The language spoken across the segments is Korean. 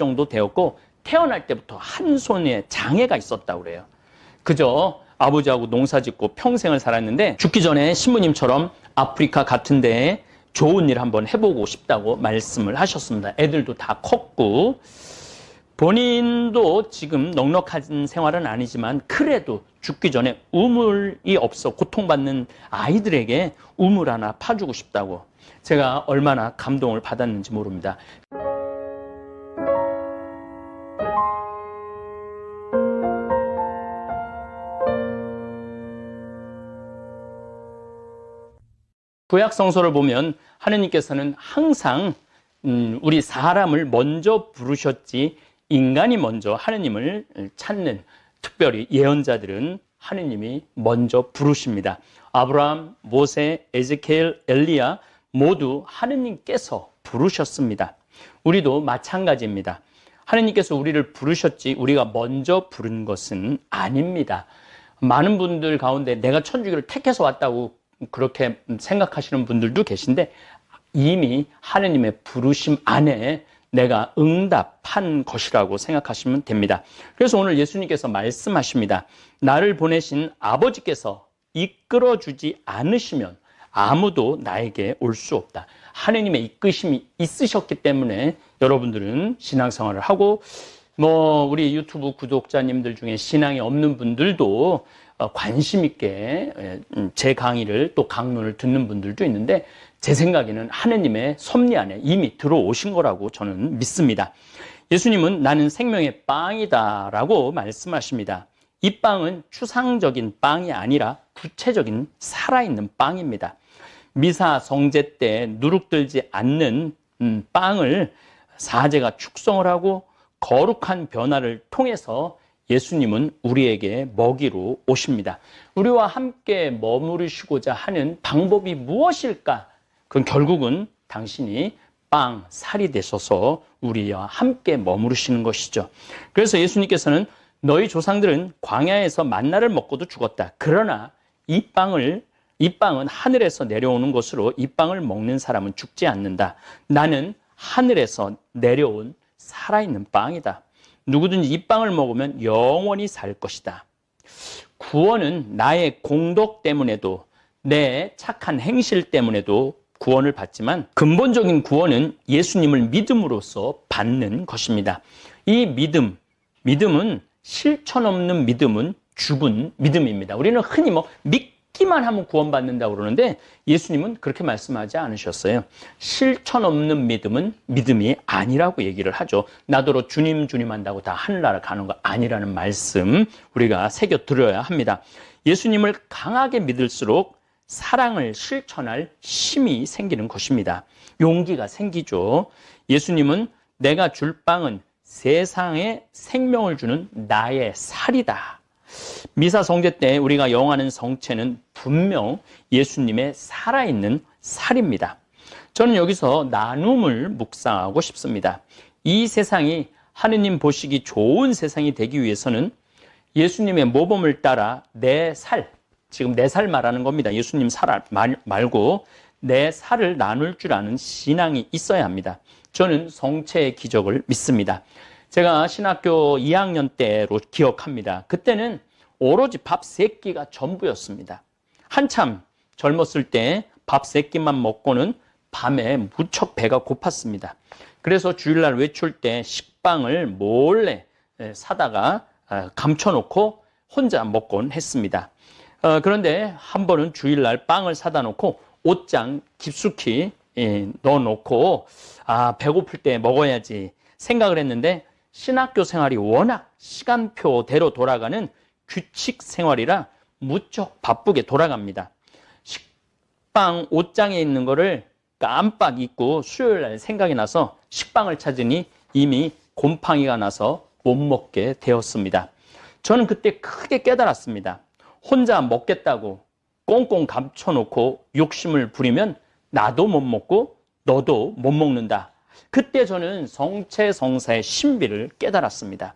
정도 되었고 태어날 때부터 한 손에 장애가 있었다고 그래요. 그저 아버지하고 농사짓고 평생을 살았는데 죽기 전에 신부님처럼 아프리카 같은 데에 좋은 일 한번 해보고 싶다고 말씀을 하셨습니다. 애들도 다 컸고 본인도 지금 넉넉한 생활은 아니지만 그래도 죽기 전에 우물이 없어 고통받는 아이들에게 우물 하나 파주고 싶다고. 제가 얼마나 감동을 받았는지 모릅니다. 구약 성서를 보면 하느님께서는 항상 우리 사람을 먼저 부르셨지 인간이 먼저 하느님을 찾는, 특별히 예언자들은 하느님이 먼저 부르십니다. 아브라함, 모세, 에zekiel, 엘리야 모두 하느님께서 부르셨습니다. 우리도 마찬가지입니다. 하느님께서 우리를 부르셨지 우리가 먼저 부른 것은 아닙니다. 많은 분들 가운데 내가 천주교를 택해서 왔다고 그렇게 생각하시는 분들도 계신데 이미 하느님의 부르심 안에 내가 응답한 것이라고 생각하시면 됩니다. 그래서 오늘 예수님께서 말씀하십니다. 나를 보내신 아버지께서 이끌어주지 않으시면 아무도 나에게 올 수 없다. 하느님의 이끄심이 있으셨기 때문에 여러분들은 신앙생활을 하고 우리 유튜브 구독자님들 중에 신앙이 없는 분들도 관심 있게 제 강의를 또 강론을 듣는 분들도 있는데 제 생각에는 하느님의 섭리 안에 이미 들어오신 거라고 저는 믿습니다. 예수님은 나는 생명의 빵이다 라고 말씀하십니다. 이 빵은 추상적인 빵이 아니라 구체적인 살아있는 빵입니다. 미사 성제 때 누룩들지 않는 빵을 사제가 축성을 하고 거룩한 변화를 통해서 예수님은 우리에게 먹이로 오십니다. 우리와 함께 머무르시고자 하는 방법이 무엇일까? 그건 결국은 당신이 빵, 살이 되셔서 우리와 함께 머무르시는 것이죠. 그래서 예수님께서는 너희 조상들은 광야에서 만나를 먹고도 죽었다. 그러나 이 빵은 하늘에서 내려오는 것으로 이 빵을 먹는 사람은 죽지 않는다. 나는 하늘에서 내려온 살아있는 빵이다. 누구든지 이 빵을 먹으면 영원히 살 것이다. 구원은 나의 공덕 때문에도 내 착한 행실 때문에도 구원을 받지만 근본적인 구원은 예수님을 믿음으로써 받는 것입니다. 이 믿음은 실천 없는 믿음은 죽은 믿음입니다. 우리는 흔히 믿기만 하면 구원받는다고 그러는데 예수님은 그렇게 말씀하지 않으셨어요. 실천 없는 믿음은 믿음이 아니라고 얘기를 하죠. 나더러 주님 한다고 다 하늘나라 가는 거 아니라는 말씀 우리가 새겨 들어야 합니다. 예수님을 강하게 믿을수록 사랑을 실천할 힘이 생기는 것입니다. 용기가 생기죠. 예수님은 내가 줄 빵은 세상에 생명을 주는 나의 살이다. 미사 성제 때 우리가 영하는 성체는 분명 예수님의 살아있는 살입니다. 저는 여기서 나눔을 묵상하고 싶습니다. 이 세상이 하느님 보시기 좋은 세상이 되기 위해서는 예수님의 모범을 따라 내 살, 지금 내 살 말하는 겁니다. 예수님 살 말고 내 살을 나눌 줄 아는 신앙이 있어야 합니다. 저는 성체의 기적을 믿습니다. 제가 신학교 2학년 때로 기억합니다. 그때는 오로지 밥 3끼가 전부였습니다. 한참 젊었을 때 밥 3끼만 먹고는 밤에 무척 배가 고팠습니다. 그래서 주일날 외출 때 식빵을 몰래 사다가 감춰놓고 혼자 먹곤 했습니다. 그런데 한 번은 주일날 빵을 사다 놓고 옷장 깊숙이 넣어놓고 배고플 때 먹어야지 생각을 했는데 신학교 생활이 워낙 시간표대로 돌아가는 규칙 생활이라 무척 바쁘게 돌아갑니다. 식빵 옷장에 있는 거를 깜빡 잊고 수요일날 생각이 나서 식빵을 찾으니 이미 곰팡이가 나서 못 먹게 되었습니다. 저는 그때 크게 깨달았습니다. 혼자 먹겠다고 꽁꽁 감춰놓고 욕심을 부리면 나도 못 먹고 너도 못 먹는다. 그때 저는 성체성사의 신비를 깨달았습니다.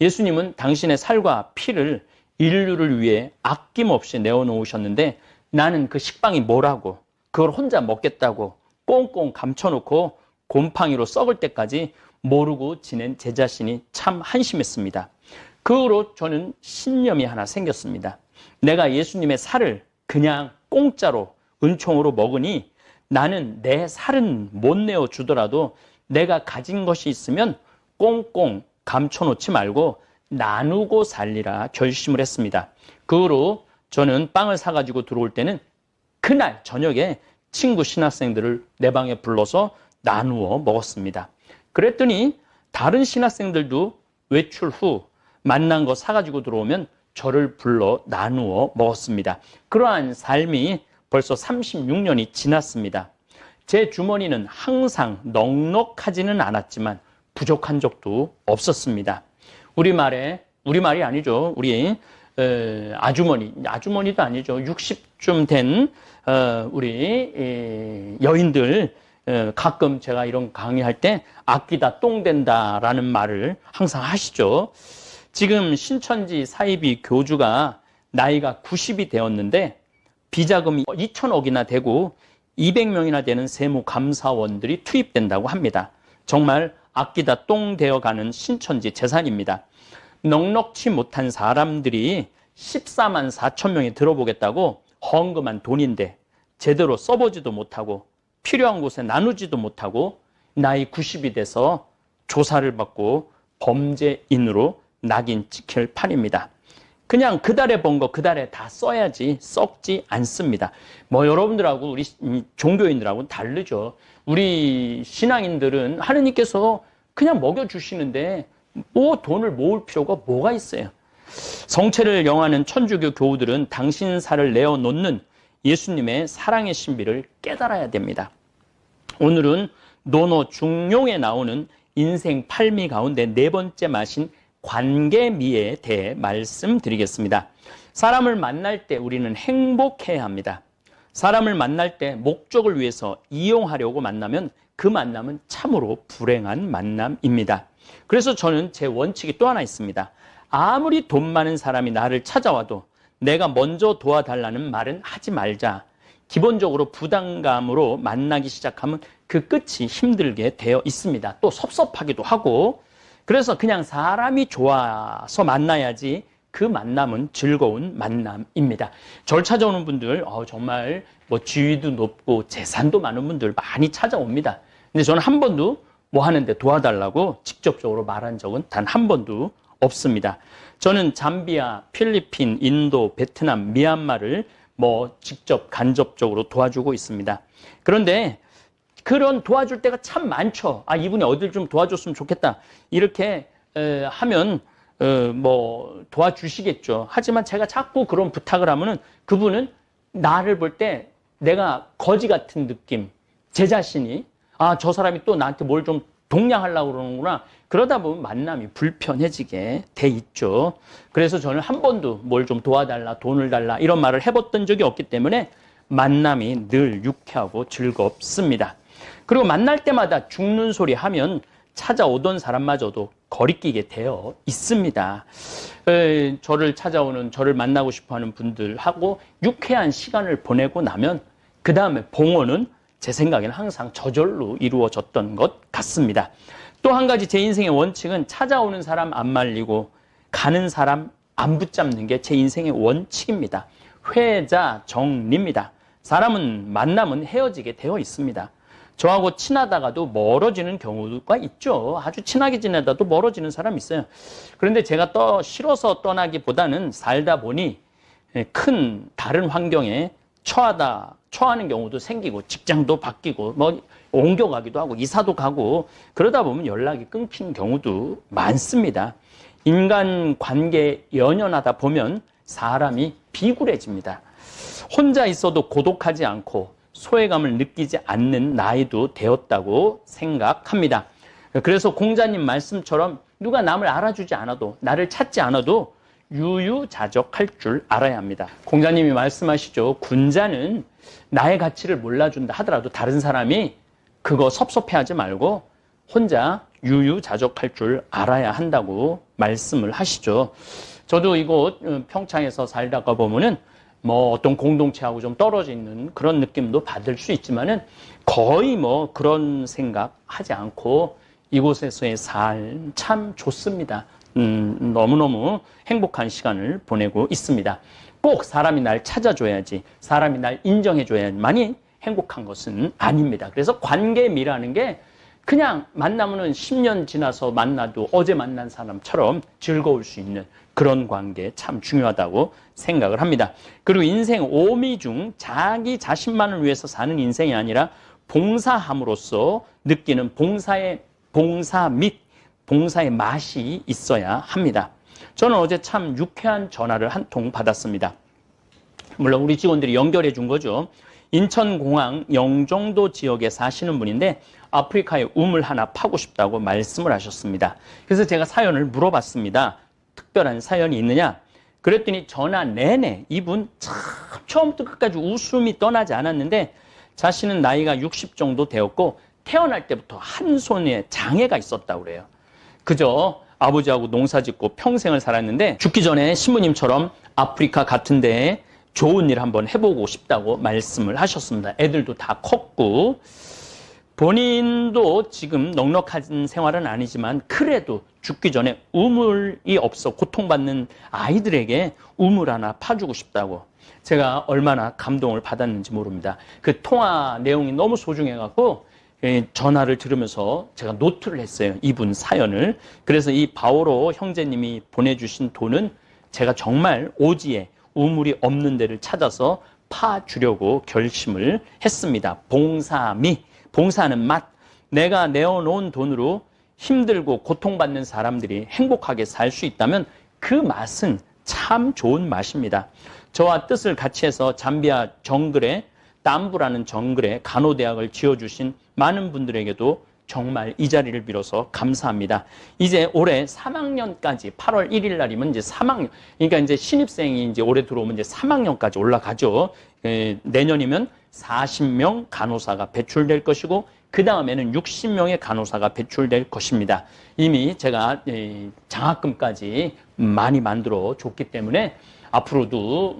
예수님은 당신의 살과 피를 인류를 위해 아낌없이 내어놓으셨는데 나는 그 식빵이 뭐라고 그걸 혼자 먹겠다고 꽁꽁 감춰놓고 곰팡이로 썩을 때까지 모르고 지낸 제 자신이 참 한심했습니다. 그 후로 저는 신념이 하나 생겼습니다. 내가 예수님의 살을 그냥 공짜로 은총으로 먹으니 나는 내 살은 못 내어주더라도 내가 가진 것이 있으면 꽁꽁 감춰놓지 말고 나누고 살리라 결심을 했습니다. 그 후로 저는 빵을 사가지고 들어올 때는 그날 저녁에 친구 신학생들을 내 방에 불러서 나누어 먹었습니다. 그랬더니 다른 신학생들도 외출 후 만난 거 사가지고 들어오면 저를 불러 나누어 먹었습니다. 그러한 삶이 벌써 36년이 지났습니다. 제 주머니는 항상 넉넉하지는 않았지만 부족한 적도 없었습니다. 우리말이 아니죠. 우리 아주머니도 아니죠. 60쯤 된 우리 여인들, 가끔 제가 이런 강의할 때 아끼다 똥 된다라는 말을 항상 하시죠. 지금 신천지 사이비 교주가 나이가 90이 되었는데 비자금이 2천억이나 되고 200명이나 되는 세무감사원들이 투입된다고 합니다. 정말 아끼다 똥 되어가는 신천지 재산입니다. 넉넉지 못한 사람들이 14만 4천 명이 들어보겠다고 헌금한 돈인데 제대로 써보지도 못하고 필요한 곳에 나누지도 못하고 나이 90이 돼서 조사를 받고 범죄인으로 낙인 찍힐 판입니다. 그냥 그달에 번 거 그달에 다 써야지 썩지 않습니다. 뭐 여러분들하고 우리 종교인들하고는 다르죠. 우리 신앙인들은 하느님께서 그냥 먹여주시는데 뭐 돈을 모을 필요가 뭐가 있어요. 성체를 영하는 천주교 교우들은 당신 살을 내어놓는 예수님의 사랑의 신비를 깨달아야 됩니다. 오늘은 논어 중용에 나오는 인생 팔미 가운데 네 번째 맛인 관계미에 대해 말씀드리겠습니다. 사람을 만날 때 우리는 행복해야 합니다. 사람을 만날 때 목적을 위해서 이용하려고 만나면 그 만남은 참으로 불행한 만남입니다. 그래서 저는 제 원칙이 또 하나 있습니다. 아무리 돈 많은 사람이 나를 찾아와도 내가 먼저 도와달라는 말은 하지 말자. 기본적으로 부담감으로 만나기 시작하면 그 끝이 힘들게 되어 있습니다. 또 섭섭하기도 하고 그래서 그냥 사람이 좋아서 만나야지 그 만남은 즐거운 만남입니다. 저를 찾아오는 분들 정말 뭐 지위도 높고 재산도 많은 분들 많이 찾아옵니다. 근데 저는 한 번도 뭐 하는데 도와달라고 직접적으로 말한 적은 단 한 번도 없습니다. 저는 잠비아, 필리핀, 인도, 베트남, 미얀마를 뭐 직접 간접적으로 도와주고 있습니다. 그런데 그런 도와줄 때가 참 많죠. 이분이 어딜 좀 도와줬으면 좋겠다. 이렇게 하면 뭐 도와주시겠죠. 하지만 제가 자꾸 그런 부탁을 하면은 그분은 나를 볼 때 내가 거지 같은 느낌, 제 자신이 저 사람이 또 나한테 뭘 좀 동냥하려고 그러는구나. 그러다 보면 만남이 불편해지게 돼 있죠. 그래서 저는 한 번도 뭘 좀 도와달라, 돈을 달라 이런 말을 해봤던 적이 없기 때문에 만남이 늘 유쾌하고 즐겁습니다. 그리고 만날 때마다 죽는 소리 하면 찾아오던 사람마저도 거리끼게 되어 있습니다. 저를 찾아오는, 저를 만나고 싶어하는 분들하고 유쾌한 시간을 보내고 나면 그 다음에 봉헌은 제 생각에는 항상 저절로 이루어졌던 것 같습니다. 또 한 가지 제 인생의 원칙은 찾아오는 사람 안 말리고 가는 사람 안 붙잡는 게 제 인생의 원칙입니다. 회자 정리입니다. 사람은 만남은 헤어지게 되어 있습니다. 저하고 친하다가도 멀어지는 경우가 있죠. 아주 친하게 지내다도 멀어지는 사람이 있어요. 그런데 제가 싫어서 떠나기보다는 살다 보니 큰 다른 환경에 처하는 경우도 생기고 직장도 바뀌고 뭐 옮겨가기도 하고 이사도 가고 그러다 보면 연락이 끊긴 경우도 많습니다. 인간 관계에 연연하다 보면 사람이 비굴해집니다. 혼자 있어도 고독하지 않고 소외감을 느끼지 않는 나이도 되었다고 생각합니다. 그래서 공자님 말씀처럼 누가 남을 알아주지 않아도 나를 찾지 않아도 유유자적할 줄 알아야 합니다. 공자님이 말씀하시죠. 군자는 나의 가치를 몰라준다 하더라도 다른 사람이 그거 섭섭해하지 말고 혼자 유유자적할 줄 알아야 한다고 말씀을 하시죠. 저도 이곳 평창에서 살다가 보면은 뭐 어떤 공동체하고 좀 떨어져 있는 그런 느낌도 받을 수 있지만은 거의 뭐 그런 생각 하지 않고 이곳에서의 삶 참 좋습니다. 너무너무 행복한 시간을 보내고 있습니다. 꼭 사람이 날 찾아줘야지, 사람이 날 인정해줘야만이 행복한 것은 아닙니다. 그래서 관계미라는 게 그냥 만나면은 10년 지나서 만나도 어제 만난 사람처럼 즐거울 수 있는 그런 관계 참 중요하다고 생각을 합니다. 그리고 인생 오미 중 자기 자신만을 위해서 사는 인생이 아니라 봉사함으로써 느끼는 봉사 및 봉사의 맛이 있어야 합니다. 저는 어제 참 유쾌한 전화를 한 통 받았습니다. 물론 우리 직원들이 연결해 준 거죠. 인천공항 영종도 지역에 사시는 분인데 아프리카에 우물 하나 파고 싶다고 말씀을 하셨습니다. 그래서 제가 사연을 물어봤습니다. 특별한 사연이 있느냐? 그랬더니 전화 내내 이분 참 처음부터 끝까지 웃음이 떠나지 않았는데 자신은 나이가 60 정도 되었고 태어날 때부터 한 손에 장애가 있었다고 그래요. 그저 아버지하고 농사 짓고 평생을 살았는데 죽기 전에 신부님처럼 아프리카 같은 데에 좋은 일 한번 해보고 싶다고 말씀을 하셨습니다. 애들도 다 컸고 본인도 지금 넉넉한 생활은 아니지만 그래도 죽기 전에 우물이 없어 고통받는 아이들에게 우물 하나 파주고 싶다고. 제가 얼마나 감동을 받았는지 모릅니다. 그 통화 내용이 너무 소중해갖고 전화를 들으면서 제가 노트를 했어요. 이분 사연을. 그래서 이 바오로 형제님이 보내주신 돈은 제가 정말 오지에 우물이 없는 데를 찾아서 파주려고 결심을 했습니다. 봉사하는 맛. 내가 내어놓은 돈으로 힘들고 고통받는 사람들이 행복하게 살 수 있다면 그 맛은 참 좋은 맛입니다. 저와 뜻을 같이 해서 잠비아 정글에 땀부라는 정글에 간호대학을 지어주신 많은 분들에게도 정말 이 자리를 빌어서 감사합니다. 이제 올해 3학년까지 8월 1일 날이면 이제 3학년, 그러니까 이제 신입생이 이제 올해 들어오면 이제 3학년까지 올라가죠. 내년이면 40명 간호사가 배출될 것이고 그 다음에는 60명의 간호사가 배출될 것입니다. 이미 제가 장학금까지 많이 만들어 줬기 때문에 앞으로도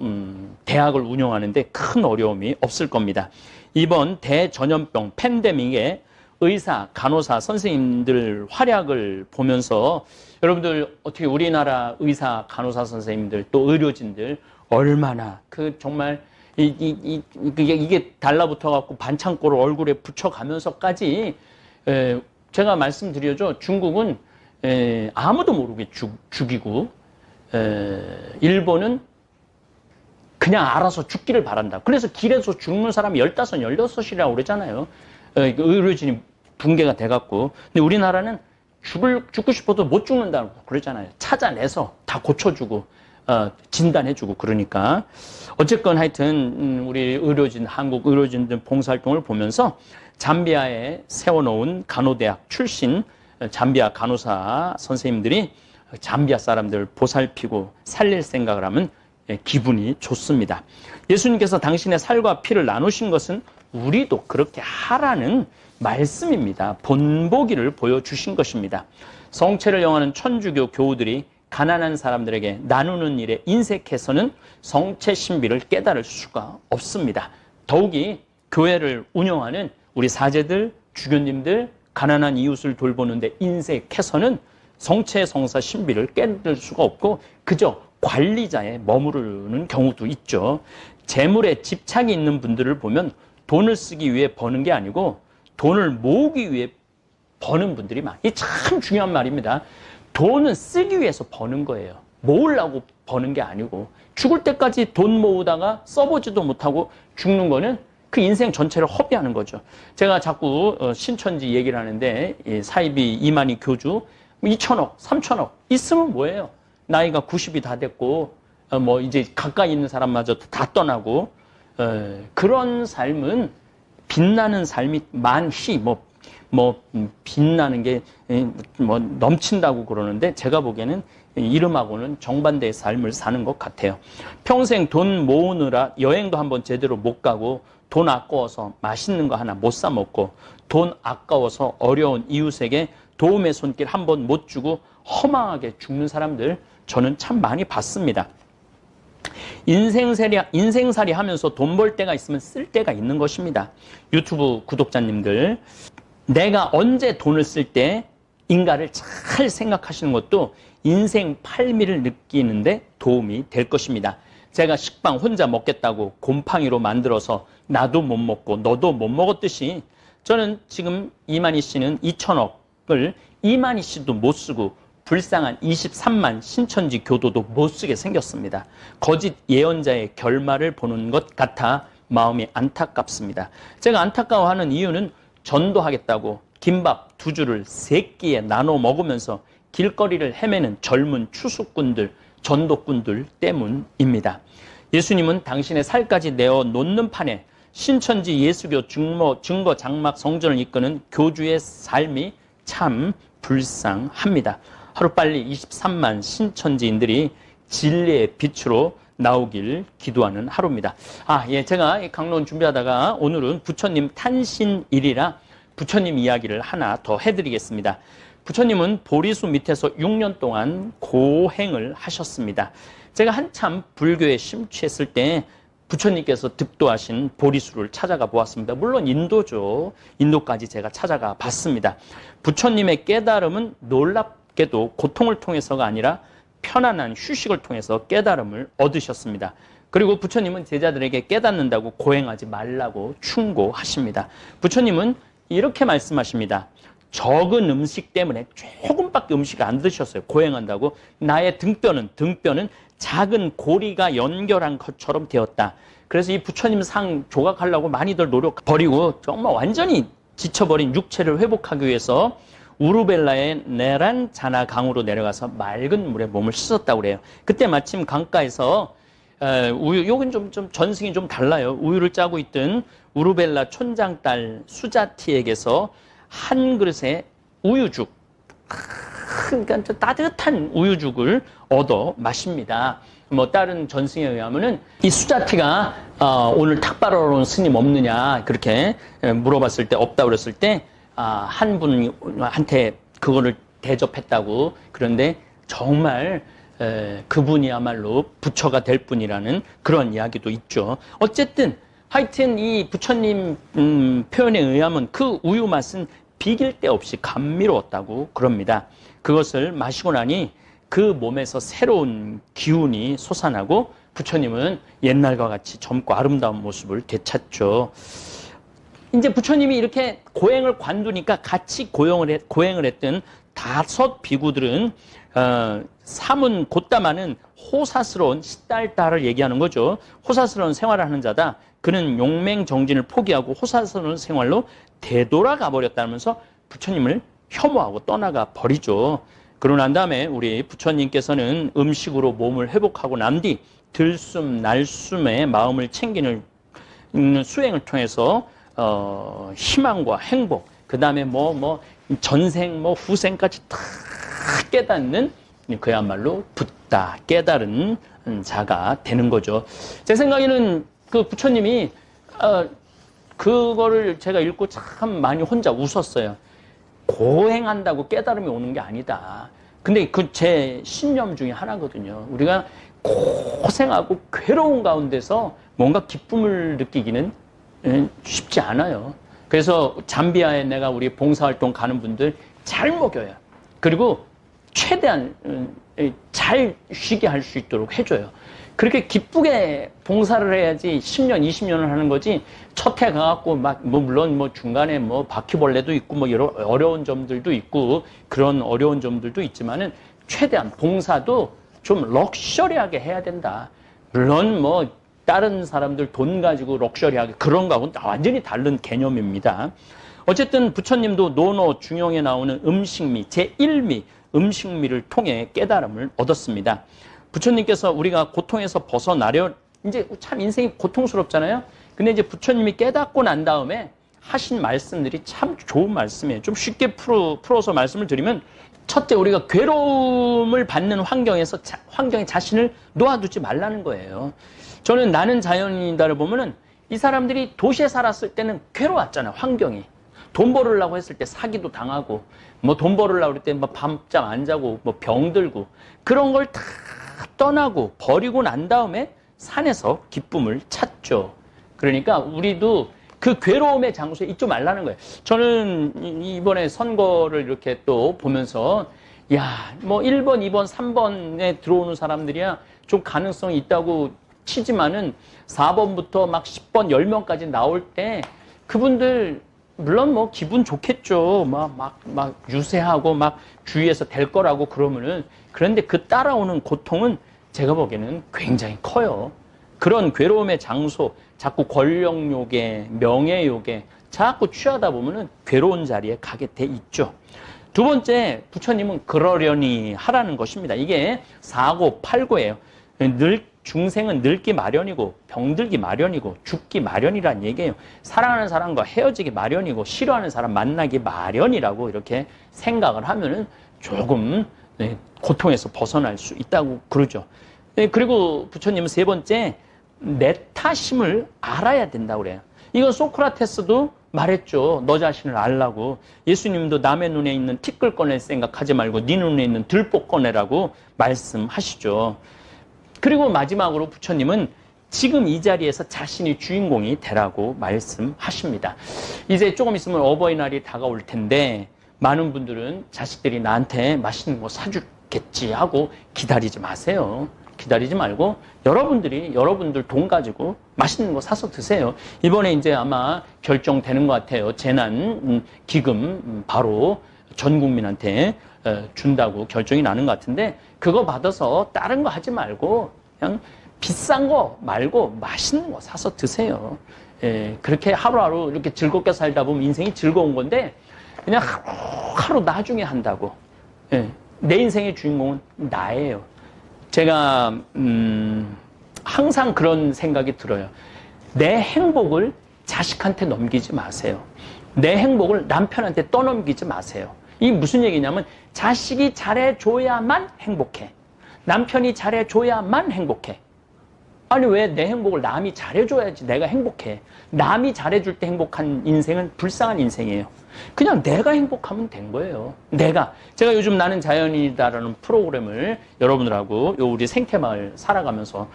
대학을 운영하는데 큰 어려움이 없을 겁니다. 이번 대전염병 팬데믹에 의사, 간호사, 선생님들 활약을 보면서 여러분들 어떻게 우리나라 의사, 간호사 선생님들 또 의료진들 얼마나 정말 이게 달라붙어 갖고 반창고를 얼굴에 붙여가면서까지 제가 말씀드려죠. 중국은 아무도 모르게 죽이고 일본은 그냥 알아서 죽기를 바란다. 그래서 길에서 죽는 사람이 15, 16이라고 그러잖아요. 의료진이 붕괴가 돼갖고. 근데 우리나라는 죽고 싶어도 못 죽는다고 그러잖아요. 찾아내서 다 고쳐주고, 진단해주고 그러니까. 어쨌건 하여튼, 우리 의료진, 한국 의료진들 봉사활동을 보면서 잠비아에 세워놓은 간호대학 출신 잠비아 간호사 선생님들이 잠비아 사람들 보살피고 살릴 생각을 하면 기분이 좋습니다. 예수님께서 당신의 살과 피를 나누신 것은 우리도 그렇게 하라는 말씀입니다. 본보기를 보여주신 것입니다. 성체를 영하는 천주교 교우들이 가난한 사람들에게 나누는 일에 인색해서는 성체 신비를 깨달을 수가 없습니다. 더욱이 교회를 운영하는 우리 사제들, 주교님들, 가난한 이웃을 돌보는데 인색해서는 성체 성사 신비를 깨달을 수가 없고 그저 관리자에 머무르는 경우도 있죠. 재물에 집착이 있는 분들을 보면 돈을 쓰기 위해 버는 게 아니고 돈을 모으기 위해 버는 분들이 많아요. 이게 참 중요한 말입니다. 돈은 쓰기 위해서 버는 거예요. 모으려고 버는 게 아니고 죽을 때까지 돈 모으다가 써보지도 못하고 죽는 거는 그 인생 전체를 허비하는 거죠. 제가 자꾸 신천지 얘기를 하는데 사이비 이만희 교주 2천억, 3천억 있으면 뭐예요? 나이가 90이 다 됐고 뭐 이제 가까이 있는 사람마저도 다 떠나고 그런 삶은 빛나는 삶이 많이 빛나는 게 뭐 넘친다고 그러는데 제가 보기에는 이름하고는 정반대의 삶을 사는 것 같아요. 평생 돈 모으느라 여행도 한번 제대로 못 가고 돈 아까워서 맛있는 거 하나 못 사 먹고 돈 아까워서 어려운 이웃에게 도움의 손길 한번 못 주고 허망하게 죽는 사람들 저는 참 많이 봤습니다. 인생살이 하면서 돈 벌 때가 있으면 쓸 때가 있는 것입니다. 유튜브 구독자님들, 내가 언제 돈을 쓸 때 인가를 잘 생각하시는 것도 인생 팔미를 느끼는데 도움이 될 것입니다. 제가 식빵 혼자 먹겠다고 곰팡이로 만들어서 나도 못 먹고 너도 못 먹었듯이 저는 지금 이만희 씨는 2천억을 이만희 씨도 못 쓰고 불쌍한 23만 신천지 교도도 못 쓰게 생겼습니다. 거짓 예언자의 결말을 보는 것 같아 마음이 안타깝습니다. 제가 안타까워하는 이유는 전도하겠다고 김밥 2줄을 3끼에 나눠 먹으면서 길거리를 헤매는 젊은 추수꾼들, 전도꾼들 때문입니다. 예수님은 당신의 살까지 내어 놓는 판에 신천지 예수교 증거 장막 성전을 이끄는 교주의 삶이 참 불쌍합니다. 하루빨리 23만 신천지인들이 진리의 빛으로 나오길 기도하는 하루입니다. 제가 강론 준비하다가 오늘은 부처님 탄신일이라 부처님 이야기를 하나 더 해드리겠습니다. 부처님은 보리수 밑에서 6년 동안 고행을 하셨습니다. 제가 한참 불교에 심취했을 때 부처님께서 득도하신 보리수를 찾아가 보았습니다. 물론 인도죠. 인도까지 제가 찾아가 봤습니다. 부처님의 깨달음은 놀랍게도 고통을 통해서가 아니라 편안한 휴식을 통해서 깨달음을 얻으셨습니다. 그리고 부처님은 제자들에게 깨닫는다고 고행하지 말라고 충고하십니다. 부처님은 이렇게 말씀하십니다. 적은 음식 때문에 조금밖에 음식을 안 드셨어요. 고행한다고. 나의 등뼈는 작은 고리가 연결한 것처럼 되었다. 그래서 이 부처님 상 조각하려고 많이들 버리고 정말 완전히 지쳐버린 육체를 회복하기 위해서 우르벨라의 네란 자나 강으로 내려가서 맑은 물에 몸을 씻었다고 그래요. 그때 마침 강가에서 우유, 요건 좀 전승이 좀 달라요. 우유를 짜고 있던 우르벨라 촌장 딸 수자티에게서 한 그릇의 우유죽, 그러니까 따뜻한 우유죽을 얻어 마십니다. 다른 전승에 의하면은 이 수자티가 오늘 탁발하러 온 스님 없느냐 그렇게 물어봤을 때 없다 그랬을 때 한 분한테 그거를 대접했다고. 그런데 정말 그분이야말로 부처가 될 분이라는 그런 이야기도 있죠. 어쨌든 하여튼 이 부처님 표현에 의하면 그 우유 맛은 비길 데 없이 감미로웠다고 그럽니다. 그것을 마시고 나니 그 몸에서 새로운 기운이 솟아나고 부처님은 옛날과 같이 젊고 아름다운 모습을 되찾죠. 이제 부처님이 이렇게 고행을 관두니까 같이 고행을 했던 5 비구들은 사문 곧다마는 호사스러운 시달다를 얘기하는 거죠. 호사스러운 생활을 하는 자다. 그는 용맹정진을 포기하고 호사스러운 생활로 되돌아가 버렸다면서 부처님을 혐오하고 떠나가 버리죠. 그러고 난 다음에 우리 부처님께서는 음식으로 몸을 회복하고 난 뒤 들숨 날숨의 마음을 챙기는 수행을 통해서 희망과 행복, 그 다음에 전생 후생까지 다 깨닫는 그야말로 붓다 깨달은 자가 되는 거죠. 제 생각에는 그 부처님이 그거를 제가 읽고 참 많이 혼자 웃었어요. 고행한다고 깨달음이 오는 게 아니다. 근데 그 제 신념 중에 하나거든요. 우리가 고생하고 괴로운 가운데서 뭔가 기쁨을 느끼기는 쉽지 않아요. 그래서 잠비아에 내가 우리 봉사활동 가는 분들 잘 먹여요. 그리고 최대한 잘 쉬게 할 수 있도록 해줘요. 그렇게 기쁘게 봉사를 해야지 10년, 20년을 하는 거지. 첫 해 가갖고 물론 중간에 바퀴벌레도 있고 여러 어려운 점들도 있고 그런 어려운 점들도 있지만은 최대한 봉사도 좀 럭셔리하게 해야 된다. 물론 다른 사람들 돈 가지고 럭셔리하게 그런 거하고는 완전히 다른 개념입니다. 어쨌든 부처님도 노노 중용에 나오는 음식미, 제1미, 음식미를 통해 깨달음을 얻었습니다. 부처님께서 우리가 고통에서 벗어나려, 이제 참 인생이 고통스럽잖아요. 근데 이제 부처님이 깨닫고 난 다음에 하신 말씀들이 참 좋은 말씀이에요. 좀 쉽게 풀어서 말씀을 드리면, 첫째, 우리가 괴로움을 받는 환경에 자신을 놓아두지 말라는 거예요. 저는 나는 자연인이다를 보면은 이 사람들이 도시에 살았을 때는 괴로웠잖아요, 환경이. 돈 벌으려고 했을 때 사기도 당하고, 돈 벌으려고 할 때 밤잠 안 자고, 병들고, 그런 걸 다 떠나고 버리고 난 다음에 산에서 기쁨을 찾죠. 그러니까 우리도 그 괴로움의 장소에 있지 말라는 거예요. 저는 이번에 선거를 이렇게 또 보면서 야, 뭐 1번, 2번, 3번에 들어오는 사람들이야 좀 가능성이 있다고 치지만은 4번부터 막 10번, 10명까지 나올 때 그분들 물론 뭐 기분 좋겠죠. 막 유세하고 막 주위에서 될 거라고 그러면은 그런데 그 따라오는 고통은 제가 보기에는 굉장히 커요. 그런 괴로움의 장소, 자꾸 권력욕에, 명예욕에 자꾸 취하다 보면은 괴로운 자리에 가게 돼 있죠. 두 번째, 부처님은 그러려니 하라는 것입니다. 이게 사고, 팔고예요. 중생은 늙기 마련이고 병들기 마련이고 죽기 마련이란 얘기예요. 사랑하는 사람과 헤어지기 마련이고 싫어하는 사람 만나기 마련이라고 이렇게 생각을 하면은 조금 고통에서 벗어날 수 있다고 그러죠. 그리고 부처님은 세 번째, 내 탓임을 알아야 된다고 그래요. 이건 소크라테스도 말했죠. 너 자신을 알라고. 예수님도 남의 눈에 있는 티끌 꺼낼 생각하지 말고 네 눈에 있는 들보 꺼내라고 말씀하시죠. 그리고 마지막으로 부처님은 지금 이 자리에서 자신이 주인공이 되라고 말씀하십니다. 이제 조금 있으면 어버이날이 다가올 텐데 많은 분들은 자식들이 나한테 맛있는 거 사주겠지 하고 기다리지 마세요. 기다리지 말고 여러분들 돈 가지고 맛있는 거 사서 드세요. 이번에 이제 아마 결정되는 것 같아요. 재난 기금 바로 전 국민한테 준다고 결정이 나는 것 같은데 그거 받아서 다른 거 하지 말고 그냥 비싼 거 말고 맛있는 거 사서 드세요. 그렇게 하루하루 이렇게 즐겁게 살다 보면 인생이 즐거운 건데 그냥 하루 나중에 한다고. 내 인생의 주인공은 나예요. 제가 항상 그런 생각이 들어요. 내 행복을 자식한테 넘기지 마세요. 내 행복을 남편한테 떠넘기지 마세요. 이게 무슨 얘기냐면 자식이 잘해줘야만 행복해. 남편이 잘해줘야만 행복해. 아니 왜 내 행복을 남이 잘해줘야지 내가 행복해. 남이 잘해줄 때 행복한 인생은 불쌍한 인생이에요. 그냥 내가 행복하면 된 거예요. 제가 요즘 나는 자연이다라는 프로그램을 여러분들하고 우리 생태마을 살아가면서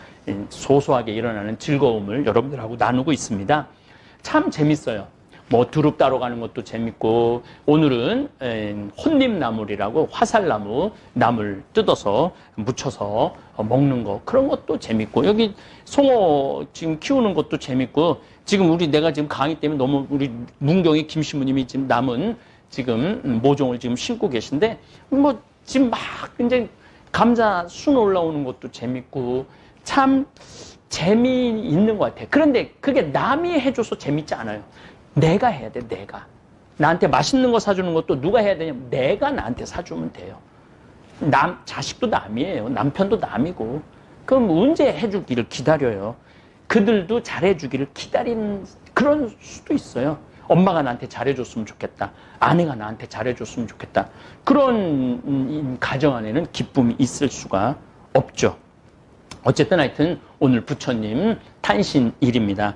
소소하게 일어나는 즐거움을 여러분들하고 나누고 있습니다. 참 재밌어요. 뭐 두릅 따러 가는 것도 재밌고 오늘은 혼잎나물이라고 화살나무 나물 뜯어서 묻혀서 먹는 거 그런 것도 재밌고 여기 송어 지금 키우는 것도 재밌고 지금 내가 지금 강의 때문에 너무 우리 문경의 김 신부님이 지금 남은 지금 모종을 지금 심고 계신데 뭐 지금 막 이제 감자 순 올라오는 것도 재밌고 참 재미있는 것 같아요. 그런데 그게 남이 해줘서 재밌지 않아요. 내가 해야 돼, 내가. 나한테 맛있는 거 사주는 것도 누가 해야 되냐면 내가 나한테 사주면 돼요. 자식도 남이에요. 남편도 남이고. 그럼 언제 해주기를 기다려요? 그들도 잘해주기를 기다리는 그런 수도 있어요. 엄마가 나한테 잘해줬으면 좋겠다. 아내가 나한테 잘해줬으면 좋겠다. 그런 가정 안에는 기쁨이 있을 수가 없죠. 어쨌든 하여튼 오늘 부처님 탄신일입니다.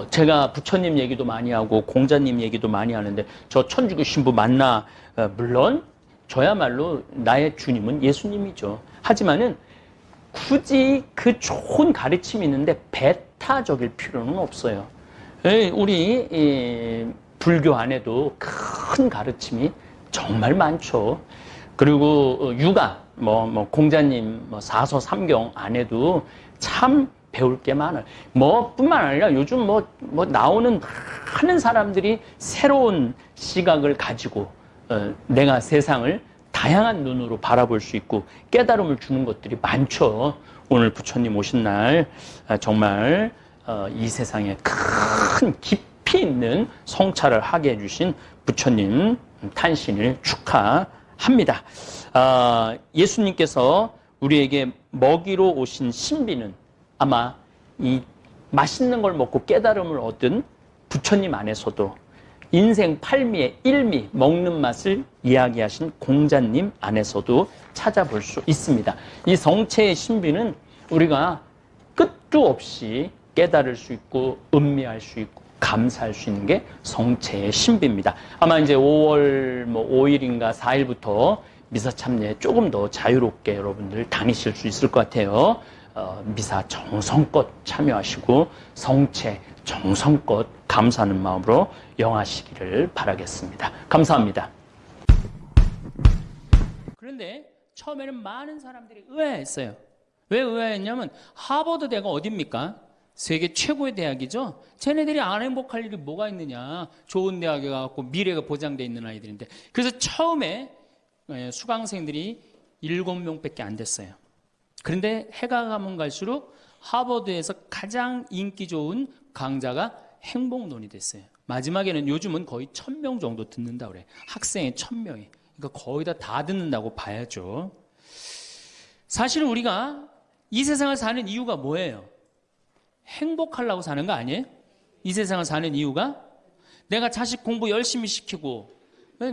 제가 부처님 얘기도 많이 하고 공자님 얘기도 많이 하는데 저 천주교 신부 만나 물론 저야말로 나의 주님은 예수님이죠. 하지만은 굳이 그 좋은 가르침이 있는데 배타적일 필요는 없어요. 우리 불교 안에도 큰 가르침이 정말 많죠. 그리고 육아 공자님 사서 삼경 안에도 참 배울 게 많아요. 뿐만 아니라 요즘 나오는 많은 사람들이 새로운 시각을 가지고 내가 세상을 다양한 눈으로 바라볼 수 있고 깨달음을 주는 것들이 많죠. 오늘 부처님 오신 날 정말 이 세상에 큰 깊이 있는 성찰을 하게 해주신 부처님 탄신을 축하합니다. 예수님께서 우리에게 먹이로 오신 신비는 아마 이 맛있는 걸 먹고 깨달음을 얻은 부처님 안에서도 인생 팔미의 일미 먹는 맛을 이야기하신 공자님 안에서도 찾아볼 수 있습니다. 이 성체의 신비는 우리가 끝도 없이 깨달을 수 있고 음미할 수 있고 감사할 수 있는 게 성체의 신비입니다. 아마 이제 5월 5일인가 4일부터 미사참례 조금 더 자유롭게 여러분들 다니실 수 있을 것 같아요. 미사 정성껏 참여하시고 성체 정성껏 감사하는 마음으로 영하시기를 바라겠습니다. 감사합니다. 그런데 처음에는 많은 사람들이 의아했어요. 왜 의아했냐면 하버드대가 어딥니까? 세계 최고의 대학이죠. 쟤네들이 안 행복할 일이 뭐가 있느냐. 좋은 대학에 가고 미래가 보장되어 있는 아이들인데. 그래서 처음에 수강생들이 7명밖에 안 됐어요. 그런데 해가 가면 갈수록 하버드에서 가장 인기 좋은 강좌가 행복론이 됐어요. 마지막에는 요즘은 거의 1000명 정도 듣는다고 그래. 학생이 1000명이. 그러니까 거의 다 듣는다고 봐야죠. 사실 우리가 이 세상을 사는 이유가 뭐예요? 행복하려고 사는 거 아니에요? 이 세상을 사는 이유가 내가 자식 공부 열심히 시키고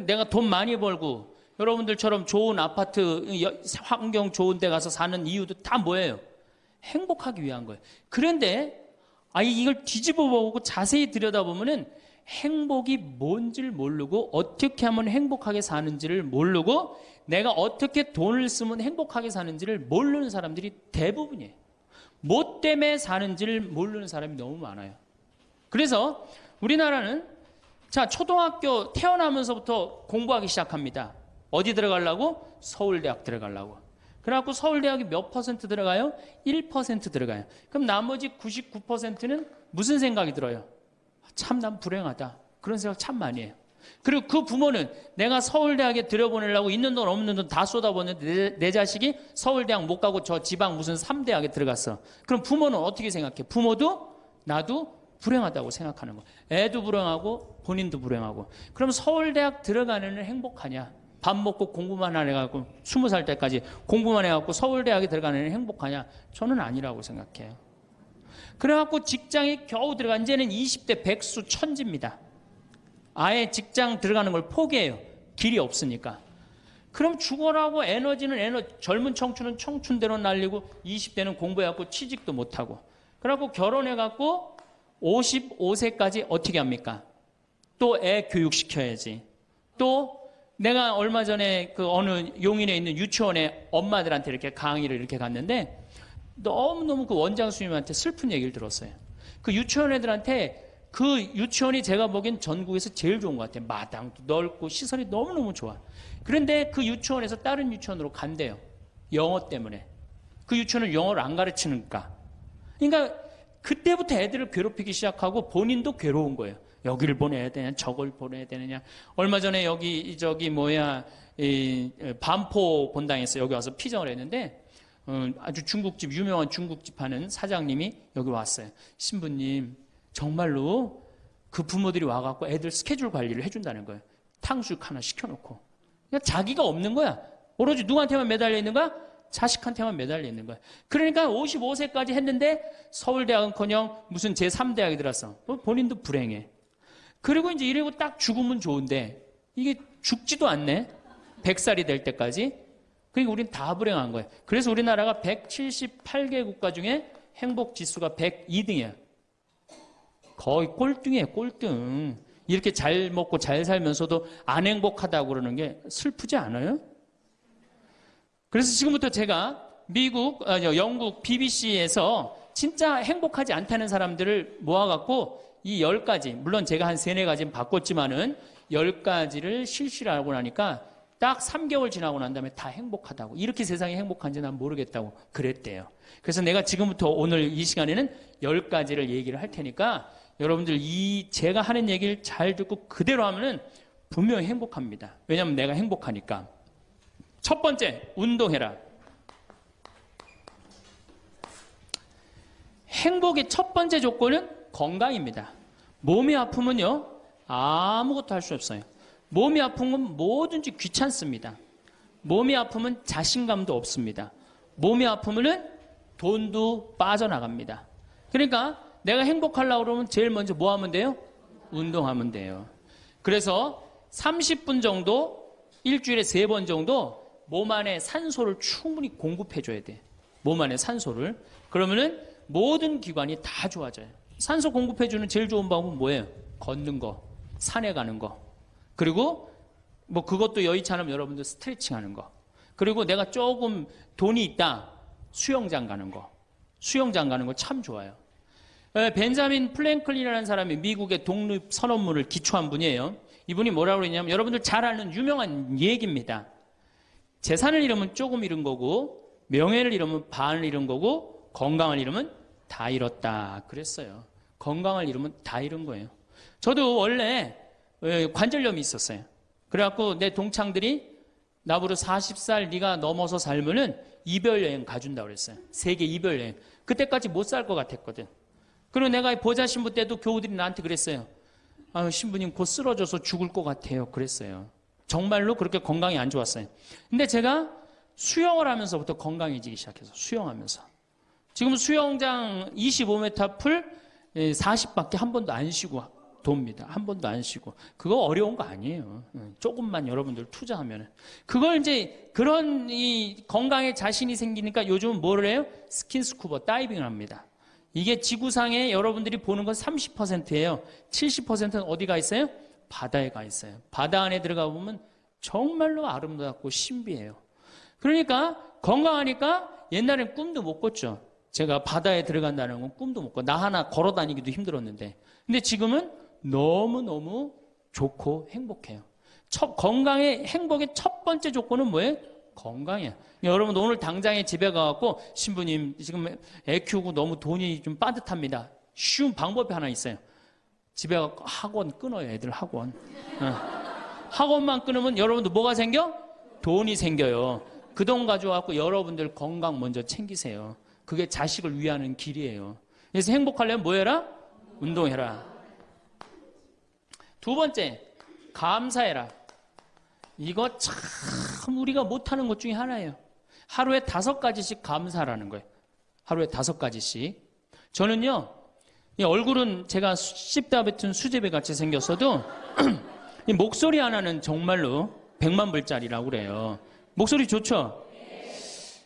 내가 돈 많이 벌고 여러분들처럼 좋은 아파트 환경 좋은 데 가서 사는 이유도 다 뭐예요? 행복하기 위한 거예요. 그런데 이걸 뒤집어 보고 자세히 들여다보면은 행복이 뭔지를 모르고 어떻게 하면 행복하게 사는지를 모르고 내가 어떻게 돈을 쓰면 행복하게 사는지를 모르는 사람들이 대부분이에요. 뭐 때문에 사는지를 모르는 사람이 너무 많아요. 그래서 우리나라는 초등학교 태어나면서부터 공부하기 시작합니다. 어디 들어가려고? 서울대학 들어가려고. 그래갖고 서울대학이 몇 퍼센트 들어가요? 1% 들어가요. 그럼 나머지 99%는 무슨 생각이 들어요? 참 난 불행하다. 그런 생각 참 많이 해요. 그리고 그 부모는 내가 서울대학에 들여보내려고 있는 돈 없는 돈 다 쏟아붓는데 내 자식이 서울대학 못 가고 저 지방 무슨 3대학에 들어갔어. 그럼 부모는 어떻게 생각해? 부모도 나도 불행하다고 생각하는 거. 애도 불행하고 본인도 불행하고. 그럼 서울대학 들어가는 애는 행복하냐? 밥 먹고 공부만 해갖고 20살 때까지 공부만 해갖고 서울대학에 들어가는 애는 행복하냐? 저는 아니라고 생각해요. 그래갖고 직장에 겨우 들어간 이제는 20대 백수 천지입니다. 아예 직장 들어가는 걸 포기해요. 길이 없으니까. 그럼 죽어라고 에너지는 젊은 청춘은 청춘대로 날리고 20대는 공부해갖고 취직도 못하고 그래갖고 결혼해갖고 55세까지 어떻게 합니까? 또 애 교육시켜야지. 또 내가 얼마 전에 그 어느 용인에 있는 유치원에 엄마들한테 이렇게 강의를 이렇게 갔는데 너무너무 그 원장 선생님한테 슬픈 얘기를 들었어요. 그 유치원 애들한테 그 유치원이 제가 보기엔 전국에서 제일 좋은 것 같아요. 마당도 넓고 시설이 너무너무 좋아. 그런데 그 유치원에서 다른 유치원으로 간대요. 영어 때문에. 그 유치원은 영어를 안 가르치니까. 그러니까 그때부터 애들을 괴롭히기 시작하고 본인도 괴로운 거예요. 여기를 보내야 되냐, 저걸 보내야 되느냐. 얼마 전에 반포 본당에서 여기 와서 피정을 했는데 아주 중국집, 유명한 중국집 하는 사장님이 여기 왔어요. 신부님, 정말로 그 부모들이 와갖고 애들 스케줄 관리를 해준다는 거예요. 탕수육 하나 시켜놓고. 그러니까 자기가 없는 거야. 오로지 누구한테만 매달려 있는 거야? 자식한테만 매달려 있는 거야. 그러니까 55세까지 했는데 서울대학은커녕 무슨 제3대학에 들었어. 본인도 불행해. 그리고 이제 이러고 딱 죽으면 좋은데 이게 죽지도 않네. 100살이 될 때까지. 그러니까 우린 다 불행한 거예요. 그래서 우리나라가 178개 국가 중에 행복 지수가 102등이에요. 거의 꼴등이에요, 꼴등. 이렇게 잘 먹고 잘 살면서도 안 행복하다고 그러는 게 슬프지 않아요? 그래서 지금부터 제가 영국 BBC에서 진짜 행복하지 않다는 사람들을 모아갖고 이 10가지, 물론 제가 한 3, 4가지는 바꿨지만은 10가지를 실시를 하고 나니까 딱 3개월 지나고 난 다음에 다 행복하다고. 이렇게 세상이 행복한지 난 모르겠다고 그랬대요. 그래서 내가 지금부터 오늘 이 시간에는 10가지를 얘기를 할 테니까 여러분들 제가 하는 얘기를 잘 듣고 그대로 하면은 분명히 행복합니다. 왜냐하면 내가 행복하니까. 첫 번째, 운동해라. 행복의 첫 번째 조건은 건강입니다. 몸이 아프면요, 아무것도 할 수 없어요. 몸이 아픈 건 뭐든지 귀찮습니다. 몸이 아프면 자신감도 없습니다. 몸이 아프면은 돈도 빠져나갑니다. 그러니까 내가 행복하려고 그러면 제일 먼저 뭐 하면 돼요? 운동하면 돼요. 그래서 30분 정도, 일주일에 3번 정도 몸 안에 산소를 충분히 공급해줘야 돼. 몸 안에 산소를. 그러면은 모든 기관이 다 좋아져요. 산소 공급해주는 제일 좋은 방법은 뭐예요? 걷는 거, 산에 가는 거. 그리고 뭐 그것도 여의치 않으면 여러분들 스트레칭 하는 거. 그리고 내가 조금 돈이 있다, 수영장 가는 거. 수영장 가는 거 참 좋아요. 벤자민 플랭클린이라는 사람이 미국의 독립선언문을 기초한 분이에요. 이분이 뭐라고 그러냐면 여러분들 잘 아는 유명한 얘기입니다. 재산을 잃으면 조금 잃은 거고 명예를 잃으면 반을 잃은 거고 건강을 잃으면 다 잃었다 그랬어요. 건강을 잃으면 다 잃은 거예요. 저도 원래 관절염이 있었어요. 그래갖고 내 동창들이 나보고 40살 네가 넘어서 살면은 이별여행 가준다고 그랬어요. 세계 이별여행. 그때까지 못 살 것 같았거든. 그리고 내가 보좌 신부 때도 교우들이 나한테 그랬어요. 아, 신부님 곧 쓰러져서 죽을 것 같아요. 그랬어요. 정말로 그렇게 건강이 안 좋았어요. 근데 제가 수영을 하면서부터 건강해지기 시작해서 수영하면서. 지금 수영장 25m 풀 40밖에 한 번도 안 쉬고 돕니다. 한 번도 안 쉬고. 그거 어려운 거 아니에요. 조금만 여러분들 투자하면은. 그걸 이제 그런 이 건강에 자신이 생기니까 요즘은 뭐를 해요? 스킨스쿠버 다이빙을 합니다. 이게 지구상에 여러분들이 보는 건 30%예요. 70%는 어디가 있어요? 바다에 가 있어요. 바다 안에 들어가 보면 정말로 아름답고 신비해요. 그러니까 건강하니까 옛날엔 꿈도 못 꿨죠. 제가 바다에 들어간다는 건 꿈도 못 꿔. 나 하나 걸어 다니기도 힘들었는데. 근데 지금은 너무너무 좋고 행복해요. 건강의 행복의 첫 번째 조건은 뭐예요? 건강이에요. 여러분 오늘 당장에 집에 가갖고 신부님 지금 애 키우고 너무 돈이 좀 빠듯합니다. 쉬운 방법이 하나 있어요. 집에 가서 학원 끊어요. 애들 학원. 학원만 끊으면 여러분들 뭐가 생겨? 돈이 생겨요. 그 돈 가져와갖고 여러분들 건강 먼저 챙기세요. 그게 자식을 위하는 길이에요. 그래서 행복하려면 뭐 해라? 운동해라. 두 번째, 감사해라. 이거 참 우리가 못하는 것 중에 하나예요. 하루에 5가지씩 감사하라는 거예요. 하루에 5가지씩. 저는요, 이 얼굴은 제가 씹다 뱉은 수제비 같이 생겼어도 이 목소리 하나는 정말로 100만 불짜리라고 그래요. 목소리 좋죠?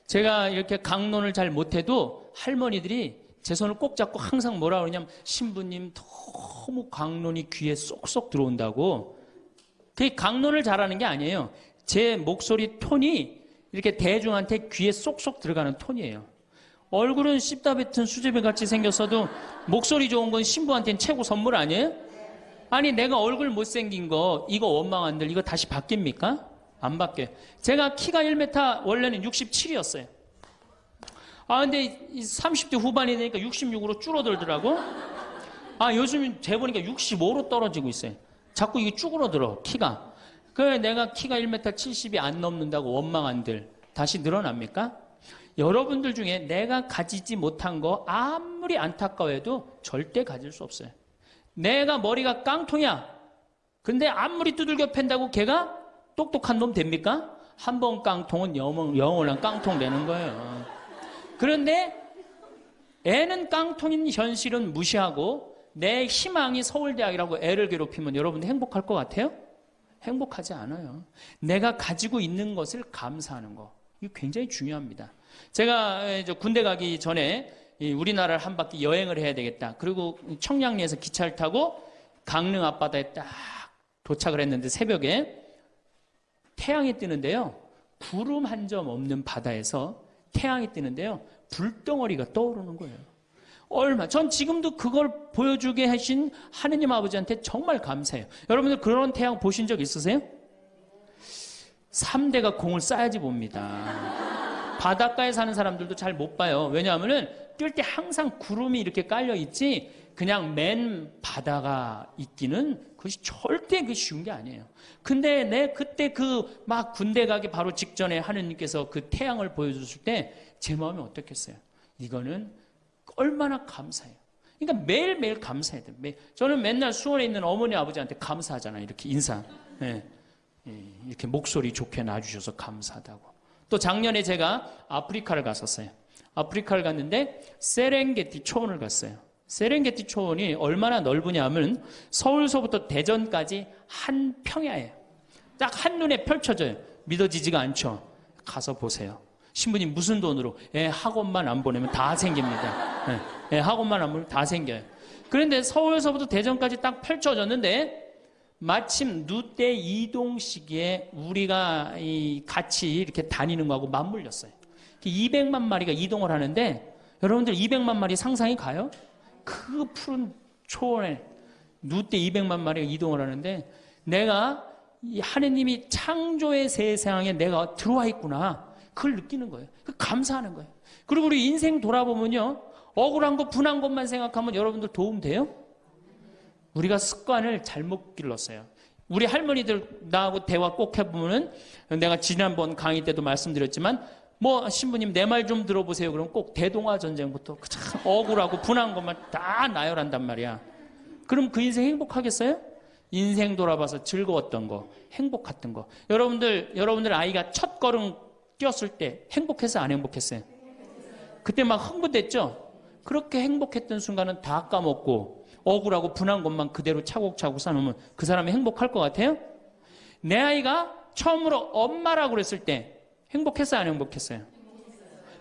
제가 이렇게 강론을 잘 못해도 할머니들이 제 손을 꼭 잡고 항상 뭐라 그러냐면 신부님 너무 강론이 귀에 쏙쏙 들어온다고. 그게 강론을 잘하는 게 아니에요. 제 목소리 톤이 이렇게 대중한테 귀에 쏙쏙 들어가는 톤이에요. 얼굴은 씹다 뱉은 수제비 같이 생겼어도 목소리 좋은 건 신부한테는 최고 선물 아니에요? 아니 내가 얼굴 못생긴 거 이거 원망한들 이거 다시 바뀝니까? 안 바뀌어요. 제가 키가 1m 원래는 67이었어요. 아 근데 30대 후반이 되니까 66으로 줄어들더라고. 아 요즘 재보니까 65로 떨어지고 있어요. 자꾸 이게 쭈그러들어 키가. 그래 내가 키가 1m 70이 안 넘는다고 원망한들 다시 늘어납니까? 여러분들 중에 내가 가지지 못한 거 아무리 안타까워해도 절대 가질 수 없어요. 내가 머리가 깡통이야. 근데 아무리 두들겨 팬다고 걔가 똑똑한 놈 됩니까? 한 번 깡통은 영원한 깡통 되는 거예요. 그런데 애는 깡통인 현실은 무시하고 내 희망이 서울대학이라고 애를 괴롭히면 여러분들 행복할 것 같아요? 행복하지 않아요. 내가 가지고 있는 것을 감사하는 거. 이거 굉장히 중요합니다. 제가 군대 가기 전에 우리나라를 한 바퀴 여행을 해야 되겠다. 그리고 청량리에서 기차를 타고 강릉 앞바다에 딱 도착을 했는데 새벽에 태양이 뜨는데요. 구름 한 점 없는 바다에서 태양이 뜨는데요. 불덩어리가 떠오르는 거예요. 전 지금도 그걸 보여주게 하신 하느님 아버지한테 정말 감사해요. 여러분들 그런 태양 보신 적 있으세요? 3대가 공을 쌓아야지 봅니다. 바닷가에 사는 사람들도 잘 못 봐요. 왜냐하면은 뛸 때 항상 구름이 이렇게 깔려 있지 그냥 맨 바다가 있기는 그것이 절대 그 쉬운 게 아니에요. 근데 내 그때 그 막 군대 가기 바로 직전에 하느님께서 그 태양을 보여주실 때 제 마음이 어떻겠어요? 이거는 얼마나 감사해요. 그러니까 매일매일 감사해야 돼요. 저는 맨날 수원에 있는 어머니 아버지한테 감사하잖아요. 이렇게 인사. 네. 이렇게 목소리 좋게 놔주셔서 감사하다고. 또 작년에 제가 아프리카를 갔었어요. 아프리카를 갔는데 세렝게티 초원을 갔어요. 세렝게티 초원이 얼마나 넓으냐면 서울서부터 대전까지 한 평야예요. 딱 한눈에 펼쳐져요. 믿어지지가 않죠. 가서 보세요. 신부님 무슨 돈으로? 학원만 안 보내면 다 생깁니다. 학원만 안 보내면 다 생겨요. 그런데 서울서부터 대전까지 딱 펼쳐졌는데 마침 누때 이동 시기에 우리가 같이 이렇게 다니는 거하고 맞물렸어요. 200만 마리가 이동을 하는데 여러분들 200만 마리 상상이 가요? 그 푸른 초원에 누때 200만 마리가 이동을 하는데 내가 이 하느님이 창조의 세상에 내가 들어와 있구나. 그걸 느끼는 거예요. 감사하는 거예요. 그리고 우리 인생 돌아보면요. 억울한 거, 분한 것만 생각하면 여러분들 도움 돼요? 우리가 습관을 잘못 길렀어요. 우리 할머니들 나하고 대화 꼭 해보면은 내가 지난번 강의 때도 말씀드렸지만 뭐 신부님 내 말 좀 들어보세요. 그럼 꼭 대동아 전쟁부터 참 억울하고 분한 것만 다 나열한단 말이야. 그럼 그 인생 행복하겠어요? 인생 돌아봐서 즐거웠던 거, 행복했던 거. 여러분들 아이가 첫 걸음 뛰었을 때 행복했어요? 안 행복했어요? 그때 막 흥분됐죠? 그렇게 행복했던 순간은 다 까먹고 억울하고 분한 것만 그대로 차곡차곡 쌓아놓으면 그 사람이 행복할 것 같아요? 내 아이가 처음으로 엄마라고 그랬을 때 행복했어요? 안 행복했어요?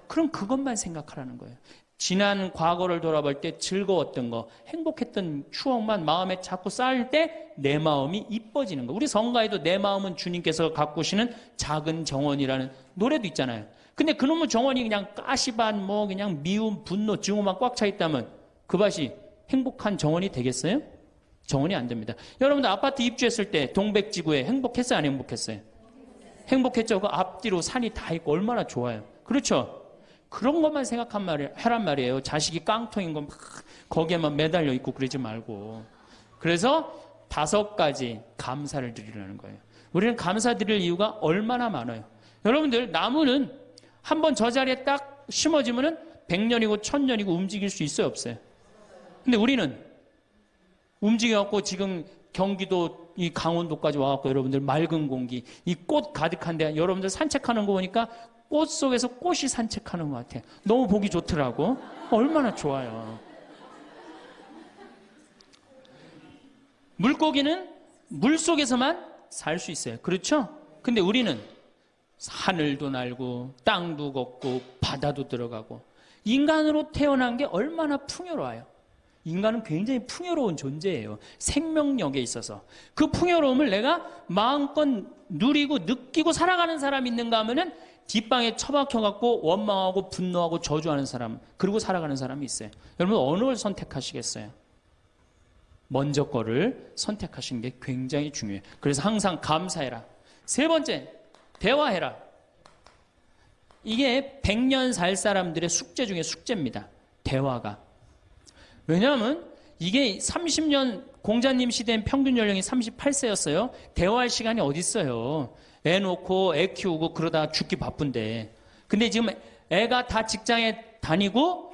그럼 그것만 생각하라는 거예요. 지난 과거를 돌아볼 때 즐거웠던 거, 행복했던 추억만 마음에 자꾸 쌓일 때 내 마음이 이뻐지는 거. 우리 성가에도 내 마음은 주님께서 가꾸시는 작은 정원이라는 노래도 있잖아요. 근데 그놈의 정원이 그냥 가시밭, 뭐 그냥 미움, 분노, 증오만 꽉 차 있다면 그 밭이 행복한 정원이 되겠어요? 정원이 안 됩니다. 여러분들 아파트 입주했을 때 동백지구에 행복했어요? 안 행복했어요? 행복했죠. 그 앞뒤로 산이 다 있고 얼마나 좋아요. 그렇죠? 그런 것만 하란 말이에요. 자식이 깡통인 거 막 거기에만 매달려 있고 그러지 말고. 그래서 5가지 감사를 드리라는 거예요. 우리는 감사드릴 이유가 얼마나 많아요. 여러분들 나무는 한번 저 자리에 딱 심어지면은 100년이고 1000년이고 움직일 수 있어요, 없어요? 근데 우리는 움직여갖고 지금 경기도 이 강원도까지 와갖고 여러분들 맑은 공기, 이 꽃 가득한데 여러분들 산책하는 거 보니까 꽃 속에서 꽃이 산책하는 것 같아요. 너무 보기 좋더라고. 얼마나 좋아요. 물고기는 물 속에서만 살 수 있어요. 그렇죠? 근데 우리는 하늘도 날고 땅도 걷고 바다도 들어가고 인간으로 태어난 게 얼마나 풍요로워요. 인간은 굉장히 풍요로운 존재예요. 생명력에 있어서. 그 풍요로움을 내가 마음껏 누리고 느끼고 살아가는 사람이 있는가 하면은 뒷방에 처박혀갖고 원망하고 분노하고 저주하는 사람, 그리고 살아가는 사람이 있어요. 여러분 어느 걸 선택하시겠어요? 먼저 거를 선택하시는 게 굉장히 중요해요. 그래서 항상 감사해라. 3번째, 대화해라. 이게 100년 살 사람들의 숙제 중에 숙제입니다. 대화가. 왜냐하면 이게 30년 공자님 시대엔 평균 연령이 38세였어요. 대화할 시간이 어디 있어요. 애 놓고 애 키우고 그러다 죽기 바쁜데. 근데 지금 애가 다 직장에 다니고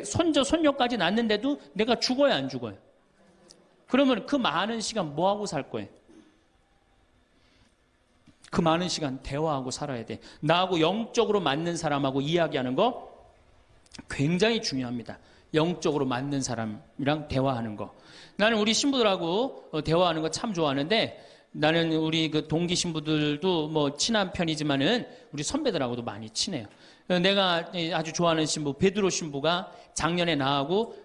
손자 손녀까지 낳는데도 내가 죽어야 안 죽어요? 그러면 그 많은 시간 뭐 하고 살 거예요? 그 많은 시간 대화하고 살아야 돼. 나하고 영적으로 맞는 사람하고 이야기하는 거 굉장히 중요합니다. 영적으로 맞는 사람이랑 대화하는 거. 나는 우리 신부들하고 대화하는 거 참 좋아하는데 나는 우리 그 동기 신부들도 뭐 친한 편이지만은 우리 선배들하고도 많이 친해요. 내가 아주 좋아하는 신부 베드로 신부가 작년에 나하고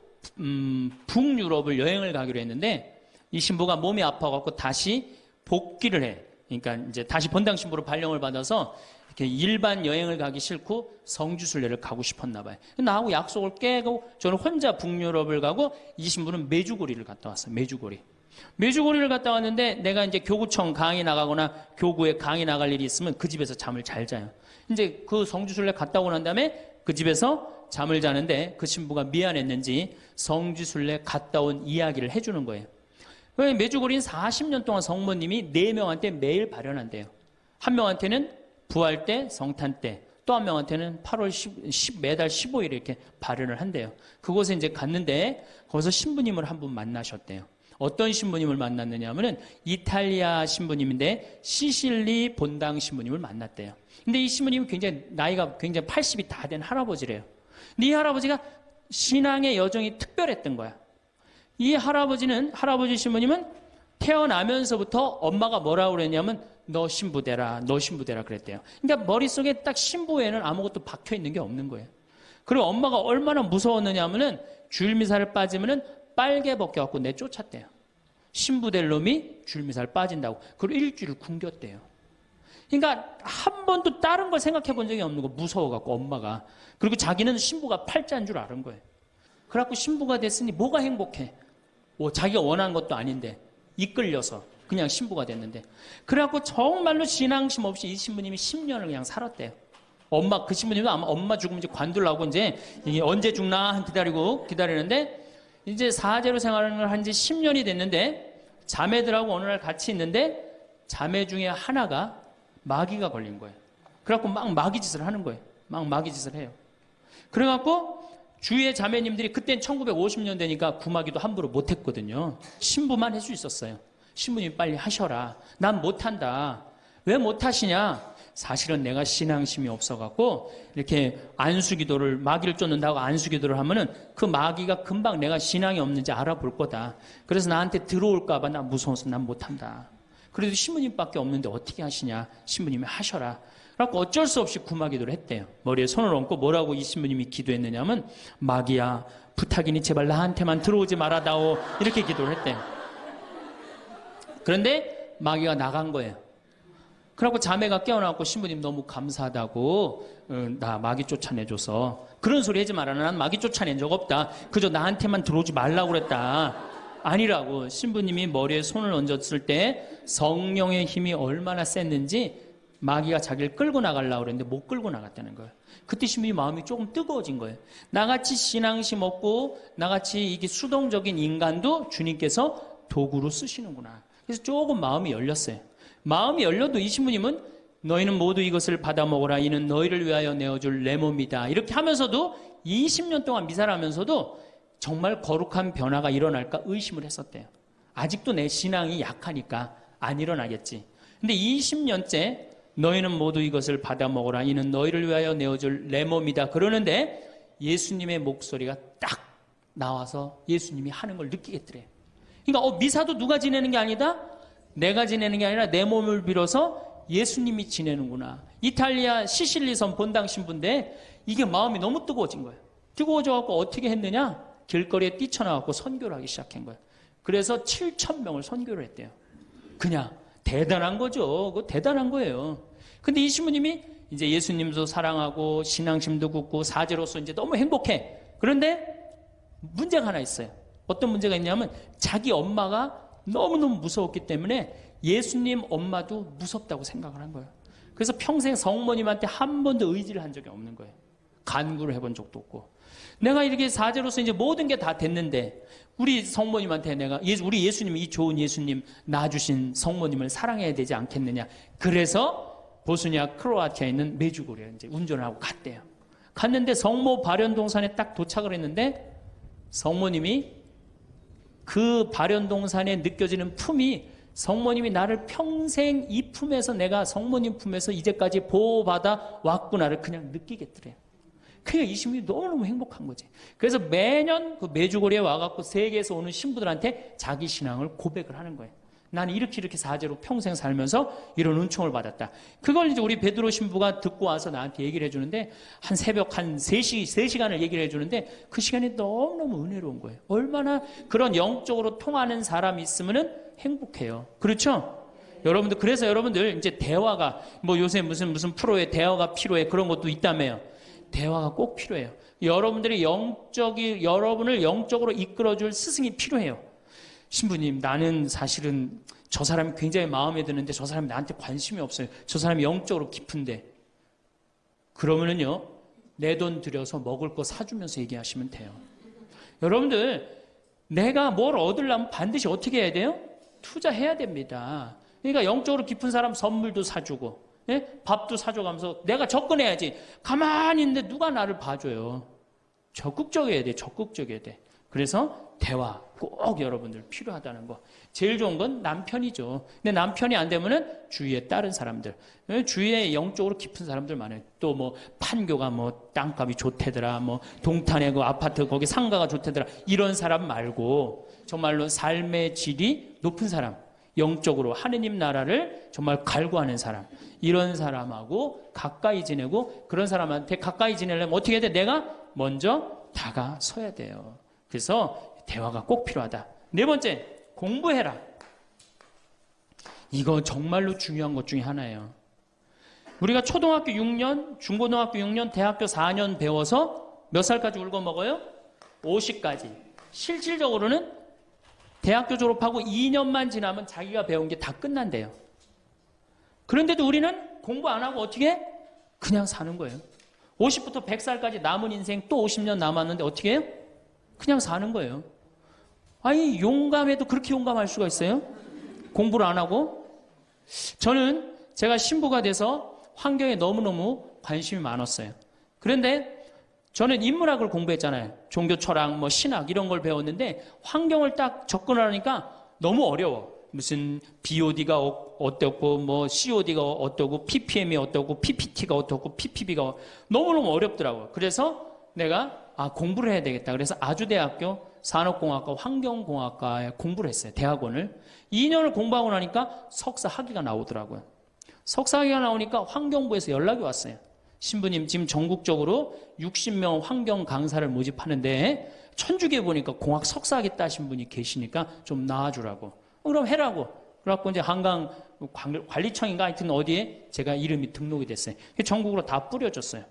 북유럽을 여행을 가기로 했는데 이 신부가 몸이 아파갖고 다시 복귀를 해. 그러니까 이제 다시 본당 신부로 발령을 받아서 이렇게 일반 여행을 가기 싫고 성주순례를 가고 싶었나 봐요. 나하고 약속을 깨고 저는 혼자 북유럽을 가고 이 신부는 메주고리를 갔다 왔어요. 메주고리를 갔다 왔는데 내가 이제 교구청 강의 나가거나 교구에 강의 나갈 일이 있으면 그 집에서 잠을 잘 자요. 이제 그 성주순례 갔다 오고 난 다음에 그 집에서 잠을 자는데 그 신부가 미안했는지 성주순례 갔다 온 이야기를 해주는 거예요. 메주고리는 40년 동안 성모님이 4명한테 매일 발현한대요. 한 명한테는 부활 때, 성탄 때, 또 한 명한테는 8월 10, 매달 15일에 이렇게 발현을 한대요. 그곳에 이제 갔는데 거기서 신부님을 한 분 만나셨대요. 어떤 신부님을 만났느냐 하면은 이탈리아 신부님인데 시실리 본당 신부님을 만났대요. 근데 이 신부님은 나이가 굉장히 80이 다 된 할아버지래요. 근데 이 할아버지가 신앙의 여정이 특별했던 거야. 이 할아버지 신부님은 태어나면서부터 엄마가 뭐라고 그랬냐면 너 신부되라 그랬대요. 그러니까 머릿속에 딱 신부 외에는 아무것도 박혀 있는 게 없는 거예요. 그리고 엄마가 얼마나 무서웠느냐 하면은 줄미사를 빠지면은 빨개 벗겨갖고 내쫓았대요. 신부 될 놈이 줄미사를 빠진다고. 그리고 일주일 굶겼대요. 그러니까 한 번도 다른 걸 생각해 본 적이 없는 거, 무서워갖고 엄마가. 그리고 자기는 신부가 팔자인 줄 아는 거예요. 그래갖고 신부가 됐으니 뭐가 행복해? 뭐 자기가 원한 것도 아닌데 이끌려서 그냥 신부가 됐는데. 그래갖고 정말로 신앙심 없이 이 신부님이 10년을 그냥 살았대요. 엄마, 그 신부님도 아마 엄마 죽으면 이제 관두려고 이제 이게 언제 죽나 기다리는데 이제 사제로 생활을 한 지 10년이 됐는데 자매들하고 어느 날 같이 있는데 자매 중에 하나가 마귀가 걸린 거예요. 그래갖고 막 마귀짓을 하는 거예요. 막 마귀짓을 해요. 그래갖고 주위의 자매님들이 그땐 1950년대니까 구마기도 함부로 못했거든요. 신부만 할 수 있었어요. 신부님 빨리 하셔라. 난 못한다. 왜 못하시냐? 사실은 내가 신앙심이 없어갖고 이렇게 안수기도를 마귀를 쫓는다고 안수기도를 하면은 그 마귀가 금방 내가 신앙이 없는지 알아볼 거다. 그래서 나한테 들어올까봐 나 무서워서 난 못한다. 그래도 신부님밖에 없는데 어떻게 하시냐? 신부님이 하셔라. 그래서 어쩔 수 없이 구마기도를 했대요. 머리에 손을 얹고 뭐라고 이 신부님이 기도했느냐면 마귀야 부탁이니 제발 나한테만 들어오지 말아다오 이렇게 기도를 했대요. 그런데 마귀가 나간 거예요. 그래갖고 자매가 깨어나고 신부님 너무 감사하다고 나 마귀 쫓아내줘서 그런 소리 하지 마라. 난 마귀 쫓아낸 적 없다. 그저 나한테만 들어오지 말라고 그랬다. 아니라고. 신부님이 머리에 손을 얹었을 때 성령의 힘이 얼마나 셌는지 마귀가 자기를 끌고 나가려고 그랬는데 못 끌고 나갔다는 거예요. 그때 신부님 마음이 조금 뜨거워진 거예요. 나같이 신앙심 없고 나같이 이게 수동적인 인간도 주님께서 도구로 쓰시는구나. 그래서 조금 마음이 열렸어요. 마음이 열려도 이 신부님은 너희는 모두 이것을 받아 먹어라. 이는 너희를 위하여 내어줄 내 몸이다. 이렇게 하면서도 20년 동안 미사를 하면서도 정말 거룩한 변화가 일어날까 의심을 했었대요. 아직도 내 신앙이 약하니까 안 일어나겠지. 근데 20년째 너희는 모두 이것을 받아 먹어라. 이는 너희를 위하여 내어줄 내 몸이다. 그러는데 예수님의 목소리가 딱 나와서 예수님이 하는 걸 느끼겠더래요. 그러니까 미사도 누가 지내는 게 아니다? 내가 지내는 게 아니라 내 몸을 빌어서 예수님이 지내는구나. 이탈리아 시실리 섬 본당 신부인데 이게 마음이 너무 뜨거워진 거예요. 뜨거워져갖고 어떻게 했느냐? 길거리에 뛰쳐나와서 선교를 하기 시작한 거예요. 그래서 7,000명을 선교를 했대요. 그냥 대단한 거죠. 그거 대단한 거예요. 근데 이 신부님이 이제 예수님도 사랑하고 신앙심도 굳고 사제로서 이제 너무 행복해. 그런데 문제가 하나 있어요. 어떤 문제가 있냐면 자기 엄마가 너무너무 무서웠기 때문에 예수님 엄마도 무섭다고 생각을 한 거예요. 그래서 평생 성모님한테 한 번도 의지를 한 적이 없는 거예요. 간구를 해본 적도 없고. 내가 이렇게 사제로서 이제 모든 게 다 됐는데 우리 성모님한테 우리 예수님이 이 좋은 예수님 낳아주신 성모님을 사랑해야 되지 않겠느냐. 그래서 보스니아 크로아티아에 있는 메주고리에 이제 운전을 하고 갔대요. 갔는데 성모 발현동산에 딱 도착을 했는데 성모님이 그 발현동산에 느껴지는 품이 성모님이 나를 평생 이 품에서 내가 성모님 품에서 이제까지 보호받아 왔구나를 그냥 느끼겠더래요. 그러니까 이 신부님이 너무너무 행복한 거지. 그래서 매년 그 메주고리에 와갖고 세계에서 오는 신부들한테 자기 신앙을 고백을 하는 거예요. 나는 이렇게 사제로 평생 살면서 이런 은총을 받았다. 그걸 이제 우리 베드로 신부가 듣고 와서 나한테 얘기를 해주는데 한 새벽 한 3시간을 얘기를 해주는데 그 시간이 너무너무 은혜로운 거예요. 얼마나 그런 영적으로 통하는 사람이 있으면은 행복해요. 그렇죠? 여러분들, 그래서 여러분들 이제 대화가 뭐 요새 무슨 프로에 대화가 필요해 그런 것도 있다며요. 대화가 꼭 필요해요. 여러분들이 여러분을 영적으로 이끌어줄 스승이 필요해요. 신부님, 나는 사실은 저 사람이 굉장히 마음에 드는데 저 사람이 나한테 관심이 없어요. 저 사람이 영적으로 깊은데. 그러면은요, 내 돈 들여서 먹을 거 사주면서 얘기하시면 돼요. 여러분들, 내가 뭘 얻으려면 반드시 어떻게 해야 돼요? 투자해야 됩니다. 그러니까 영적으로 깊은 사람 선물도 사주고, 예? 밥도 사줘가면서 내가 접근해야지. 가만히 있는데 누가 나를 봐줘요. 적극적이어야 돼. 적극적이어야 돼. 그래서 대화 꼭 여러분들 필요하다는 거. 제일 좋은 건 남편이죠. 근데 남편이 안 되면은 주위에 다른 사람들, 주위에 영적으로 깊은 사람들 많아요. 또 뭐 판교가 뭐 땅값이 좋대더라, 뭐 동탄에 그 아파트 거기 상가가 좋대더라. 이런 사람 말고 정말로 삶의 질이 높은 사람, 영적으로 하느님 나라를 정말 갈구하는 사람, 이런 사람하고 가까이 지내고, 그런 사람한테 가까이 지내려면 어떻게 해야 돼? 내가 먼저 다가서야 돼요. 그래서 대화가 꼭 필요하다. 네 번째, 공부해라. 이거 정말로 중요한 것 중에 하나예요. 우리가 초등학교 6년, 중고등학교 6년, 대학교 4년 배워서 몇 살까지 울고 먹어요? 50까지. 실질적으로는 대학교 졸업하고 2년만 지나면 자기가 배운 게 다 끝난대요. 그런데도 우리는 공부 안 하고 어떻게 해? 그냥 사는 거예요. 50부터 100살까지 남은 인생 또 50년 남았는데 어떻게 해요? 그냥 사는 거예요. 아니, 용감해도 그렇게 용감할 수가 있어요? 공부를 안 하고? 저는 제가 신부가 돼서 환경에 너무너무 관심이 많았어요. 그런데 저는 인문학을 공부했잖아요. 종교 철학, 뭐 신학 이런 걸 배웠는데 환경을 딱 접근하니까 너무 어려워. 무슨 BOD가 어떻고, 뭐 COD가 어떻고, PPM이 어떻고, PPT가 어떻고, PPB가 너무너무 어렵더라고요. 그래서 내가 공부를 해야 되겠다. 그래서 아주대학교 산업공학과 환경공학과에 공부를 했어요. 대학원을. 2년을 공부하고 나니까 석사 학위가 나오더라고요. 석사 학위가 나오니까 환경부에서 연락이 왔어요. 신부님 지금 전국적으로 60명 환경 강사를 모집하는데 천주교에 보니까 공학 석사 학위 따신 분이 계시니까 좀 나와주라고. 그럼 해라고. 그래갖고 이제 한강 관리청인가 하여튼 어디에 제가 이름이 등록이 됐어요. 전국으로 다 뿌려졌어요.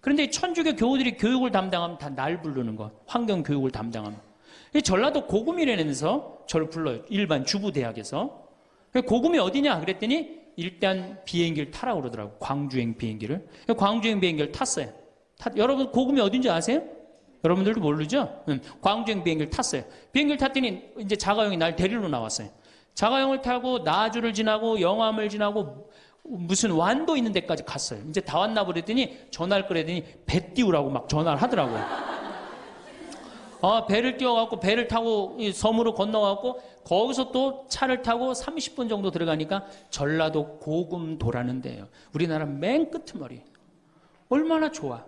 그런데 천주교 교우들이 교육을 담당하면 다 날 부르는 거. 환경 교육을 담당하면. 전라도 고구미라면서 저를 불러요. 일반 주부대학에서. 고구미 어디냐? 그랬더니 일단 비행기를 타라고 그러더라고. 광주행 비행기를. 광주행 비행기를 탔어요. 여러분 고구미 어딘지 아세요? 여러분들도 모르죠? 광주행 비행기를 탔어요. 비행기를 탔더니 이제 자가용이 날 데리러 나왔어요. 자가용을 타고 나주를 지나고 영암을 지나고 무슨 완도 있는 데까지 갔어요. 이제 다 왔나 보랬더니 전화를 끌어더니 배 띄우라고 막 전화를 하더라고요. 배를 띄워갖고 배를 타고 섬으로 건너갖고 거기서 또 차를 타고 30분 정도 들어가니까 전라도 고금도라는 데예요. 우리나라 맨 끝머리. 얼마나 좋아.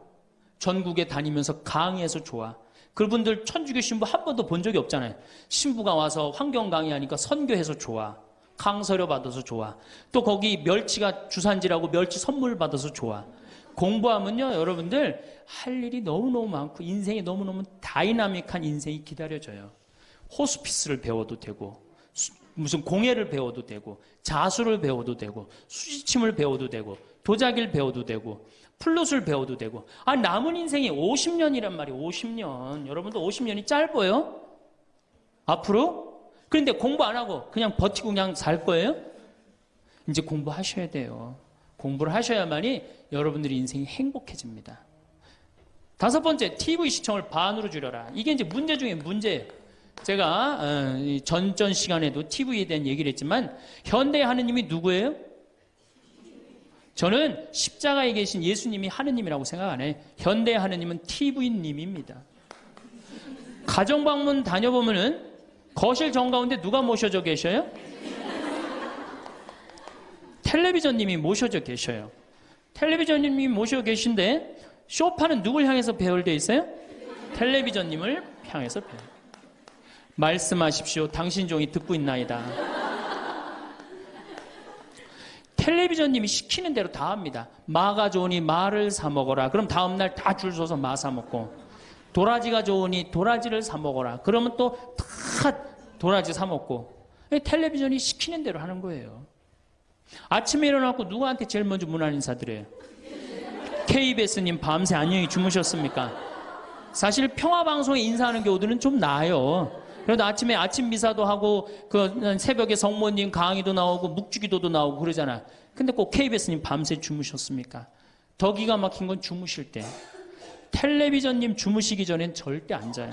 전국에 다니면서 강의해서 좋아. 그분들 천주교 신부 한 번도 본 적이 없잖아요. 신부가 와서 환경 강의하니까 선교해서 좋아. 강서료 받아서 좋아. 또 거기 멸치가 주산지라고 멸치 선물 받아서 좋아. 공부하면요, 여러분들 할 일이 너무너무 많고 인생이 너무너무 다이나믹한 인생이 기다려져요. 호스피스를 배워도 되고 무슨 공예를 배워도 되고 자수를 배워도 되고 수지침을 배워도 되고 도자기를 배워도 되고 플룻을 배워도 되고 남은 인생이 50년이란 말이에요. 50년. 여러분도 50년이 짧아요? 앞으로? 그런데 공부 안 하고 그냥 버티고 그냥 살 거예요? 이제 공부하셔야 돼요. 공부를 하셔야만이 여러분들의 인생이 행복해집니다. 5번째, TV 시청을 반으로 줄여라. 이게 이제 문제 중에 문제예요. 제가 전전 시간에도 TV에 대한 얘기를 했지만 현대의 하느님이 누구예요? 저는 십자가에 계신 예수님이 하느님이라고 생각 안 해요. 현대의 하느님은 TV님입니다. 가정방문 다녀보면은 거실 정가운데 누가 모셔져 계셔요? 텔레비전님이 모셔져 계셔요. 텔레비전님이 모셔 계신데 소파는 누굴 향해서 배열되어 있어요? 텔레비전님을 향해서 배열. 말씀하십시오. 당신 종이 듣고 있나이다. 텔레비전님이 시키는 대로 다 합니다. 마가 좋으니 마를 사 먹어라. 그럼 다음날 다 줄 서서 마 사 먹고, 도라지가 좋으니 도라지를 사 먹어라. 그러면 또 다 도라지 사 먹고. 텔레비전이 시키는 대로 하는 거예요. 아침에 일어나고 누구한테 제일 먼저 문안 인사드려요? KBS님 밤새 안녕히 주무셨습니까? 사실 평화방송에 인사하는 경우들은 좀 나아요. 그래도 아침에 아침 미사도 하고 그 새벽에 성모님 강의도 나오고 묵주기도도 나오고 그러잖아. 근데 꼭 KBS님 밤새 주무셨습니까? 더 기가 막힌 건 주무실 때. 텔레비전님 주무시기 전엔 절대 안 자요.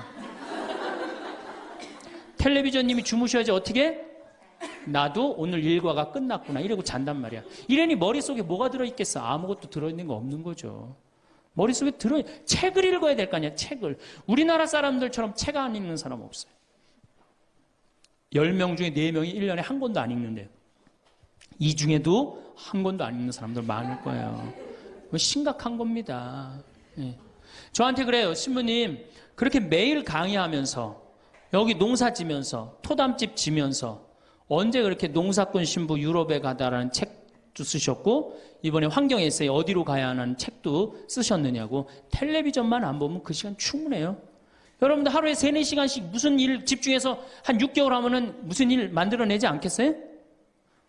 텔레비전님이 주무셔야지 어떻게? 나도 오늘 일과가 끝났구나 이러고 잔단 말이야. 이러니 머릿속에 뭐가 들어있겠어? 아무것도 들어있는 거 없는 거죠. 머릿속에 책을 읽어야 될 거 아니야. 책을. 우리나라 사람들처럼 책 안 읽는 사람 없어요. 10명 중에 4명이 1년에 한 권도 안 읽는데요. 이 중에도 한 권도 안 읽는 사람들 많을 거예요. 심각한 겁니다. 예. 저한테 그래요. 신부님 그렇게 매일 강의하면서 여기 농사 지면서 토담집 지면서 언제 그렇게 농사꾼 신부 유럽에 가다라는 책도 쓰셨고 이번에 환경 에세이 어디로 가야 하는 책도 쓰셨느냐고. 텔레비전만 안 보면 그 시간 충분해요. 여러분들 하루에 3, 4시간씩 무슨 일 집중해서 한 6개월 하면은 무슨 일 만들어내지 않겠어요?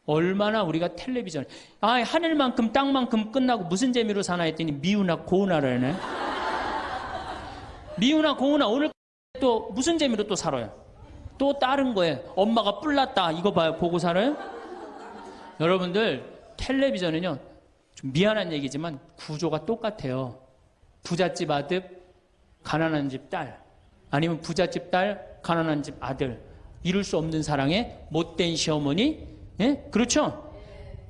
얼마나 우리가 텔레비전, 하늘만큼 땅만큼 끝나고 무슨 재미로 사나 했더니 미우나 고우나라네. 미우나 고우나 오늘 또 무슨 재미로 또 살아요? 또 다른 거에 엄마가 뿔났다 이거 봐요 보고 살아요? 여러분들 텔레비전은요 좀 미안한 얘기지만 구조가 똑같아요. 부잣집 아들, 가난한 집 딸, 아니면 부잣집 딸, 가난한 집 아들, 이룰 수 없는 사랑에 못된 시어머니, 예? 그렇죠?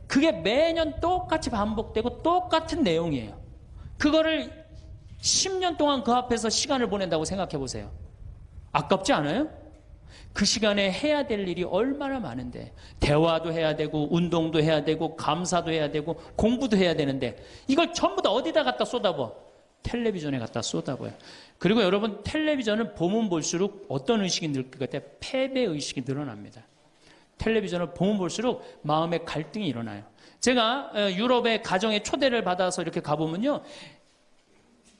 그게 매년 똑같이 반복되고 똑같은 내용이에요. 그거를 10년 동안 그 앞에서 시간을 보낸다고 생각해 보세요. 아깝지 않아요? 그 시간에 해야 될 일이 얼마나 많은데, 대화도 해야 되고 운동도 해야 되고 감사도 해야 되고 공부도 해야 되는데 이걸 전부 다 어디다 갖다 쏟아부어? 텔레비전에 갖다 쏟아부어요. 그리고 여러분 텔레비전을 보면 볼수록 어떤 의식이 늘 것 같아요? 패배의식이 늘어납니다. 텔레비전을 보면 볼수록 마음의 갈등이 일어나요. 제가 유럽의 가정에 초대를 받아서 이렇게 가보면요,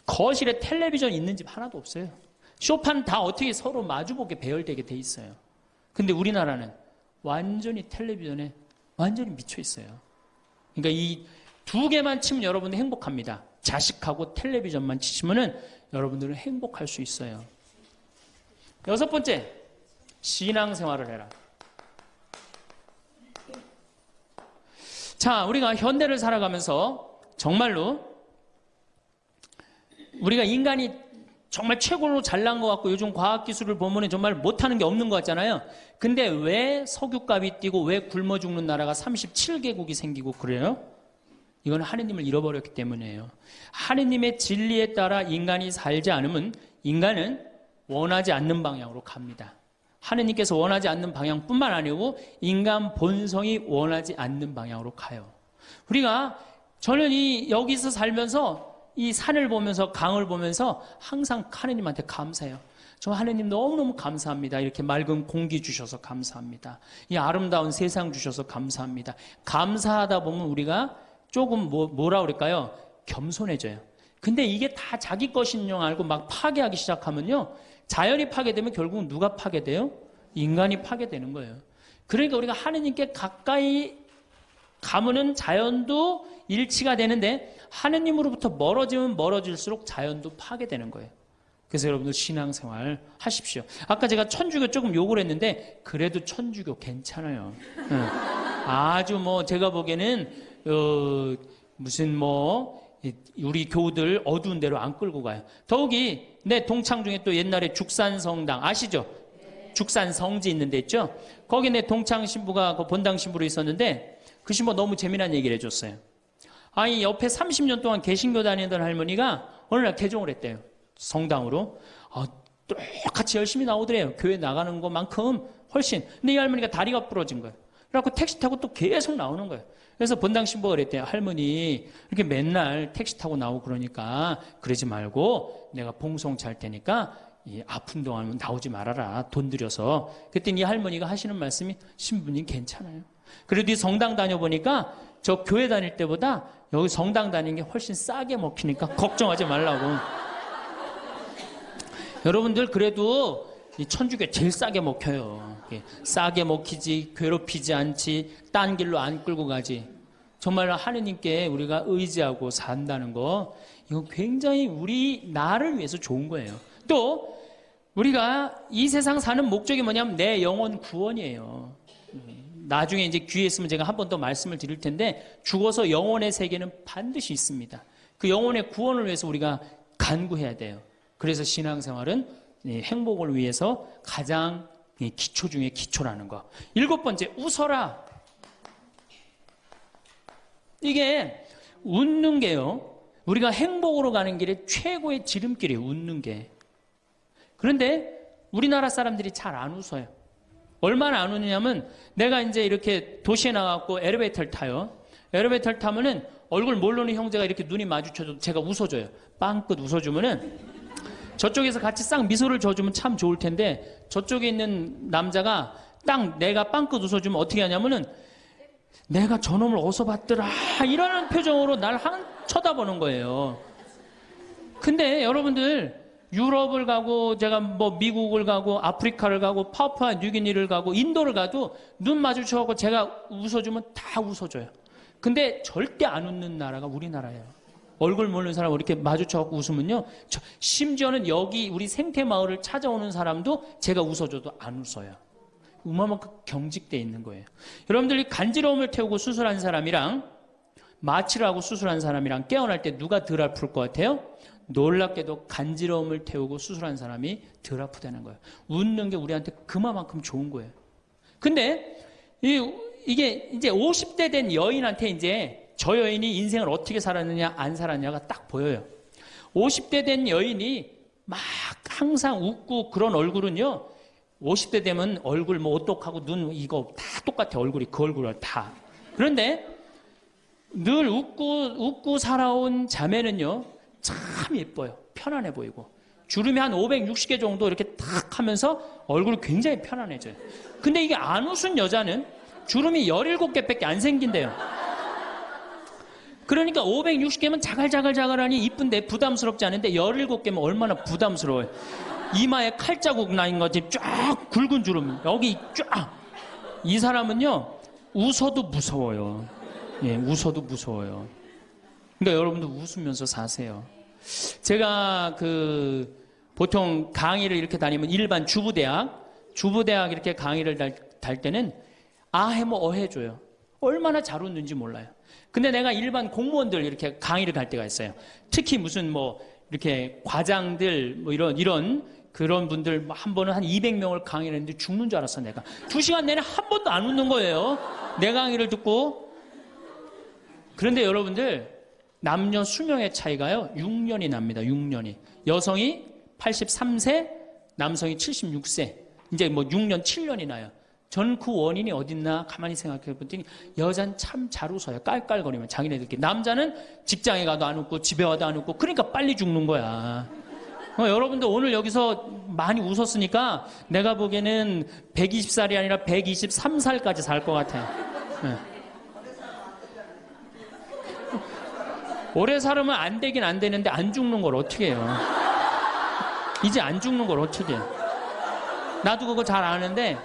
거실에 텔레비전 있는 집 하나도 없어요. 쇼파는 다 어떻게 서로 마주보게 배열되게 돼 있어요. 근데 우리나라는 완전히 텔레비전에 완전히 미쳐 있어요. 그러니까 이 두 개만 치면 여러분들 행복합니다. 자식하고 텔레비전만 치시면은 여러분들은 행복할 수 있어요. 여섯 번째, 신앙생활을 해라. 자, 우리가 현대를 살아가면서 정말로 우리가 인간이 정말 최고로 잘난 것 같고 요즘 과학기술을 보면 정말 못하는 게 없는 것 같잖아요. 근데 왜 석유값이 뛰고 왜 굶어 죽는 나라가 37개국이 생기고 그래요? 이건 하느님을 잃어버렸기 때문이에요. 하느님의 진리에 따라 인간이 살지 않으면 인간은 원하지 않는 방향으로 갑니다. 하느님께서 원하지 않는 방향뿐만 아니고 인간 본성이 원하지 않는 방향으로 가요. 우리가 저는 여기서 살면서 이 산을 보면서 강을 보면서 항상 하느님한테 감사해요. 저 하느님 너무너무 감사합니다. 이렇게 맑은 공기 주셔서 감사합니다. 이 아름다운 세상 주셔서 감사합니다. 감사하다 보면 우리가 조금 뭐라 그럴까요? 겸손해져요. 근데 이게 다 자기 것인 줄 알고 막 파괴하기 시작하면요, 자연이 파괴되면 결국 누가 파괴돼요? 인간이 파괴되는 거예요. 그러니까 우리가 하느님께 가까이 가면은 자연도 일치가 되는데 하느님으로부터 멀어지면 멀어질수록 자연도 파괴되는 거예요. 그래서 여러분들 신앙생활 하십시오. 아까 제가 천주교 조금 욕을 했는데 그래도 천주교 괜찮아요. 아주 제가 보기에는 무슨 우리 교우들 어두운 데로 안 끌고 가요. 더욱이 내 동창 중에 또 옛날에 죽산성당 아시죠? 죽산 성지 있는 데 있죠? 거기 내 동창 신부가 그 본당 신부로 있었는데 그 신부 너무 재미난 얘기를 해줬어요. 아니 옆에 30년 동안 개신교 다니던 할머니가 어느 날 개종을 했대요. 성당으로. 똑같이 열심히 나오더래요. 교회 나가는 것만큼 훨씬. 근데 이 할머니가 다리가 부러진 거예요. 그래갖고 택시 타고 또 계속 나오는 거예요. 그래서 본당 신부가 그랬대요. 할머니 이렇게 맨날 택시 타고 나오고 그러니까 그러지 말고 내가 봉송 잘 테니까 이 아픈 동안은 나오지 말아라. 돈 들여서. 그랬더니 이 할머니가 하시는 말씀이 신부님 괜찮아요. 그래도 이 성당 다녀보니까 저 교회 다닐 때보다 여기 성당 다니는 게 훨씬 싸게 먹히니까 걱정하지 말라고. 여러분들 그래도 이 천주교 제일 싸게 먹혀요. 싸게 먹히지, 괴롭히지 않지, 딴 길로 안 끌고 가지. 정말 하느님께 우리가 의지하고 산다는 거, 이건 굉장히 우리 나를 위해서 좋은 거예요. 또 우리가 이 세상 사는 목적이 뭐냐면 내 영혼 구원이에요. 나중에 이제 귀에 있으면 제가 한 번 더 말씀을 드릴 텐데 죽어서 영혼의 세계는 반드시 있습니다. 그 영혼의 구원을 위해서 우리가 간구해야 돼요. 그래서 신앙생활은 행복을 위해서 가장 기초 중에 기초라는 거. 일곱 번째, 웃어라. 이게 웃는 게요, 우리가 행복으로 가는 길에 최고의 지름길이에요. 웃는 게. 그런데 우리나라 사람들이 잘 안 웃어요. 얼마나 안 웃느냐면 내가 이제 이렇게 도시에 나가고 엘리베이터를 타요. 엘리베이터를 타면은 얼굴 모르는 형제가 이렇게 눈이 마주쳐도 제가 웃어줘요. 빵긋 웃어주면은 저쪽에서 같이 싹 미소를 줘주면 참 좋을 텐데 저쪽에 있는 남자가 딱 내가 빵긋 웃어주면 어떻게 하냐면은 내가 저놈을 어디서 봤더라 이러는 표정으로 날 쳐다보는 거예요. 근데 여러분들 유럽을 가고 제가 뭐 미국을 가고 아프리카를 가고 파푸아 뉴기니를 가고 인도를 가도 눈 마주쳐갖고 제가 웃어주면 다 웃어줘요. 근데 절대 안 웃는 나라가 우리나라예요. 얼굴 모르는 사람 이렇게 마주쳐갖고 웃으면요. 심지어는 여기 우리 생태마을을 찾아오는 사람도 제가 웃어줘도 안 웃어요. 그만큼 경직돼 있는 거예요. 여러분들이 간지러움을 태우고 수술한 사람이랑 마취를 하고 수술한 사람이랑 깨어날 때 누가 덜 아플 것 같아요? 놀랍게도 간지러움을 태우고 수술한 사람이 덜 아프다는 거예요. 웃는 게 우리한테 그만큼 좋은 거예요. 근데 이게 이제 50대 된 여인한테 이제 저 여인이 인생을 어떻게 살았느냐 안 살았느냐가 딱 보여요. 50대 된 여인이 막 항상 웃고 그런 얼굴은요. 50대 되면 얼굴 뭐 오똑하고 눈 이거 다 똑같아. 얼굴이 그 얼굴을 다. 그런데 늘 웃고 살아온 자매는요, 참 예뻐요. 편안해 보이고. 주름이 한 560개 정도 이렇게 탁 하면서 얼굴이 굉장히 편안해져요. 근데 이게 안 웃은 여자는 주름이 17개밖에 안 생긴대요. 그러니까 560개면 자갈자갈자갈하니 이쁜데 부담스럽지 않은데 17개면 얼마나 부담스러워요. 이마에 칼자국 나인 거지 쫙 굵은 주름. 여기 쫙. 이 사람은요, 웃어도 무서워요. 예, 웃어도 무서워요. 그러니까 여러분도 웃으면서 사세요. 제가 보통 강의를 이렇게 다니면 일반 주부대학 이렇게 강의를 달 때는 아해모 어해줘요. 얼마나 잘 웃는지 몰라요. 근데 내가 일반 공무원들 이렇게 강의를 갈 때가 있어요. 특히 무슨 뭐 이렇게 과장들 뭐 이런 그런 분들 한 번은 한 200명을 강의를 했는데 죽는 줄 알았어 내가. 2시간 내내 한 번도 안 웃는 거예요. 내 강의를 듣고. 그런데 여러분들 남녀 수명의 차이가요 6년이 납니다. 6년이. 여성이 83세, 남성이 76세. 이제 뭐 6년, 7년이 나요. 전 그 원인이 어딨나 가만히 생각해 보더니 여자는 참 잘 웃어요. 깔깔거리면 자기네들끼리. 남자는 직장에 가도 안 웃고 집에 와도 안 웃고 그러니까 빨리 죽는 거야. 여러분들 오늘 여기서 많이 웃었으니까 내가 보기에는 120살이 아니라 123살까지 살 것 같아요. 네. 오래 살으면 안 되긴 안 되는데 안 죽는 걸 어떻게 해요? 이제 안 죽는 걸 어떻게 해요? 나도 그거 잘 아는데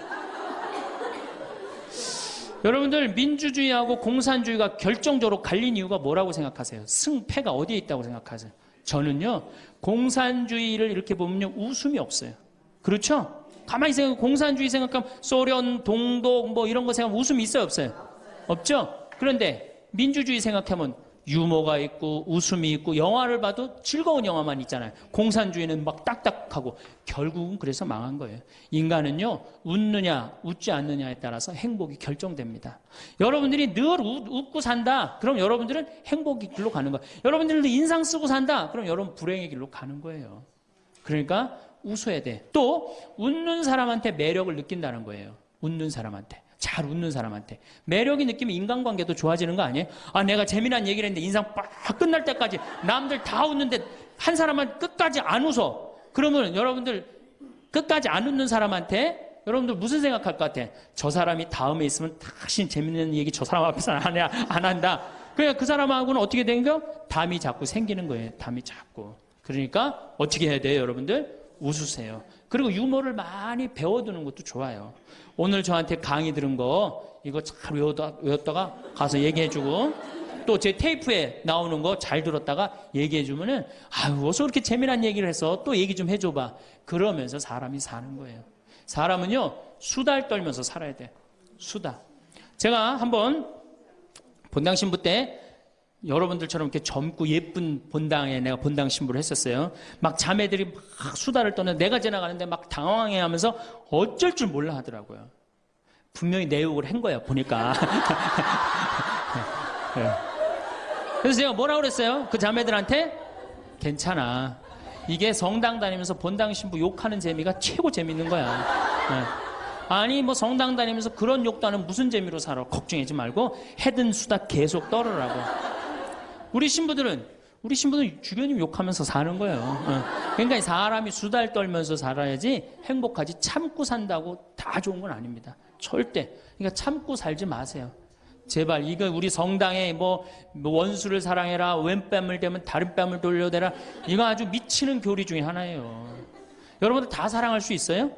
여러분들 민주주의하고 공산주의가 결정적으로 갈린 이유가 뭐라고 생각하세요? 승패가 어디에 있다고 생각하세요? 저는요 공산주의를 이렇게 보면요 웃음이 없어요. 그렇죠? 가만히 생각하면 공산주의 생각하면 소련, 동독 뭐 이런 거 생각하면 웃음이 있어요 없어요? 없죠? 그런데 민주주의 생각하면 유머가 있고 웃음이 있고 영화를 봐도 즐거운 영화만 있잖아요. 공산주의는 막 딱딱하고 결국은 그래서 망한 거예요. 인간은요 웃느냐 웃지 않느냐에 따라서 행복이 결정됩니다. 여러분들이 늘 웃고 산다 그럼 여러분들은 행복의 길로 가는 거예요. 여러분들도 인상 쓰고 산다 그럼 여러분 불행의 길로 가는 거예요. 그러니까 웃어야 돼. 또 웃는 사람한테 매력을 느낀다는 거예요. 웃는 사람한테. 잘 웃는 사람한테. 매력이 느끼면 인간관계도 좋아지는 거 아니에요? 아, 내가 재미난 얘기를 했는데 인상 빡 끝날 때까지 남들 다 웃는데 한 사람은 끝까지 안 웃어. 그러면 여러분들 끝까지 안 웃는 사람한테 여러분들 무슨 생각할 것 같아? 저 사람이 다음에 있으면 다시 재밌는 얘기 저 사람 앞에서 안 한다. 그러니까 그 사람하고는 어떻게 된 거? 담이 자꾸 생기는 거예요. 담이 자꾸. 그러니까 어떻게 해야 돼요, 여러분들? 웃으세요. 그리고 유머를 많이 배워두는 것도 좋아요. 오늘 저한테 강의 들은 거 이거 잘 외웠다가 가서 얘기해주고 또 제 테이프에 나오는 거 잘 들었다가 얘기해주면은 아유 어서 그렇게 재미난 얘기를 해서 또 얘기 좀 해줘봐. 그러면서 사람이 사는 거예요. 사람은요 수달 떨면서 살아야 돼. 수다. 제가 한번 본당 신부 때 여러분들처럼 이렇게 젊고 예쁜 본당에 내가 본당 신부를 했었어요. 막 자매들이 막 수다를 떠는 내가 지나가는데 막 당황해 하면서 어쩔 줄 몰라 하더라고요. 분명히 내 욕을 한 거야, 보니까. 네. 그래서 제가 뭐라고 그랬어요? 그 자매들한테? 괜찮아. 이게 성당 다니면서 본당 신부 욕하는 재미가 최고 재밌는 거야. 네. 아니 뭐 성당 다니면서 그런 욕도 하는 무슨 재미로 살아. 걱정하지 말고 해든 수다 계속 떨으라고. 우리 신부들은 주변님 욕하면서 사는 거예요. 그러니까 사람이 수달 떨면서 살아야지 행복하지 참고 산다고 다 좋은 건 아닙니다. 절대. 그러니까 참고 살지 마세요. 제발 이거 우리 성당에 뭐 원수를 사랑해라, 왼뺨을 대면 다른 뺨을 돌려대라, 이거 아주 미치는 교리 중에 하나예요. 여러분들 다 사랑할 수 있어요?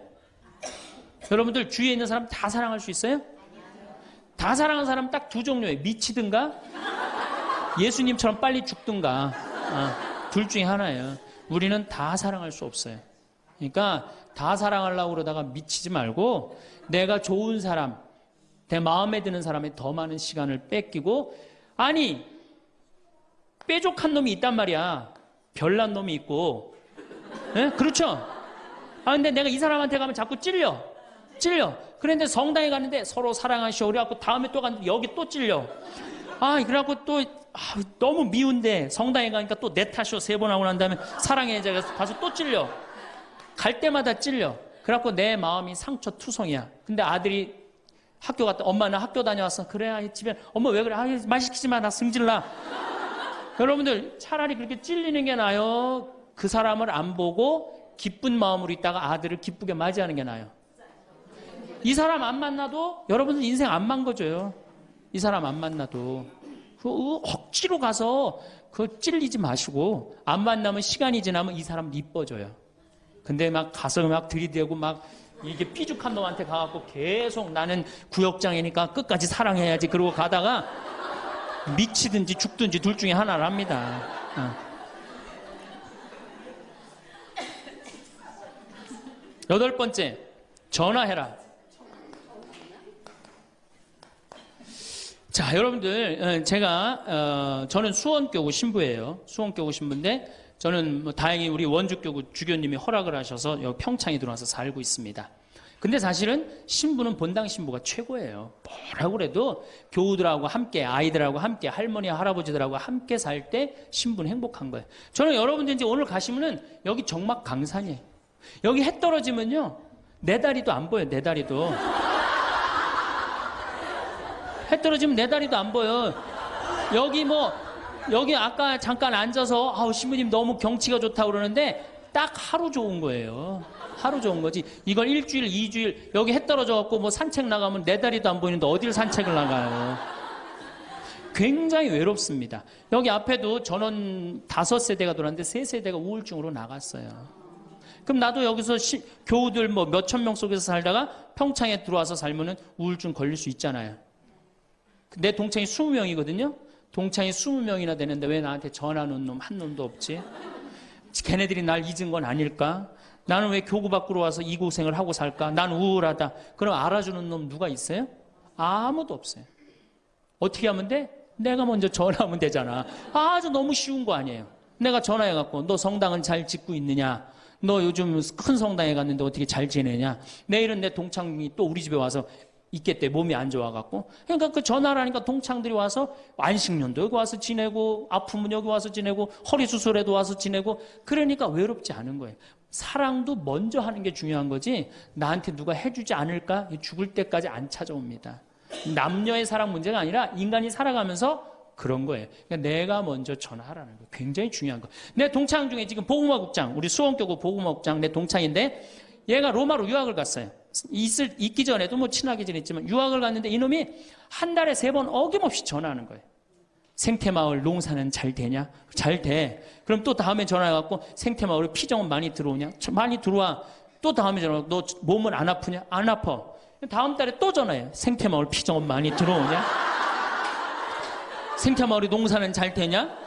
여러분들 주위에 있는 사람 다 사랑할 수 있어요? 다 사랑하는 사람 딱 두 종류예요. 미치든가 예수님처럼 빨리 죽든가. 둘 중에 하나예요. 우리는 다 사랑할 수 없어요. 그러니까 다 사랑하려고 그러다가 미치지 말고 내가 좋은 사람, 내 마음에 드는 사람에 더 많은 시간을 뺏기고, 아니 뾰족한 놈이 있단 말이야. 별난 놈이 있고. 네? 그렇죠? 근데 내가 이 사람한테 가면 자꾸 찔려. 그런데 성당에 갔는데 서로 사랑하시오 그래갖고 다음에 또 갔는데 여기 또 찔려. 그래갖고 또 너무 미운데 성당에 가니까 또 내 탓이오 3번 하고 난 다음에 사랑해 제가 가서 또 찔려. 갈 때마다 찔려. 그래갖고 내 마음이 상처투성이야. 근데 아들이 학교 갔다, 엄마 나 학교 다녀왔어. 그래 집에 엄마 왜 그래? 말 시키지 마, 나 승질나. 여러분들 차라리 그렇게 찔리는 게 나아요. 그 사람을 안 보고 기쁜 마음으로 있다가 아들을 기쁘게 맞이하는 게 나아요. 이 사람 안 만나도 여러분들 인생 안 망가져요. 이 사람 안 만나도 억지로 가서 그 찔리지 마시고, 안 만나면 시간이 지나면 이 사람 이뻐져요. 근데 막 가서 막 들이대고 막 이게 삐죽한 놈한테 가갖고 계속 나는 구역장이니까 끝까지 사랑해야지 그러고 가다가 미치든지 죽든지 둘 중에 하나를 합니다. 8번째, 전화해라. 자, 여러분들, 저는 수원교구 신부예요. 수원교구 신부인데, 저는 뭐 다행히 우리 원주교구 주교님이 허락을 하셔서 여기 평창에 들어와서 살고 있습니다. 근데 사실은 신부는 본당 신부가 최고예요. 뭐라고 그래도 교우들하고 함께, 아이들하고 함께, 할머니, 할아버지들하고 함께 살 때 신부는 행복한 거예요. 저는 여러분들 이제 오늘 가시면은 여기 정막 강산이에요. 여기 해 떨어지면요, 내 다리도 안 보여요, 내 다리도. 해 떨어지면 내 다리도 안 보여. 여기 아까 잠깐 앉아서 신부님 너무 경치가 좋다고 그러는데 딱 하루 좋은 거예요. 하루 좋은 거지. 이걸 일주일, 2주일 여기 해 떨어져 갖고 뭐 산책 나가면 내 다리도 안 보이는데 어딜 산책을 나가요. 굉장히 외롭습니다. 여기 앞에도 전원 5세대가 돌았는데 3세대가 우울증으로 나갔어요. 그럼 나도 여기서 교우들 뭐 몇천 명 속에서 살다가 평창에 들어와서 살면은 우울증 걸릴 수 있잖아요. 내 동창이 20명이거든요. 동창이 20명이나 되는데 왜 나한테 전화하는 놈 한 놈도 없지? 걔네들이 날 잊은 건 아닐까? 나는 왜 교구 밖으로 와서 이 고생을 하고 살까? 난 우울하다. 그럼 알아주는 놈 누가 있어요? 아무도 없어요. 어떻게 하면 돼? 내가 먼저 전화하면 되잖아. 아주 너무 쉬운 거 아니에요. 내가 전화해갖고 너 성당은 잘 짓고 있느냐? 너 요즘 큰 성당에 갔는데 어떻게 잘 지내냐? 내일은 내 동창이 또 우리 집에 와서 있겠대. 몸이 안 좋아갖고. 그러니까 그 전화를 하니까 동창들이 와서 안식년도 여기 와서 지내고, 아프면 여기 와서 지내고, 허리 수술에도 와서 지내고, 그러니까 외롭지 않은 거예요. 사랑도 먼저 하는 게 중요한 거지, 나한테 누가 해주지 않을까? 죽을 때까지 안 찾아옵니다. 남녀의 사랑 문제가 아니라 인간이 살아가면서 그런 거예요. 그러니까 내가 먼저 전화하라는 거예요. 굉장히 중요한 거예요. 내 동창 중에 지금 보구마국장, 우리 수원교구 보구마국장 내 동창인데, 얘가 로마로 유학을 갔어요. 있기 전에도 뭐 친하게 지냈지만 유학을 갔는데 이놈이 한 달에 3번 어김없이 전화하는 거예요. 생태마을 농사는 잘 되냐? 잘 돼. 그럼 또 다음에 전화해갖고 생태마을에 피정은 많이 들어오냐? 많이 들어와. 또 다음에 전화하고 너 몸은 안 아프냐? 안 아파. 다음 달에 또 전화해요. 생태마을 피정은 많이 들어오냐? 생태마을에 농사는 잘 되냐?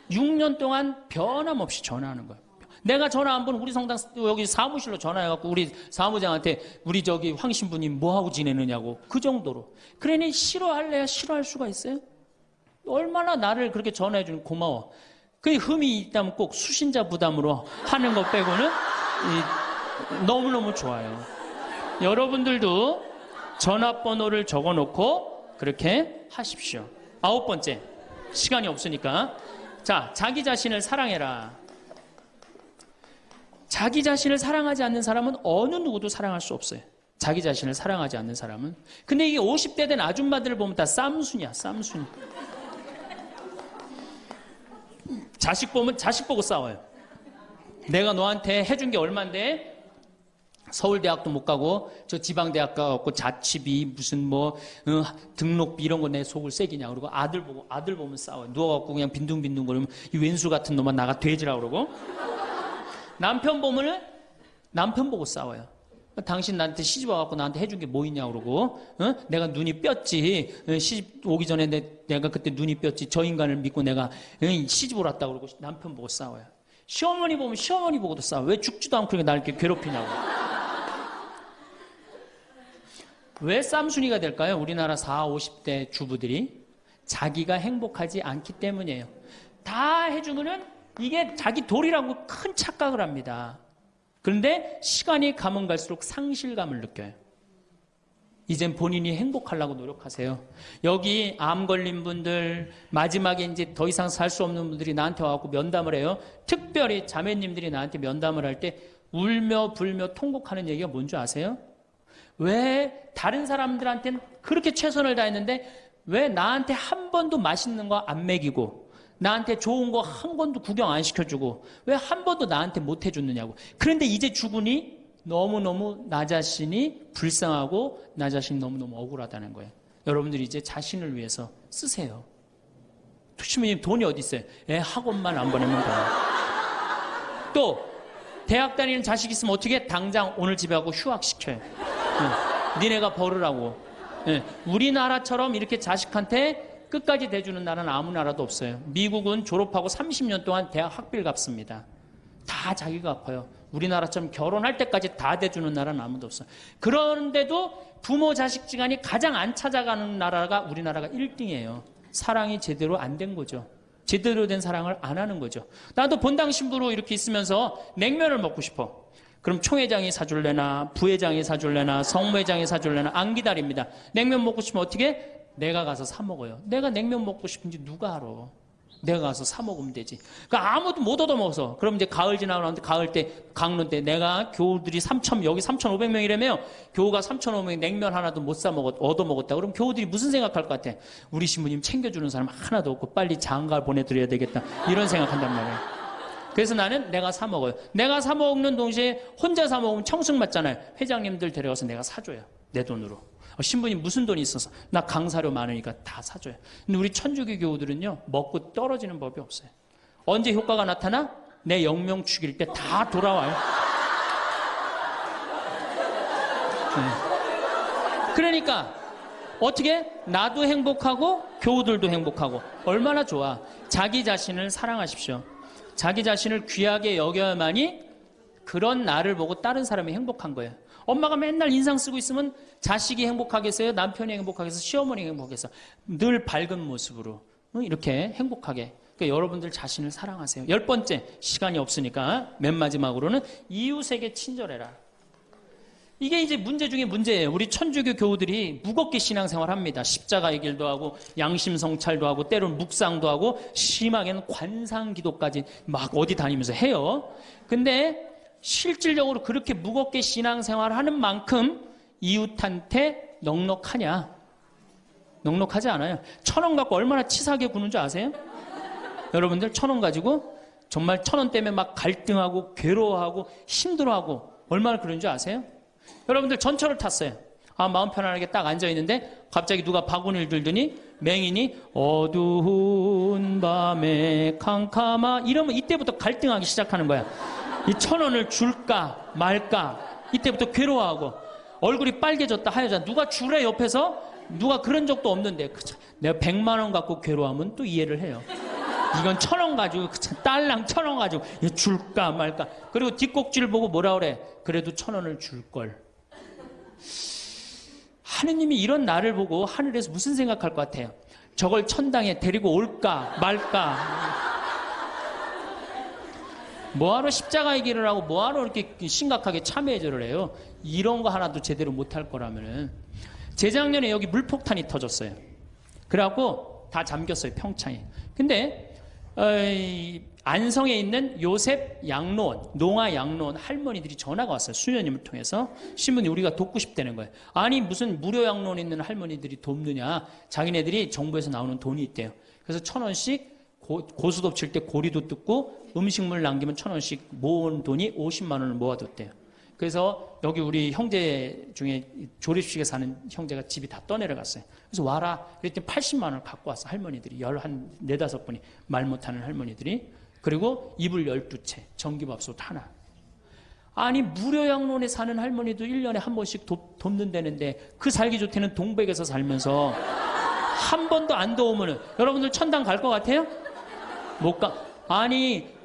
6년 동안 변함없이 전화하는 거예요. 내가 전화 한 번 우리 성당 여기 사무실로 전화해갖고 우리 사무장한테 우리 저기 황 신부님 뭐하고 지내느냐고, 그 정도로. 그러니 싫어할래야 싫어할 수가 있어요? 얼마나 나를 그렇게 전화해주는 고마워. 그 흠이 있다면 꼭 수신자 부담으로 하는 것 빼고는 너무너무 좋아요. 여러분들도 전화번호를 적어놓고 그렇게 하십시오. 9번째, 시간이 없으니까. 자, 자기 자신을 사랑해라. 자기 자신을 사랑하지 않는 사람은 어느 누구도 사랑할 수 없어요. 자기 자신을 사랑하지 않는 사람은. 근데 이게 50대 된 아줌마들을 보면 다 쌈순이야, 쌈순이. 자식 보면 자식 보고 싸워요. 내가 너한테 해준 게 얼만데? 서울대학도 못 가고 저 지방대학 가고 자취비 무슨 뭐 등록비 이런 거 내 속을 새기냐 그러고 아들 보면 싸워요. 누워갖고 그냥 빈둥빈둥 거리면 이 왼수 같은 놈아 나가 돼지라 그러고 남편 보면은 남편 보고 싸워요. 당신 나한테 시집 와갖고 나한테 해준 게 뭐 있냐 그러고 내가 눈이 뼈지 시집 오기 전에 내가 그때 눈이 뼈지 저 인간을 믿고 내가 시집을 왔다 그러고 남편 보고 싸워요. 시어머니 보면 시어머니 보고도 싸워. 왜 죽지도 않고 나를 이렇게 괴롭히냐고. 왜 쌈순이가 될까요? 우리나라 40, 50대 주부들이 자기가 행복하지 않기 때문이에요. 다 해주면은 이게 자기 도리라고 큰 착각을 합니다. 그런데 시간이 가면 갈수록 상실감을 느껴요. 이젠 본인이 행복하려고 노력하세요. 여기 암 걸린 분들, 마지막에 이제 더 이상 살 수 없는 분들이 나한테 와갖고 면담을 해요. 특별히 자매님들이 나한테 면담을 할 때 울며 불며 통곡하는 얘기가 뭔지 아세요? 왜 다른 사람들한테는 그렇게 최선을 다했는데 왜 나한테 한 번도 맛있는 거 안 먹이고 나한테 좋은 거 한 번도 구경 안 시켜주고 왜 한 번도 나한테 못 해줬느냐고. 그런데 이제 죽으니 너무너무 나 자신이 불쌍하고 나 자신이 너무너무 억울하다는 거예요. 여러분들이 이제 자신을 위해서 쓰세요. 시부님 돈이 어디 있어요? 학원만 안 보내면 돼요. 또 대학 다니는 자식 있으면 어떻게 당장 오늘 집에 가고 휴학시켜요. 니네가 벌으라고. 우리나라처럼 이렇게 자식한테 끝까지 대주는 나라는 아무 나라도 없어요. 미국은 졸업하고 30년 동안 대학 학비를 갚습니다. 다 자기가 갚아요. 우리나라처럼 결혼할 때까지 다 대주는 나라는 아무도 없어요. 그런데도 부모 자식 지간이 가장 안 찾아가는 나라가 우리나라가 1등이에요. 사랑이 제대로 안 된 거죠. 제대로 된 사랑을 안 하는 거죠. 나도 본당 신부로 이렇게 있으면서 냉면을 먹고 싶어. 그럼 총회장이 사줄래나 부회장이 사줄래나 성무회장이 사줄래나 안 기다립니다. 냉면 먹고 싶으면 어떻게? 내가 가서 사 먹어요. 내가 냉면 먹고 싶은지 누가 알아? 내가 가서 사 먹으면 되지. 그러니까 아무도 못 얻어먹어서. 그럼 이제 가을 지나고 나는데 가을 때, 강론 때 내가 교우들이 여기 3,500명이라며 교우가 3,500명 냉면 하나도 못 얻어먹었다. 그럼 교우들이 무슨 생각할 것 같아? 우리 신부님 챙겨주는 사람 하나도 없고 빨리 장가 보내드려야 되겠다. 이런 생각한단 말이에요. 그래서 나는 내가 사 먹어요. 내가 사 먹는 동시에 혼자 사 먹으면 청승 맞잖아요. 회장님들 데려가서 내가 사줘요. 내 돈으로. 신부님 무슨 돈이 있어서? 나 강사료 많으니까 다 사줘요. 근데 우리 천주교 교우들은요, 먹고 떨어지는 법이 없어요. 언제 효과가 나타나? 내 영명 죽일 때 다 돌아와요. 그러니까 어떻게? 나도 행복하고 교우들도 행복하고. 얼마나 좋아. 자기 자신을 사랑하십시오. 자기 자신을 귀하게 여겨야만이 그런 나를 보고 다른 사람이 행복한 거예요. 엄마가 맨날 인상 쓰고 있으면 자식이 행복하겠어요? 남편이 행복하겠어요? 시어머니가 행복하겠어요? 늘 밝은 모습으로 이렇게 행복하게. 그러니까 여러분들 자신을 사랑하세요. 10번째, 시간이 없으니까 맨 마지막으로는 이웃에게 친절해라. 이게 이제 문제 중에 문제예요. 우리 천주교 교우들이 무겁게 신앙생활 합니다. 십자가의 길도 하고 양심 성찰도 하고 때로는 묵상도 하고 심하게는 관상기도까지 막 어디 다니면서 해요. 근데 실질적으로 그렇게 무겁게 신앙생활하는 만큼 이웃한테 넉넉하냐? 넉넉하지 않아요. 1,000원 갖고 얼마나 치사하게 구는 줄 아세요? 여러분들 1,000원 가지고 정말 1,000원 때문에 막 갈등하고 괴로워하고 힘들어하고 얼마나 그런 줄 아세요? 여러분들 전철을 탔어요. 마음 편안하게 딱 앉아있는데 갑자기 누가 바구니를 들더니 맹인이 어두운 밤에 캄캄하 이러면 이때부터 갈등하기 시작하는 거야. 이 1,000원을 줄까 말까 이때부터 괴로워하고 얼굴이 빨개졌다 하여졌다. 누가 주래 옆에서? 누가 그런 적도 없는데 내가 100만 원 갖고 괴로워하면 또 이해를 해요. 이건 1,000원 가지고 딸랑 1,000원 가지고 줄까 말까. 그리고 뒷꼭지를 보고 뭐라 그래? 그래도 1,000원을 줄걸. 하느님이 이런 나를 보고 하늘에서 무슨 생각할 것 같아요? 저걸 천당에 데리고 올까 말까. 뭐하러 십자가의 길을 하고 뭐하러 이렇게 심각하게 참회절을 해요? 이런 거 하나도 제대로 못할 거라면은. 재작년에 여기 물폭탄이 터졌어요. 그래갖고 다 잠겼어요, 평창에. 근데 안성에 있는 요셉 양로원, 농아 양로원 할머니들이 전화가 왔어요. 수녀님을 통해서. 신부님 우리가 돕고 싶다는 거예요. 아니 무슨 무료 양로원 있는 할머니들이 돕느냐. 자기네들이 정부에서 나오는 돈이 있대요. 그래서 1,000원씩 고수톱 칠 때 고리도 뜯고 음식물 남기면 1,000원씩 모은 돈이 50만 원을 모아뒀대요. 그래서 여기 우리 형제 중에 조립식에 사는 형제가 집이 다 떠내려갔어요. 그래서 와라. 그랬더니 80만 원을 갖고 왔어. 할머니들이. 한 4, 5분이 말 못하는 할머니들이. 그리고 이불 12채, 전기밥솥 하나. 아니 무료양론에 사는 할머니도 1년에 한 번씩 돕는다는데 그 살기 좋다는 동백에서 살면서 한 번도 안 도우면은 여러분들 천당 갈 것 같아요? 못 가. 아니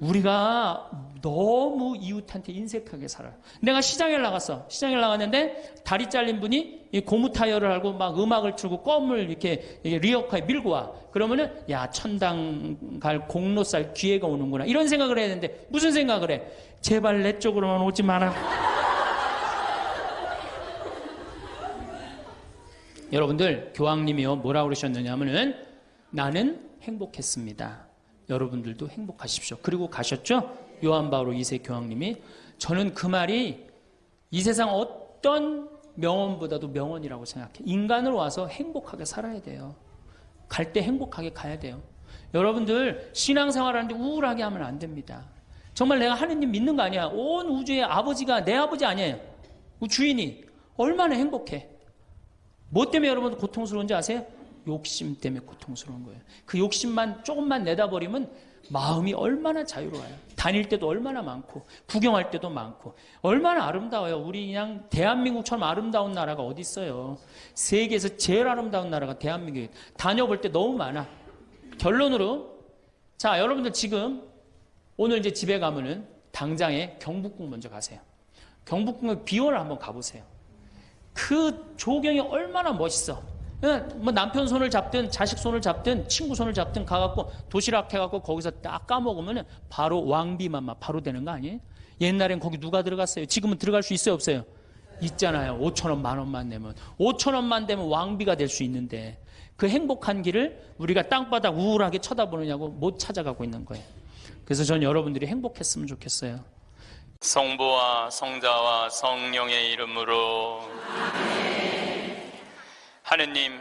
우리가 너무 이웃한테 인색하게 살아요. 내가 시장에 나갔어. 시장에 나갔는데 다리 잘린 분이 이 고무 타이어를 하고 막 음악을 틀고 껌을 이렇게 리어카에 밀고 와. 그러면은 야 천당 갈 공로살 기회가 오는구나. 이런 생각을 해야 되는데 무슨 생각을 해? 제발 내 쪽으로만 오지 마라. 여러분들 교황님이요 뭐라고 그러셨느냐 하면은 나는 행복했습니다. 여러분들도 행복하십시오. 그리고 가셨죠? 요한 바오로 2세 교황님이. 저는 그 말이 이 세상 어떤 명언보다도 명언이라고 생각해. 인간으로 와서 행복하게 살아야 돼요. 갈 때 행복하게 가야 돼요. 여러분들 신앙생활하는데 우울하게 하면 안 됩니다. 정말 내가 하느님 믿는 거 아니야. 온 우주의 아버지가 내 아버지 아니에요. 주인이 얼마나 행복해. 뭐 때문에 여러분들 고통스러운지 아세요? 욕심 때문에 고통스러운 거예요. 그 욕심만 조금만 내다버리면 마음이 얼마나 자유로워요. 다닐 때도 얼마나 많고 구경할 때도 많고 얼마나 아름다워요. 우리 그냥 대한민국처럼 아름다운 나라가 어디 있어요. 세계에서 제일 아름다운 나라가 대한민국이에요. 다녀볼 때 너무 많아. 결론으로 자 여러분들 지금 오늘 이제 집에 가면은 당장에 경복궁 먼저 가세요. 경복궁의 비원을 한번 가보세요. 그 조경이 얼마나 멋있어. 뭐 남편 손을 잡든 자식 손을 잡든 친구 손을 잡든 가갖고 도시락 해갖고 거기서 딱 까먹으면 바로 왕비만 바로 되는 거 아니에요? 옛날엔 거기 누가 들어갔어요? 지금은 들어갈 수 있어요 없어요? 있잖아요. 5,000원 10,000원만 내면 5,000원만 되면 왕비가 될 수 있는데 그 행복한 길을 우리가 땅바닥 우울하게 쳐다보느냐고 못 찾아가고 있는 거예요. 그래서 전 여러분들이 행복했으면 좋겠어요. 성부와 성자와 성령의 이름으로 하느님,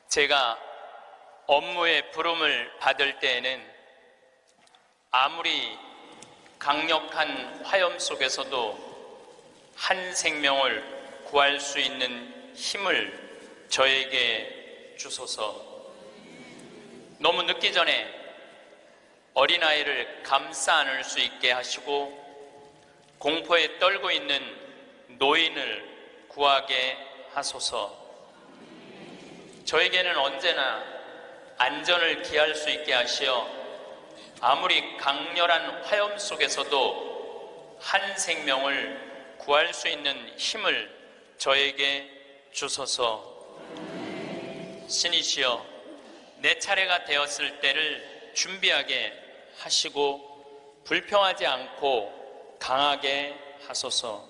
제가 업무의 부름을 받을 때에는 아무리 강력한 화염 속에서도 한 생명을 구할 수 있는 힘을 저에게 주소서. 너무 늦기 전에 어린아이를 감싸 안을 수 있게 하시고 공포에 떨고 있는 노인을 구하게 하소서. 저에게는 언제나 안전을 기할 수 있게 하시어 아무리 강렬한 화염 속에서도 한 생명을 구할 수 있는 힘을 저에게 주소서. 신이시여, 내 차례가 되었을 때를 준비하게 하시고 불평하지 않고 강하게 하소서.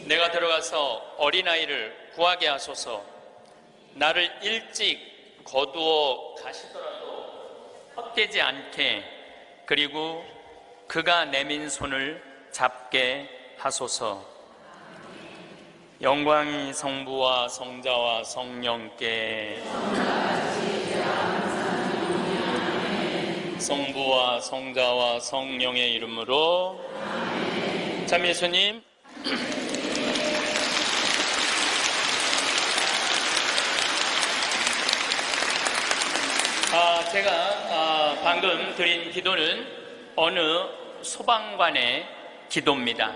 내가 들어가서 어린아이를 구하게 하소서. 나를 일찍 거두어 가시더라도 헛되지 않게, 그리고 그가 내민 손을 잡게 하소서. 영광이 성부와 성자와 성령께, 성부와 성자와 성령의 이름으로. 참 예수님, 제가 방금 드린 기도는 어느 소방관의 기도입니다.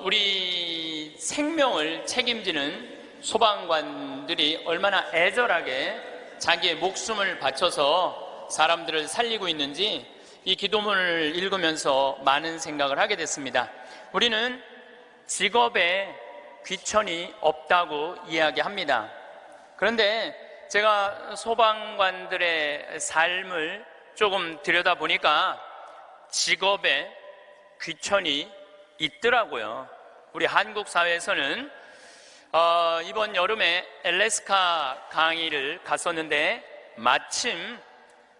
우리 생명을 책임지는 소방관들이 얼마나 애절하게 자기의 목숨을 바쳐서 사람들을 살리고 있는지 이 기도문을 읽으면서 많은 생각을 하게 됐습니다. 우리는 직업에 귀천이 없다고 이야기합니다. 그런데 제가 소방관들의 삶을 조금 들여다보니까 직업에 귀천이 있더라고요. 우리 한국 사회에서는 이번 여름에 알래스카 강의를 갔었는데 마침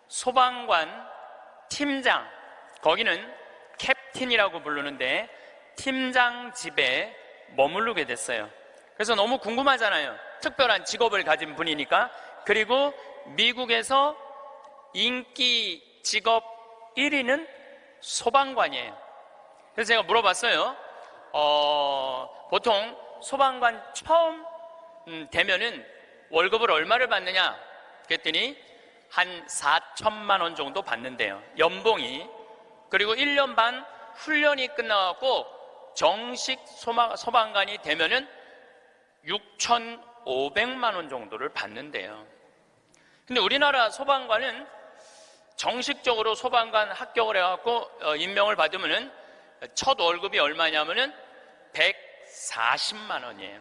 소방관 팀장, 거기는 캡틴이라고 부르는데 팀장 집에 머무르게 됐어요. 그래서 너무 궁금하잖아요. 특별한 직업을 가진 분이니까. 그리고 미국에서 인기 직업 1위는 소방관이에요. 그래서 제가 물어봤어요. 보통 소방관 처음 되면은 월급을 얼마를 받느냐? 그랬더니 한 4천만 원 정도 받는데요. 연봉이. 그리고 1년 반 훈련이 끝나갖고 정식 소방관이 되면은 6,500만 원 정도를 받는데요. 근데 우리나라 소방관은 정식적으로 소방관 합격을 해갖고 임명을 받으면은 첫 월급이 얼마냐면은 140만 원이에요.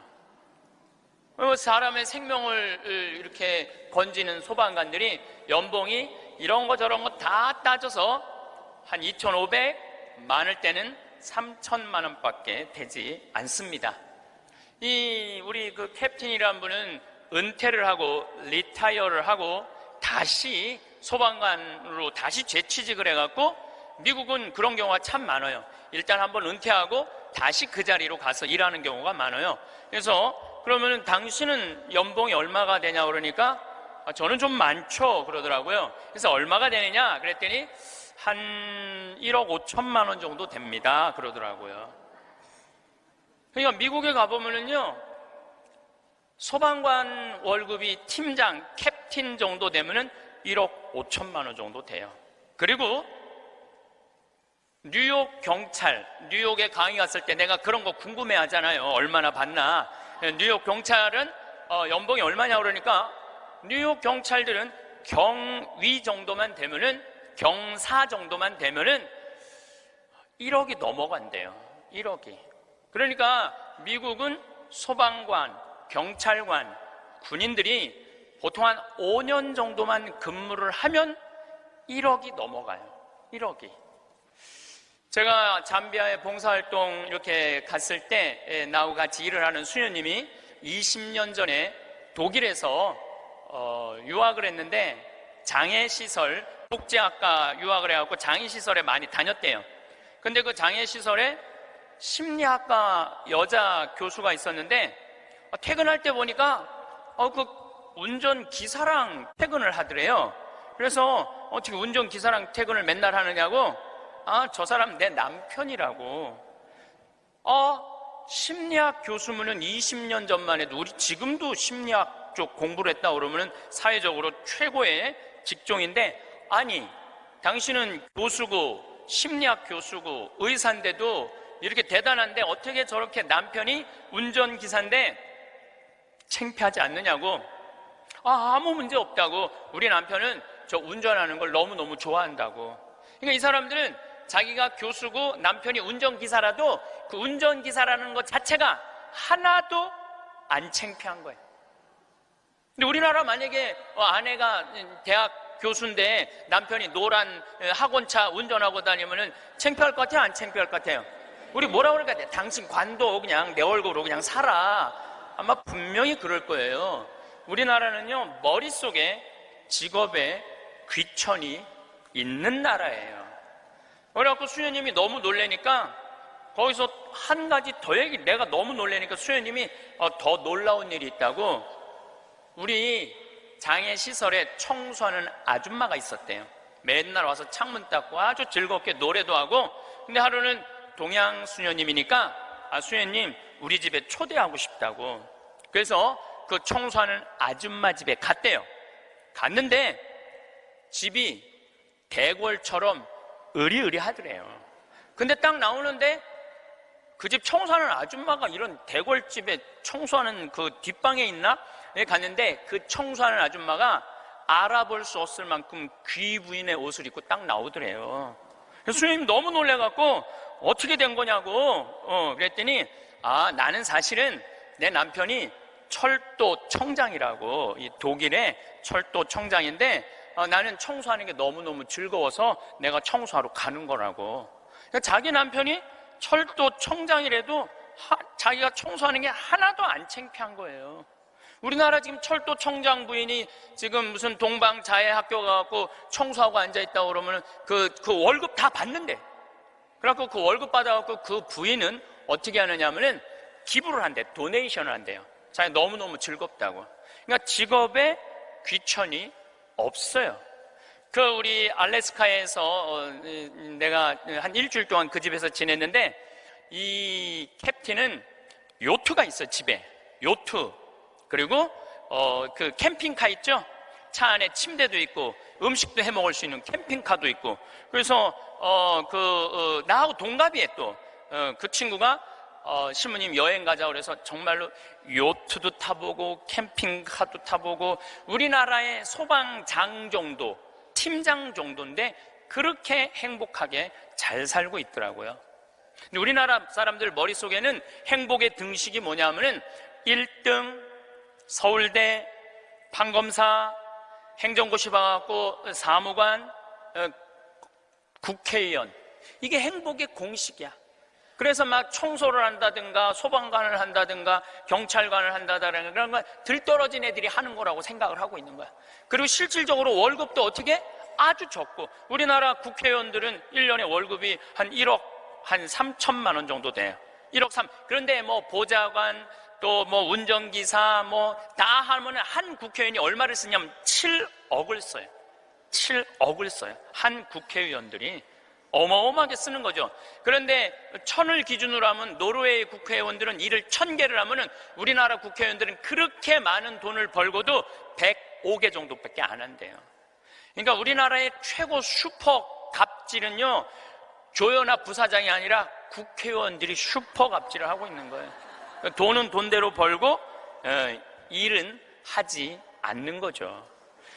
사람의 생명을 이렇게 건지는 소방관들이 연봉이 이런 거 저런 거 다 따져서 한 2,500, 많을 때는 3천만 원밖에 되지 않습니다. 우리 그 캡틴이라는 분은 은퇴를 하고 리타이어를 하고 다시 소방관으로 다시 재취직을 해갖고 미국은 그런 경우가 참 많아요. 일단 한번 은퇴하고 다시 그 자리로 가서 일하는 경우가 많아요. 그래서 그러면 당신은 연봉이 얼마가 되냐 그러니까 저는 좀 많죠 그러더라고요. 그래서 얼마가 되느냐 그랬더니 한 1억 5천만 원 정도 됩니다 그러더라고요. 그러니까 미국에 가보면은요 소방관 월급이 팀장, 캡틴 정도 되면은 1억 5천만 원 정도 돼요. 그리고 뉴욕 경찰, 뉴욕에 강의 갔을 때 내가 그런 거 궁금해 하잖아요. 얼마나 받나. 뉴욕 경찰은 연봉이 얼마냐 그러니까 뉴욕 경찰들은 경위 정도만 되면은 경사 정도만 되면은 1억이 넘어간대요. 1억이. 그러니까 미국은 소방관, 경찰관, 군인들이 보통 한 5년 정도만 근무를 하면 1억이 넘어가요. 1억이. 제가 잠비아에 봉사활동 이렇게 갔을 때 나하고 같이 일을 하는 수녀님이 20년 전에 독일에서 유학을 했는데 장애시설, 복지학과 유학을 해갖고 장애시설에 많이 다녔대요. 근데 그 장애시설에 심리학과 여자 교수가 있었는데 퇴근할 때 보니까 그 운전기사랑 퇴근을 하더래요. 그래서 어떻게 운전기사랑 퇴근을 맨날 하느냐고 저 사람 내 남편이라고. 심리학 교수면은 20년 전만 해도 우리 지금도 심리학 쪽 공부를 했다 그러면은 사회적으로 최고의 직종인데 아니 당신은 교수고 심리학 교수고 의사인데도 이렇게 대단한데 어떻게 저렇게 남편이 운전기사인데 창피하지 않느냐고. 아무 문제 없다고. 우리 남편은 저 운전하는 걸 너무너무 좋아한다고. 그러니까 이 사람들은 자기가 교수고 남편이 운전기사라도 그 운전기사라는 것 자체가 하나도 안 창피한 거예요. 근데 우리나라 만약에 아내가 대학 교수인데 남편이 노란 학원차 운전하고 다니면은 창피할 것 같아요? 안 창피할 것 같아요? 우리 뭐라 그럴까? 당신 관도 그냥 내 월급으로 그냥 살아. 아마 분명히 그럴 거예요. 우리나라는요 머릿속에 직업에 귀천이 있는 나라예요. 그래갖고 수녀님이 너무 놀래니까 거기서 한 가지 더 내가 너무 놀래니까 수녀님이 더 놀라운 일이 있다고. 우리 장애시설에 청소하는 아줌마가 있었대요. 맨날 와서 창문 닦고 아주 즐겁게 노래도 하고. 근데 하루는 동양 수녀님이니까 수녀님 우리 집에 초대하고 싶다고. 그래서 그 청소하는 아줌마 집에 갔대요. 갔는데 집이 대궐처럼 으리으리하더래요. 근데 딱 나오는데 그 집 청소하는 아줌마가 이런 대궐집에 청소하는 그 뒷방에 있나? 갔는데 그 청소하는 아줌마가 알아볼 수 없을 만큼 귀부인의 옷을 입고 딱 나오더래요. 그래서 수녀님 너무 놀래갖고 어떻게 된 거냐고 그랬더니 나는 사실은 내 남편이 철도청장이라고. 이 독일의 철도청장인데 나는 청소하는 게 너무너무 즐거워서 내가 청소하러 가는 거라고. 그러니까 자기 남편이 철도청장이라도 자기가 청소하는 게 하나도 안 창피한 거예요. 우리나라 지금 철도청장 부인이 지금 무슨 동방자애학교 가갖고 청소하고 앉아있다고 그러면 그 월급 다 받는데. 그래갖고 그 월급 받아갖고 그 부인은 어떻게 하느냐면은 기부를 한대. 도네이션을 한대요. 자기 너무너무 즐겁다고. 그러니까 직업에 귀천이 없어요. 우리 알래스카에서 내가 한 일주일 동안 그 집에서 지냈는데, 이 캡틴은 요트가 있어요. 집에 요트, 그리고 그 캠핑카 있죠? 차 안에 침대도 있고 음식도 해 먹을 수 있는 캠핑카도 있고. 그래서 나하고 동갑이에요. 또 그 친구가 신부님 여행 가자 그래서 정말로 요트도 타보고 캠핑카도 타보고, 우리나라의 소방장 정도, 팀장 정도인데 그렇게 행복하게 잘 살고 있더라고요. 근데 우리나라 사람들 머릿속에는 행복의 등식이 뭐냐면은 1등, 서울대, 판검사, 행정고시 봐갖고 사무관, 국회의원, 이게 행복의 공식이야. 그래서 막 청소를 한다든가 소방관을 한다든가 경찰관을 한다든가 그런 거 들떨어진 애들이 하는 거라고 생각을 하고 있는 거야. 그리고 실질적으로 월급도 어떻게? 아주 적고, 우리나라 국회의원들은 1년에 월급이 한 1억 한 3천만 원 정도 돼요. 1억 3. 그런데 뭐 보좌관, 또 뭐 운전기사 뭐 다 하면은 한 국회의원이 얼마를 쓰냐면 7억을 써요. 7억을 써요. 한 국회의원들이 어마어마하게 쓰는 거죠. 그런데 1000을 기준으로 하면 노르웨이 국회의원들은 일을 1000개를 하면은 우리나라 국회의원들은 그렇게 많은 돈을 벌고도 105개 정도밖에 안 한대요. 그러니까 우리나라의 최고 슈퍼 갑질은요, 조연아 부사장이 아니라 국회의원들이 슈퍼 갑질을 하고 있는 거예요. 돈은 돈대로 벌고 일은 하지 않는 거죠.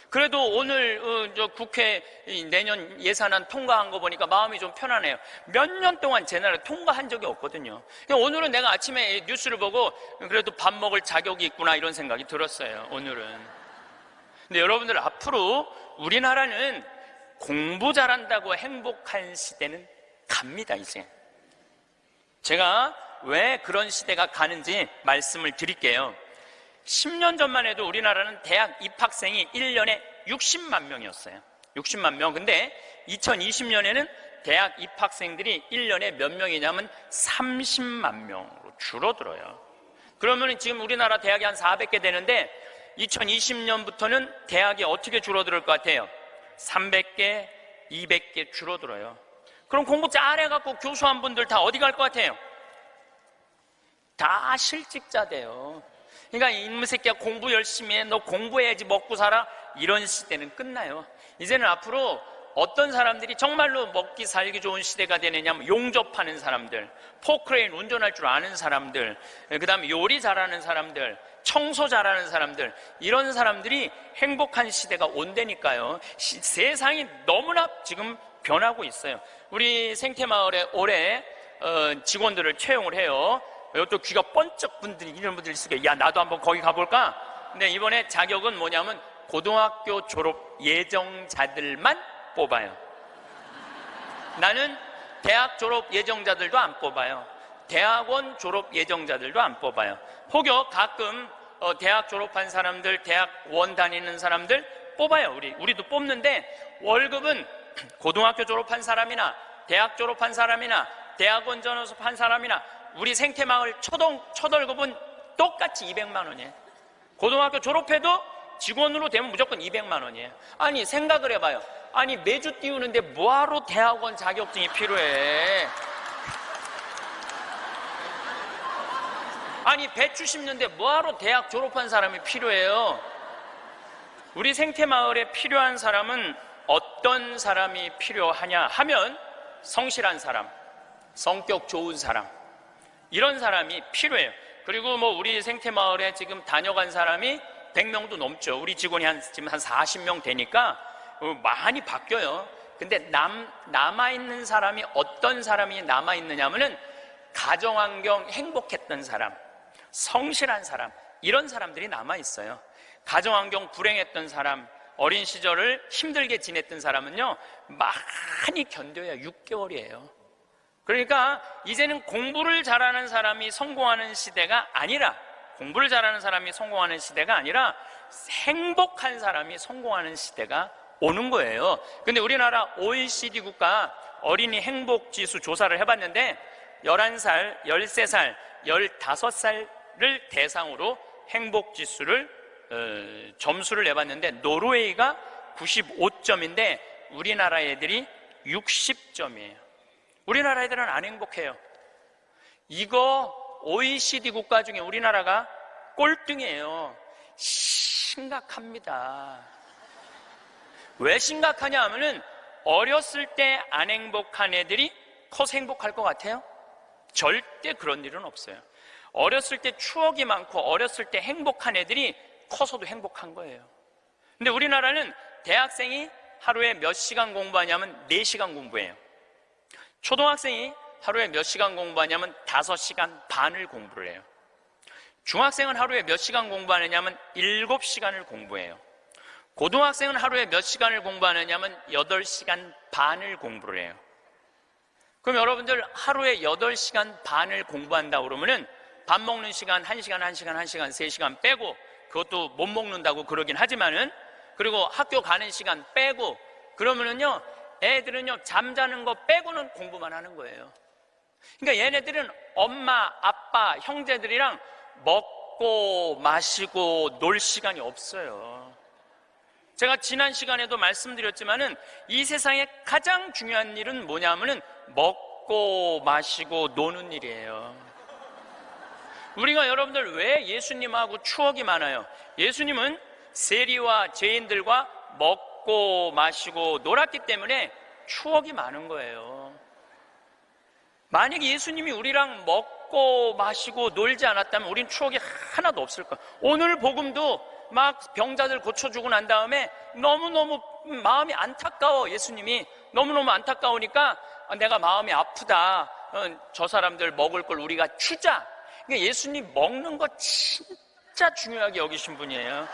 그래도 오늘 저 국회 내년 예산안 통과한 거 보니까 마음이 좀 편하네요. 몇 년 동안 제 나라 통과한 적이 없거든요. 오늘은 내가 아침에 뉴스를 보고 그래도 밥 먹을 자격이 있구나 이런 생각이 들었어요. 오늘은. 근데 여러분들, 앞으로 우리나라는 공부 잘한다고 행복한 시대는 갑니다. 이제 제가 왜 그런 시대가 가는지 말씀을 드릴게요. 10년 전만 해도 우리나라는 대학 입학생이 1년에 60만 명이었어요. 60만 명. 근데 2020년에는 대학 입학생들이 1년에 몇 명이냐면 30만 명으로 줄어들어요. 그러면 지금 우리나라 대학이 한 400개 되는데 2020년부터는 대학이 어떻게 줄어들 것 같아요? 300개, 200개 줄어들어요. 그럼 공부 잘해갖고 교수한 분들 다 어디 갈 것 같아요? 다 실직자 돼요. 그러니까 이놈의 새끼야 공부 열심히 해, 너 공부해야지 먹고 살아, 이런 시대는 끝나요. 이제는 앞으로 어떤 사람들이 정말로 먹기 살기 좋은 시대가 되느냐면 용접하는 사람들, 포크레인 운전할 줄 아는 사람들, 그 다음에 요리 잘하는 사람들, 청소 잘하는 사람들, 이런 사람들이 행복한 시대가 온다니까요. 세상이 너무나 지금 변하고 있어요. 우리 생태마을에 올해 직원들을 채용을 해요. 또 귀가 번쩍 분들이 이런 분들이 있으니까 야, 나도 한번 거기 가볼까? 근데 이번에 자격은 뭐냐면 고등학교 졸업 예정자들만 뽑아요. 나는 대학 졸업 예정자들도 안 뽑아요. 대학원 졸업 예정자들도 안 뽑아요. 혹여 가끔 대학 졸업한 사람들, 대학원 다니는 사람들 뽑아요. 우리도 뽑는데 월급은 고등학교 졸업한 사람이나 대학 졸업한 사람이나 대학원 졸업한 사람이나 우리 생태마을 첫 월급은 똑같이 200만 원이에요. 고등학교 졸업해도 직원으로 되면 무조건 200만 원이에요. 아니 생각을 해봐요. 아니 매주 띄우는데 뭐하러 대학원 자격증이 필요해? 아니 배추 심는데 뭐하러 대학 졸업한 사람이 필요해요? 우리 생태마을에 필요한 사람은 어떤 사람이 필요하냐 하면 성실한 사람, 성격 좋은 사람, 이런 사람이 필요해요. 그리고 뭐 우리 생태마을에 지금 다녀간 사람이 100명도 넘죠. 우리 직원이 지금 한 40명 되니까 많이 바뀌어요. 근데 남아있는 사람이 어떤 사람이 남아있느냐 하면은 가정환경 행복했던 사람, 성실한 사람, 이런 사람들이 남아있어요. 가정환경 불행했던 사람, 어린 시절을 힘들게 지냈던 사람은요 많이 견뎌야 6개월이에요. 그러니까 이제는 공부를 잘하는 사람이 성공하는 시대가 아니라, 공부를 잘하는 사람이 성공하는 시대가 아니라 행복한 사람이 성공하는 시대가 오는 거예요. 근데 우리나라 OECD 국가 어린이 행복지수 조사를 해봤는데 11살, 13살, 15살을 대상으로 행복지수를 점수를 내봤는데 노르웨이가 95점인데 우리나라 애들이 60점이에요. 우리나라 애들은 안 행복해요. 이거 OECD 국가 중에 우리나라가 꼴등이에요. 심각합니다. 왜 심각하냐 하면은 어렸을 때 안 행복한 애들이 커서 행복할 것 같아요? 절대 그런 일은 없어요. 어렸을 때 추억이 많고 어렸을 때 행복한 애들이 커서도 행복한 거예요. 근데 우리나라는 대학생이 하루에 몇 시간 공부하냐면 4시간 공부해요. 초등학생이 하루에 몇 시간 공부하냐면 5시간 반을 공부를 해요. 중학생은 하루에 몇 시간 공부하느냐면 7시간을 공부해요. 고등학생은 하루에 몇 시간을 공부하느냐면 8시간 반을 공부를 해요. 그럼 여러분들 하루에 8시간 반을 공부한다고 그러면은 밥 먹는 시간 1시간, 1시간, 1시간, 3시간 빼고, 그것도 못 먹는다고 그러긴 하지만은, 그리고 학교 가는 시간 빼고, 그러면은요, 애들은요, 잠자는 거 빼고는 공부만 하는 거예요. 그러니까 얘네들은 엄마, 아빠, 형제들이랑 먹고 마시고 놀 시간이 없어요. 제가 지난 시간에도 말씀드렸지만은 이 세상에 가장 중요한 일은 뭐냐면은 먹고 마시고 노는 일이에요. 우리가 여러분들 왜 예수님하고 추억이 많아요? 예수님은 세리와 죄인들과 먹고 마시고 놀았기 때문에 추억이 많은 거예요. 만약 예수님이 우리랑 먹고 마시고 놀지 않았다면 우린 추억이 하나도 없을 거예요. 오늘 복음도 막 병자들 고쳐주고 난 다음에 너무너무 마음이 안타까워. 예수님이 너무너무 안타까우니까 내가 마음이 아프다. 저 사람들 먹을 걸 우리가 주자. 그러니까 예수님 먹는 거 진짜 중요하게 여기신 분이에요.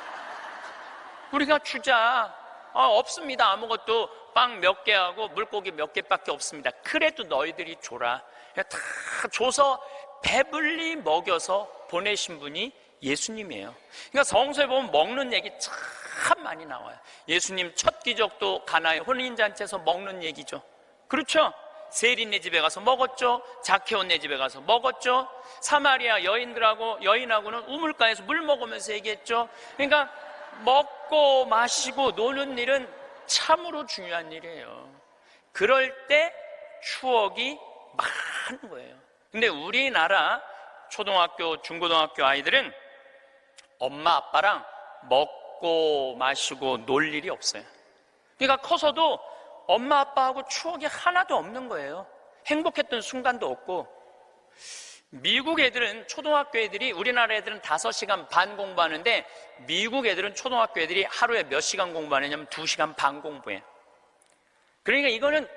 우리가 주자. 없습니다. 아무것도 빵 몇 개 하고 물고기 몇 개밖에 없습니다. 그래도 너희들이 줘라. 다 줘서 배불리 먹여서 보내신 분이 예수님이에요. 그러니까 성서에 보면 먹는 얘기 참 많이 나와요. 예수님 첫 기적도 가나의 혼인잔치에서 먹는 얘기죠. 그렇죠? 세리네 집에 가서 먹었죠. 자케온네 집에 가서 먹었죠. 사마리아 여인하고는 우물가에서 물 먹으면서 얘기했죠. 그러니까 먹고 마시고 노는 일은 참으로 중요한 일이에요. 그럴 때 추억이 많은 거예요. 근데 우리나라 초등학교, 중고등학교 아이들은 엄마 아빠랑 먹고 마시고 놀 일이 없어요. 그러니까 커서도 엄마 아빠하고 추억이 하나도 없는 거예요. 행복했던 순간도 없고. 미국 애들은, 초등학교 애들이, 우리나라 애들은 5시간 반 공부하는데 미국 애들은 초등학교 애들이 하루에 몇 시간 공부하느냐면 2시간 반 공부해요. 그러니까 이거는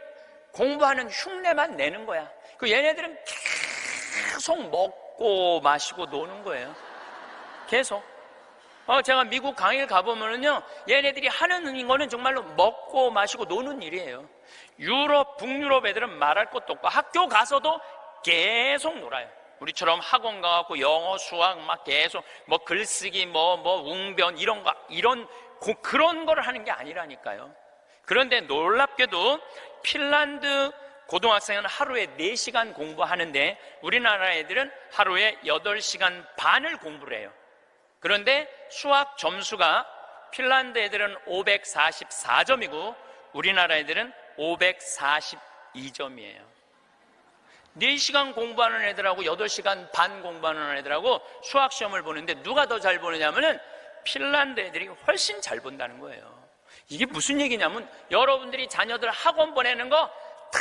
공부하는 흉내만 내는 거야. 그 얘네들은 계속 먹고 마시고 노는 거예요. 계속. 제가 미국 강의를 가보면은요, 얘네들이 하는 거는 정말로 먹고 마시고 노는 일이에요. 유럽, 북유럽 애들은 말할 것도 없고 학교 가서도 계속 놀아요. 우리처럼 학원 가갖고 영어, 수학 막 계속 뭐 글쓰기, 뭐 웅변 그런 거를 하는 게 아니라니까요. 그런데 놀랍게도 핀란드 고등학생은 하루에 4시간 공부하는데 우리나라 애들은 하루에 8시간 반을 공부를 해요. 그런데 수학 점수가 핀란드 애들은 544점이고 우리나라 애들은 542점이에요. 4시간 공부하는 애들하고 8시간 반 공부하는 애들하고 수학 시험을 보는데 누가 더 잘 보느냐면은 핀란드 애들이 훨씬 잘 본다는 거예요. 이게 무슨 얘기냐면 여러분들이 자녀들 학원 보내는 거 다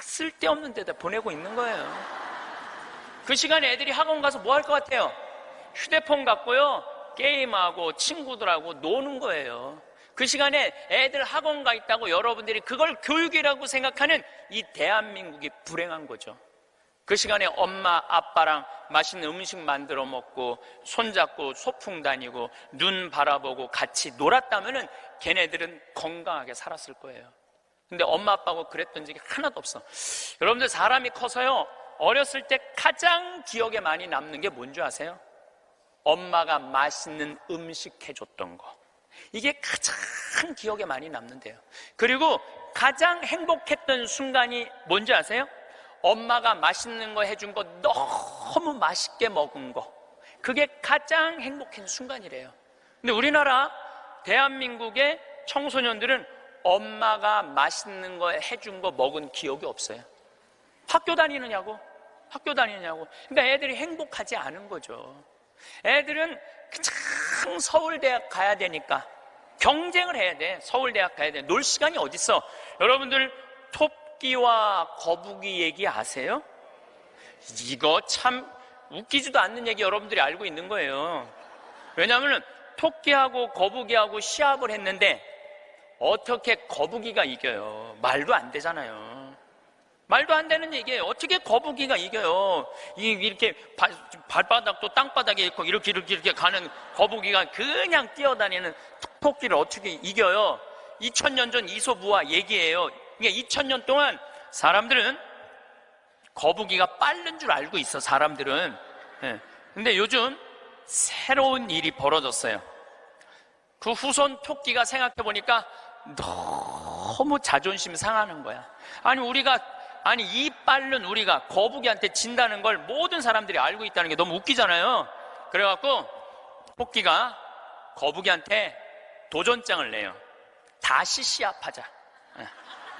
쓸데없는 데다 보내고 있는 거예요. 그 시간에 애들이 학원 가서 뭐 할 것 같아요? 휴대폰 갖고요, 게임하고 친구들하고 노는 거예요. 그 시간에 애들 학원 가 있다고 여러분들이 그걸 교육이라고 생각하는 이 대한민국이 불행한 거죠. 그 시간에 엄마, 아빠랑 맛있는 음식 만들어 먹고 손잡고 소풍 다니고 눈 바라보고 같이 놀았다면은 걔네들은 건강하게 살았을 거예요. 근데 엄마, 아빠하고 그랬던 적이 하나도 없어. 여러분들 사람이 커서요, 어렸을 때 가장 기억에 많이 남는 게 뭔지 아세요? 엄마가 맛있는 음식 해줬던 거. 이게 가장 기억에 많이 남는데요. 그리고 가장 행복했던 순간이 뭔지 아세요? 엄마가 맛있는 거 해준 거 너무 맛있게 먹은 거. 그게 가장 행복한 순간이래요. 근데 우리나라 대한민국의 청소년들은 엄마가 맛있는 거 해준 거 먹은 기억이 없어요. 학교 다니느냐고. 그러니까 애들이 행복하지 않은 거죠. 애들은 그냥 서울대학 가야 되니까 경쟁을 해야 돼. 서울대학 가야 돼. 놀 시간이 어딨어. 여러분들 토끼와 거북이 얘기 아세요? 이거 참 웃기지도 않는 얘기 여러분들이 알고 있는 거예요. 왜냐하면 토끼하고 거북이하고 시합을 했는데 어떻게 거북이가 이겨요? 말도 안 되잖아요. 말도 안 되는 얘기예요. 어떻게 거북이가 이겨요? 이렇게 발바닥도 땅바닥에 있고 이렇게 가는 거북이가 그냥 뛰어다니는 토끼를 어떻게 이겨요? 2000년 전 이솝우화 얘기예요. 그러니까 2000년 동안 사람들은 거북이가 빠른 줄 알고 있어, 사람들은. 근데 요즘 새로운 일이 벌어졌어요. 그 후손 토끼가 생각해보니까 너무 자존심 상하는 거야. 아니 이 빠른 우리가 거북이한테 진다는 걸 모든 사람들이 알고 있다는 게 너무 웃기잖아요. 그래갖고 토끼가 거북이한테 도전장을 내요. 다시 시합하자.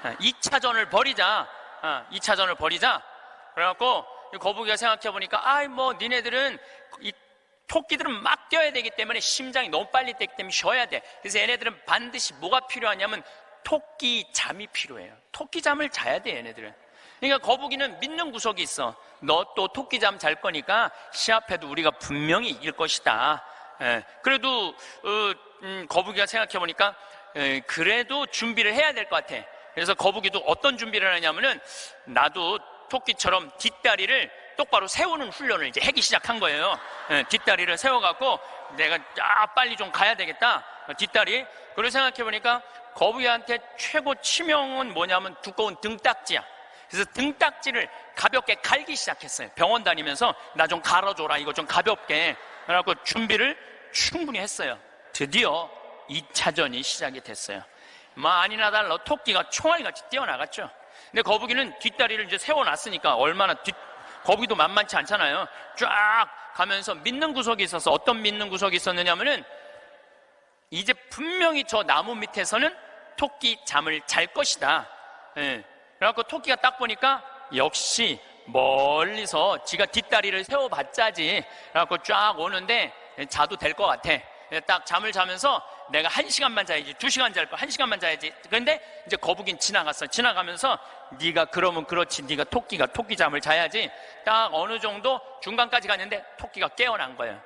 2차전을 벌이자. 2차전을 벌이자. 그래갖고 거북이가 생각해보니까 니네들은 이 토끼들은 막 뛰어야 되기 때문에 심장이 너무 빨리 뛰기 때문에 쉬어야 돼. 그래서 얘네들은 반드시 뭐가 필요하냐면 토끼 잠이 필요해요. 토끼 잠을 자야 돼, 얘네들은. 그러니까 거북이는 믿는 구석이 있어. 너 또 토끼 잠 잘 거니까 시합해도 우리가 분명히 이길 것이다. 그래도 거북이가 생각해보니까 그래도 준비를 해야 될 것 같아. 그래서 거북이도 어떤 준비를 하냐면은 나도 토끼처럼 뒷다리를 똑바로 세우는 훈련을 이제 하기 시작한 거예요. 뒷다리를 세워갖고 내가 빨리 좀 가야 되겠다. 뒷다리. 그리고 생각해보니까 거북이한테 최고 치명은 뭐냐면 두꺼운 등딱지야. 그래서 등딱지를 가볍게 갈기 시작했어요. 병원 다니면서 나 좀 갈아줘라. 이거 좀 가볍게. 그래갖고 준비를 충분히 했어요. 드디어 2차전이 시작이 됐어요. 아니나 달라 토끼가 총알같이 뛰어나갔죠. 근데 거북이는 뒷다리를 이제 세워놨으니까 거북이도 만만치 않잖아요. 쫙 가면서 믿는 구석이 있어서 어떤 믿는 구석이 있었느냐면은 이제 분명히 저 나무 밑에서는 토끼 잠을 잘 것이다. 그래갖고 토끼가 딱 보니까 역시 멀리서 지가 뒷다리를 세워봤자지. 그래갖고 쫙 오는데 자도 될 것 같아. 딱 잠을 자면서 내가 1시간만 자야지, 2시간 잘 거야, 1시간만 자야지. 그런데 이제 거북이는 지나갔어. 지나가면서 네가 그러면 그렇지, 네가 토끼가 토끼 잠을 자야지. 딱 어느 정도 중간까지 갔는데 토끼가 깨어난 거예요.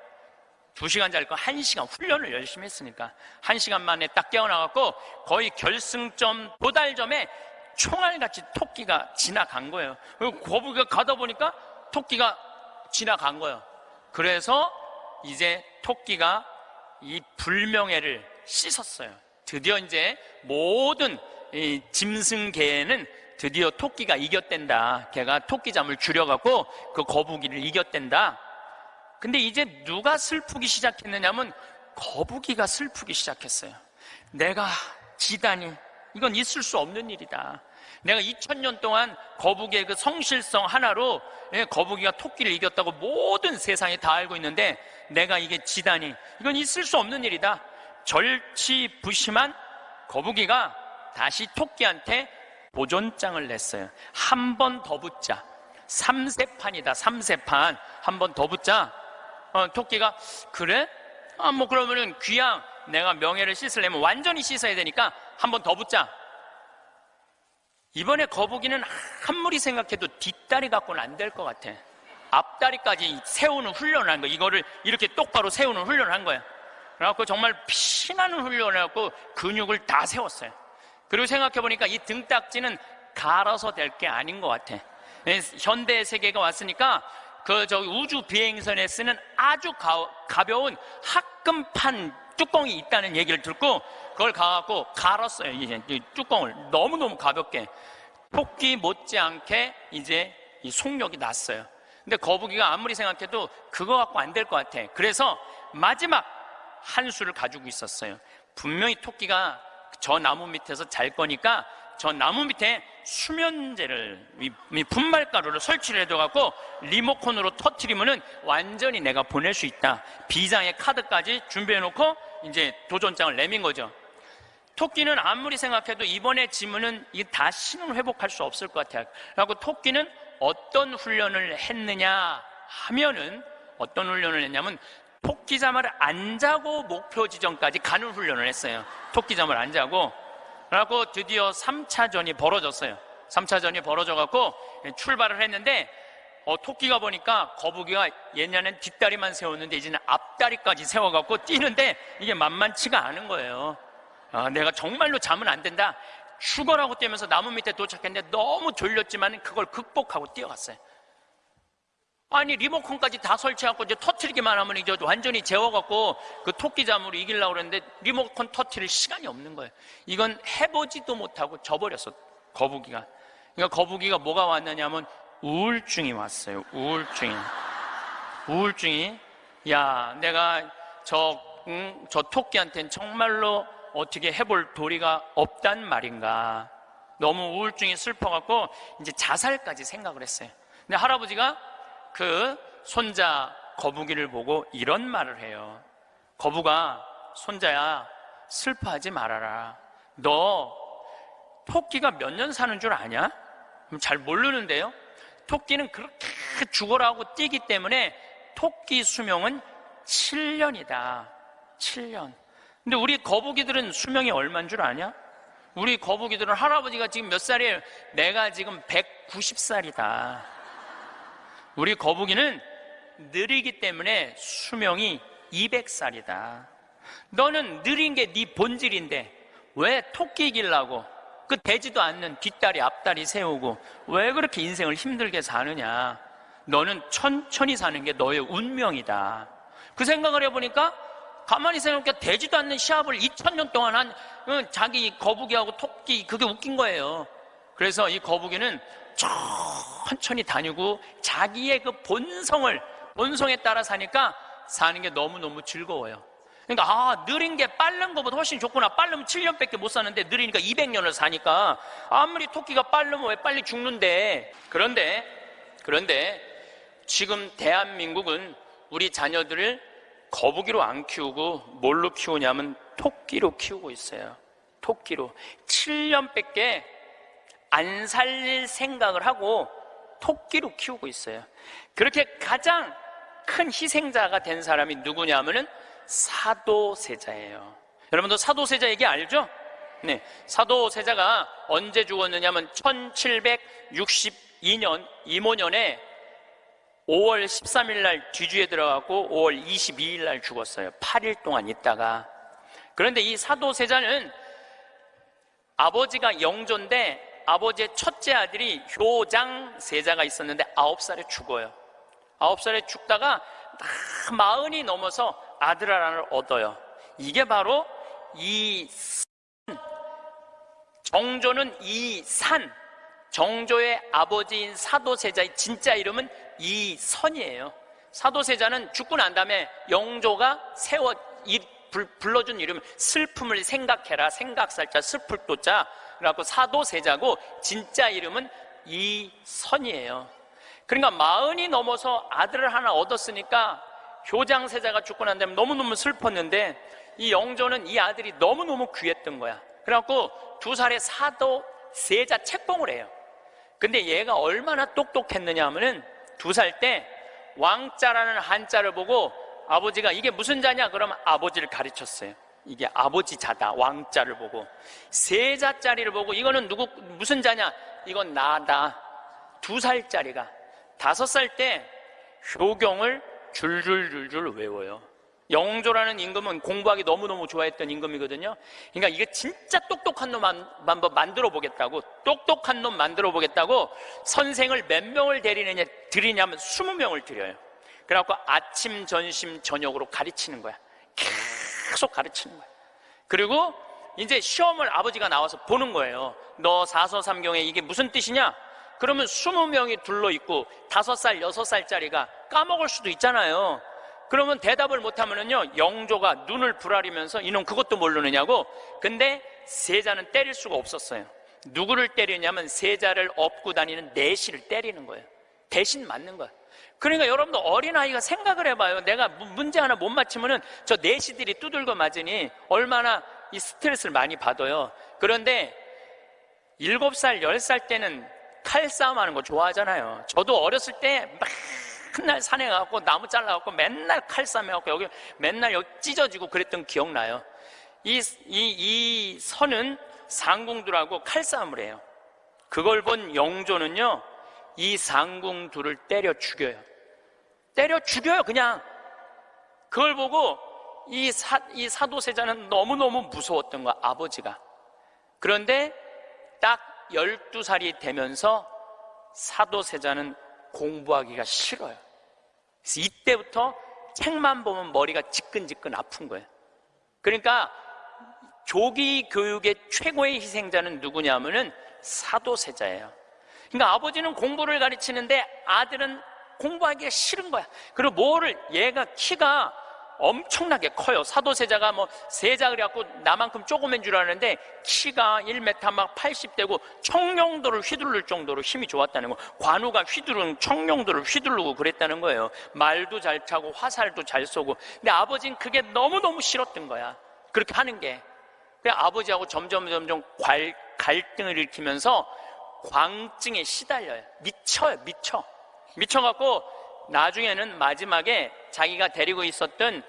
2시간 잘 거 1시간 훈련을 열심히 했으니까 1시간 만에 딱 깨어나갖고 거의 결승점 도달점에 총알같이 토끼가 지나간 거예요. 그리고 거북이가 가다 보니까 토끼가 지나간 거예요. 그래서 이제 토끼가 이 불명예를 씻었어요. 드디어 이제 모든 이 짐승계에는 드디어 토끼가 이겼댄다. 걔가 토끼잠을 줄여갖고 그 거북이를 이겼댄다. 근데 이제 누가 슬프기 시작했느냐면 거북이가 슬프기 시작했어요. 내가 지다니, 이건 있을 수 없는 일이다. 내가 2000년 동안 거북이의 그 성실성 하나로 거북이가 토끼를 이겼다고 모든 세상이 다 알고 있는데 내가 이게 지다니, 이건 있을 수 없는 일이다. 절치부심한 거북이가 다시 토끼한테 도전장을 냈어요. 한 번 더 붙자. 3세판이다. 3세판. 한 번 더 붙자. 토끼가 그래? 그러면은 귀양 내가 명예를 씻으려면 완전히 씻어야 되니까 한 번 더 붙자. 이번에 거북이는 아무리 생각해도 뒷다리 갖고는 안 될 것 같아. 앞다리까지 세우는 훈련을 한 거야. 이거를 이렇게 똑바로 세우는 훈련을 한 거야. 그래갖고 정말 피나는 훈련을 해갖고 근육을 다 세웠어요. 그리고 생각해보니까 이 등딱지는 갈아서 될 게 아닌 것 같아. 현대 세계가 왔으니까 우주 비행선에 쓰는 아주 가벼운 합금판 뚜껑이 있다는 얘기를 듣고 그걸 가갖고 갈았어요. 이 뚜껑을 너무너무 가볍게. 토끼 못지않게 이제 이 속력이 났어요. 근데 거북이가 아무리 생각해도 그거 갖고 안 될 것 같아. 그래서 마지막 한 수를 가지고 있었어요. 분명히 토끼가 저 나무 밑에서 잘 거니까 저 나무 밑에 수면제를, 분말가루를 설치를 해둬갖고 리모컨으로 터트리면은 완전히 내가 보낼 수 있다. 비장의 카드까지 준비해놓고 이제 도전장을 내민 거죠. 토끼는 아무리 생각해도 이번에 지면은 이게 다시는 회복할 수 없을 것 같아요. 그리고 토끼는 어떤 훈련을 했느냐 하면은, 어떤 훈련을 했냐면 토끼잠을 안 자고 목표 지점까지 가는 훈련을 했어요. 토끼잠을 안 자고. 그래갖고 드디어 3차전이 벌어졌어요. 3차전이 벌어져갖고 출발을 했는데, 토끼가 보니까 거북이가 옛날엔 뒷다리만 세웠는데 이제는 앞다리까지 세워갖고 뛰는데 이게 만만치가 않은 거예요. 내가 정말로 자면 안 된다, 죽어라고 뛰면서 나무 밑에 도착했는데 너무 졸렸지만 그걸 극복하고 뛰어갔어요. 아니, 리모컨까지 다 설치하고 이제 터트리기만 하면 이제 완전히 재워갖고 그 토끼잠으로 이기려고 그랬는데 리모컨 터트릴 시간이 없는 거예요. 이건 해보지도 못하고 져버렸어, 거북이가. 그러니까 거북이가 뭐가 왔느냐면 우울증이 왔어요. 우울증이. 야, 내가 저 토끼한테는 정말로 어떻게 해볼 도리가 없단 말인가. 너무 우울증이 슬퍼갖고 이제 자살까지 생각을 했어요. 근데 할아버지가 그 손자 거북이를 보고 이런 말을 해요. 거북아, 손자야, 슬퍼하지 말아라. 너 토끼가 몇 년 사는 줄 아냐? 잘 모르는데요. 토끼는 그렇게 죽어라고 뛰기 때문에 토끼 수명은 7년이다. 7년. 근데 우리 거북이들은 수명이 얼마인 줄 아냐? 우리 거북이들은, 할아버지가 지금 몇 살이에요? 내가 지금 190살이다. 우리 거북이는 느리기 때문에 수명이 200살이다. 너는 느린 게 네 본질인데 왜 토끼 이기려고 그 되지도 않는 뒷다리 앞다리 세우고 왜 그렇게 인생을 힘들게 사느냐. 너는 천천히 사는 게 너의 운명이다. 그 생각을 해보니까 가만히 생각해, 되지도 않는 시합을 2000년 동안 한 자기 거북이하고 토끼, 그게 웃긴 거예요. 그래서 이 거북이는 천천히 다니고 자기의 그 본성에 따라 사니까 사는 게 너무너무 즐거워요. 그러니까 느린 게 빠른 것보다 훨씬 좋구나. 빠르면 7년밖에 못 사는데 느리니까 200년을 사니까, 아무리 토끼가 빠르면 왜 빨리 죽는데. 그런데 지금 대한민국은 우리 자녀들을 거북이로 안 키우고 뭘로 키우냐면 토끼로 키우고 있어요. 토끼로. 7년밖에 안 살릴 생각을 하고 토끼로 키우고 있어요. 그렇게 가장 큰 희생자가 된 사람이 누구냐면은 사도세자예요. 여러분도 사도세자 얘기 알죠? 네, 사도세자가 언제 죽었느냐면 1762년 이모년에 5월 13일 날 뒤주에 들어가고 5월 22일 날 죽었어요. 8일 동안 있다가. 그런데 이 사도세자는 아버지가 영조인데 아버지의 첫째 아들이 효장세자가 있었는데 9살에 죽어요. 9살에 죽다가 40이 넘어서 아들 하나를 얻어요. 이게 바로 정조는 이산, 정조의 아버지인 사도세자의 진짜 이름은 이선이에요. 사도세자는 죽고 난 다음에 영조가 불러준 이름, 슬픔을 생각해라, 생각살자, 슬플 도자, 그래갖고 사도세자고 진짜 이름은 이선이에요. 그러니까 40이 넘어서 아들을 하나 얻었으니까 효장세자가 죽고 난 다음에 너무너무 슬펐는데 이 영조는 이 아들이 너무너무 귀했던 거야. 그래갖고 2살에 사도세자 책봉을 해요. 근데 얘가 얼마나 똑똑했느냐 하면은 2살 때 왕자라는 한자를 보고 아버지가 이게 무슨 자냐? 그러면 아버지를 가르쳤어요. 이게 아버지 자다. 왕자를 보고. 세자짜리를 보고 이거는 무슨 자냐? 이건 나다. 2살짜리가 5살 때 효경을 줄줄줄줄 외워요. 영조라는 임금은 공부하기 너무너무 좋아했던 임금이거든요. 그러니까 이게 진짜 똑똑한 놈 만들어 보겠다고, 똑똑한 놈 만들어 보겠다고 선생을 몇 명을 들이냐면 20명을 들여요. 그래갖고 아침, 점심, 저녁으로 가르치는 거야. 계속 가르치는 거야. 그리고 이제 시험을 아버지가 나와서 보는 거예요. 너 사서삼경에 이게 무슨 뜻이냐? 그러면 20명이 둘러있고 5살, 6살짜리가 까먹을 수도 있잖아요. 그러면 대답을 못하면은요, 영조가 눈을 부라리면서 이놈 그것도 모르느냐고. 근데 세자는 때릴 수가 없었어요. 누구를 때리냐면 세자를 업고 다니는 내시를 때리는 거예요. 대신 맞는 거예요. 그러니까 여러분도 어린아이가 생각을 해봐요. 내가 문제 하나 못 맞히면은 저 내시들이 두들겨 맞으니 얼마나 이 스트레스를 많이 받아요. 그런데 7살, 10살 때는 칼싸움 하는 거 좋아하잖아요. 저도 어렸을 때 맨날 산에 가고 나무 잘라갖고 맨날 칼싸움 해갖고 여기 맨날 여기 찢어지고 그랬던 기억나요. 이 선은 상궁들하고 칼싸움을 해요. 그걸 본 영조는요, 이 상궁들을 때려 죽여요. 때려 죽여요, 그냥. 그걸 보고 이 사도세자는 너무너무 무서웠던 거야, 아버지가. 그런데 딱 12살이 되면서 사도세자는 공부하기가 싫어요. 그래서 이때부터 책만 보면 머리가 지끈지끈 아픈 거예요. 그러니까 조기 교육의 최고의 희생자는 누구냐면은 사도세자예요. 그러니까 아버지는 공부를 가르치는데 아들은 공부하기가 싫은 거야. 그리고 얘가 키가 엄청나게 커요. 사도세자가 뭐 세자 그래갖고 나만큼 조그만 줄 아는데 키가 1m 막 80대고 청룡도를 휘두를 정도로 힘이 좋았다는 거. 관우가 청룡도를 휘두르고 그랬다는 거예요. 말도 잘 타고 화살도 잘 쏘고. 근데 아버지는 그게 너무너무 싫었던 거야, 그렇게 하는 게. 그래 아버지하고 점점 갈등을 일으키면서 광증에 시달려요. 미쳐갖고 나중에는 마지막에 자기가 데리고 있었던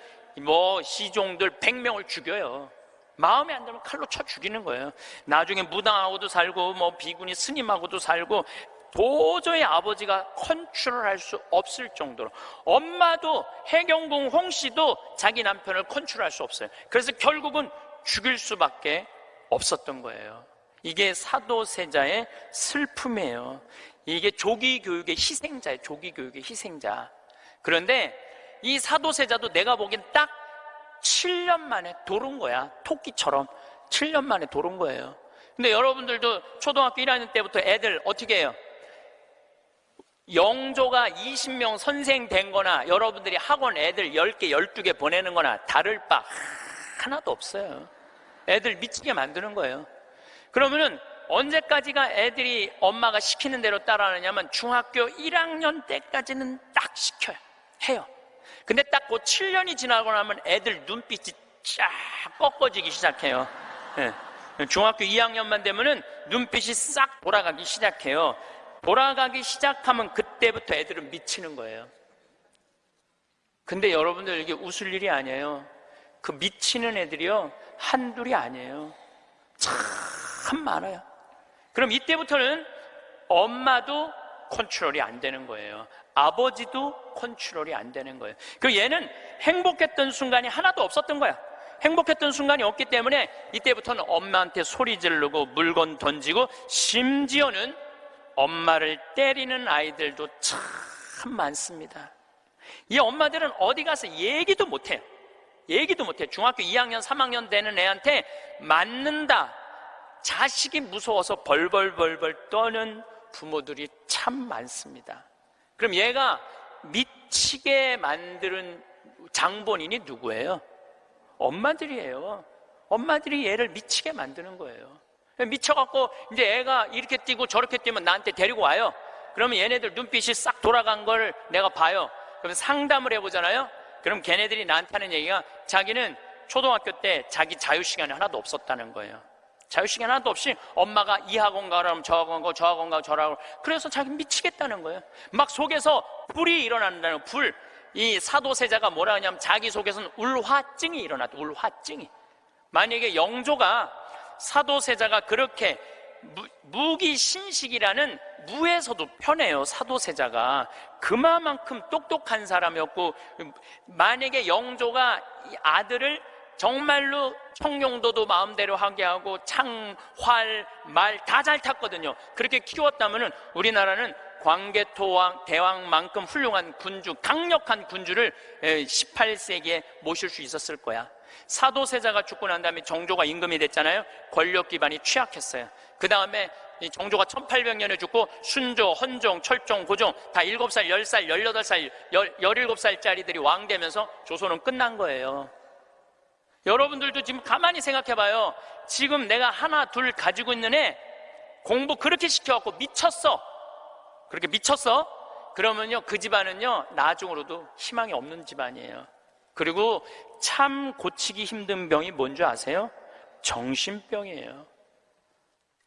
시종들 100명을 죽여요. 마음에 안 들면 칼로 쳐 죽이는 거예요. 나중에 무당하고도 살고 비구니 스님하고도 살고 도저히 아버지가 컨트롤할 수 없을 정도로. 엄마도 해경궁 홍씨도 자기 남편을 컨트롤할 수 없어요. 그래서 결국은 죽일 수밖에 없었던 거예요. 이게 사도세자의 슬픔이에요. 이게 조기교육의 희생자예요. 조기교육의 희생자. 그런데 이 사도세자도 내가 보기엔 딱 7년 만에 돌은 거야. 토끼처럼 7년 만에 돌은 거예요. 근데 여러분들도 초등학교 1학년 때부터 애들 어떻게 해요? 영조가 20명 선생 된 거나 여러분들이 학원 애들 10개, 12개 보내는 거나 다를 바 하나도 없어요. 애들 미치게 만드는 거예요. 그러면은 언제까지가 애들이 엄마가 시키는 대로 따라하느냐면 중학교 1학년 때까지는 딱 시켜요. 해요. 근데 딱 그 7년이 지나고 나면 애들 눈빛이 쫙 꺾어지기 시작해요. 네. 중학교 2학년만 되면은 눈빛이 싹 돌아가기 시작해요. 돌아가기 시작하면 그때부터 애들은 미치는 거예요. 근데 여러분들 이게 웃을 일이 아니에요. 그 미치는 애들이요, 한둘이 아니에요. 참 많아요. 그럼 이때부터는 엄마도 컨트롤이 안 되는 거예요. 아버지도 컨트롤이 안 되는 거예요. 그리고 얘는 행복했던 순간이 하나도 없었던 거야. 행복했던 순간이 없기 때문에 이때부터는 엄마한테 소리 지르고 물건 던지고 심지어는 엄마를 때리는 아이들도 참 많습니다. 이 엄마들은 어디 가서 얘기도 못해요. 얘기도 못해. 중학교 2학년, 3학년 되는 애한테 맞는다, 자식이 무서워서 벌벌 떠는 부모들이 참 많습니다. 그럼 얘가 미치게 만드는 장본인이 누구예요? 엄마들이에요. 엄마들이 얘를 미치게 만드는 거예요. 미쳐갖고 이제 애가 이렇게 뛰고 저렇게 뛰면 나한테 데리고 와요. 그러면 얘네들 눈빛이 싹 돌아간 걸 내가 봐요. 그럼 상담을 해보잖아요. 그럼 걔네들이 나한테 하는 얘기가 자기는 초등학교 때 자기 자유시간이 하나도 없었다는 거예요. 자유시간 하나도 없이 엄마가 이 학원 가라면 저 학원 가고 저 학원 가고 저 학원 가고, 그래서 자기 미치겠다는 거예요. 막 속에서 불이 일어난다는 거예요. 불. 이 사도세자가 뭐라 하냐면 자기 속에서는 울화증이 일어났다. 울화증이. 만약에 영조가 사도세자가 그렇게 무기신식이라는 무에서도 편해요. 사도세자가 그만큼 똑똑한 사람이었고, 만약에 영조가 이 아들을 정말로 청룡도도 마음대로 하게 하고 창, 활, 말 다 잘 탔거든요. 그렇게 키웠다면 우리나라는 광개토왕 대왕만큼 훌륭한 군주, 강력한 군주를 18세기에 모실 수 있었을 거야. 사도세자가 죽고 난 다음에 정조가 임금이 됐잖아요. 권력 기반이 취약했어요. 그 다음에 정조가 1800년에 죽고 순조, 헌종, 철종, 고종 다 7살, 10살, 18살, 17살짜리들이 왕 되면서 조선은 끝난 거예요. 여러분들도 지금 가만히 생각해봐요. 지금 내가 하나 둘 가지고 있는 애 공부 그렇게 시켜갖고 미쳤어. 그렇게 미쳤어? 그러면요, 그 집안은요 나중으로도 희망이 없는 집안이에요. 그리고 참 고치기 힘든 병이 뭔지 아세요? 정신병이에요.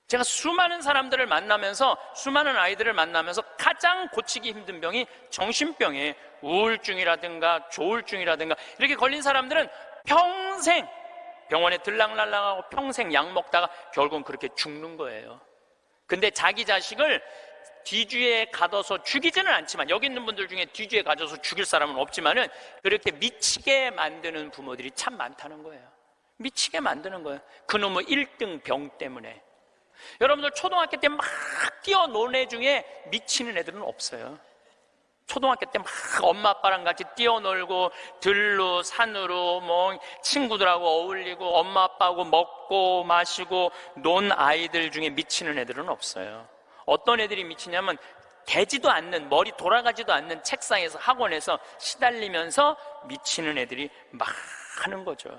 제가 수많은 사람들을 만나면서, 수많은 아이들을 만나면서 가장 고치기 힘든 병이 정신병이에요. 우울증이라든가 조울증이라든가 이렇게 걸린 사람들은 평생 병원에 들락날락하고 평생 약 먹다가 결국은 그렇게 죽는 거예요. 근데 자기 자식을 뒤주에 가둬서 죽이지는 않지만, 여기 있는 분들 중에 뒤주에 가둬서 죽일 사람은 없지만은 그렇게 미치게 만드는 부모들이 참 많다는 거예요. 미치게 만드는 거예요. 그놈의 1등 병 때문에. 여러분들 초등학교 때 막 뛰어노는 애 중에 미치는 애들은 없어요. 초등학교 때 막 엄마 아빠랑 같이 뛰어놀고 들로 산으로 뭐 친구들하고 어울리고 엄마 아빠하고 먹고 마시고 논 아이들 중에 미치는 애들은 없어요. 어떤 애들이 미치냐면 되지도 않는, 머리 돌아가지도 않는 책상에서, 학원에서 시달리면서 미치는 애들이 많은 거죠.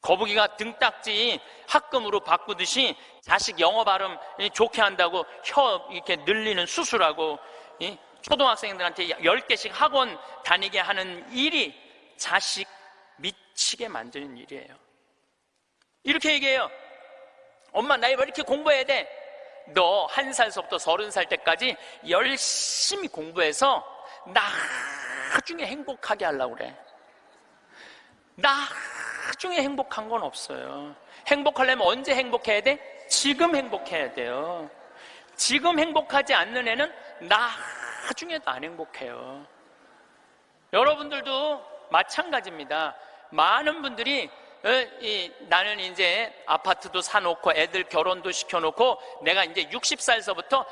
거북이가 등딱지 합금으로 바꾸듯이 자식 영어 발음 좋게 한다고 혀 이렇게 늘리는 수술하고 초등학생들한테 10개씩 학원 다니게 하는 일이 자식 미치게 만드는 일이에요. 이렇게 얘기해요. 엄마, 나 왜 이렇게 공부해야 돼? 너 1살서부터 30살 때까지 열심히 공부해서 나중에 행복하게 하려고 그래. 나중에 행복한 건 없어요. 행복하려면 언제 행복해야 돼? 지금 행복해야 돼요. 지금 행복하지 않는 애는 나중에도 안 행복해요. 여러분들도 마찬가지입니다. 많은 분들이 나는 이제 아파트도 사놓고 애들 결혼도 시켜놓고 내가 이제 60살서부터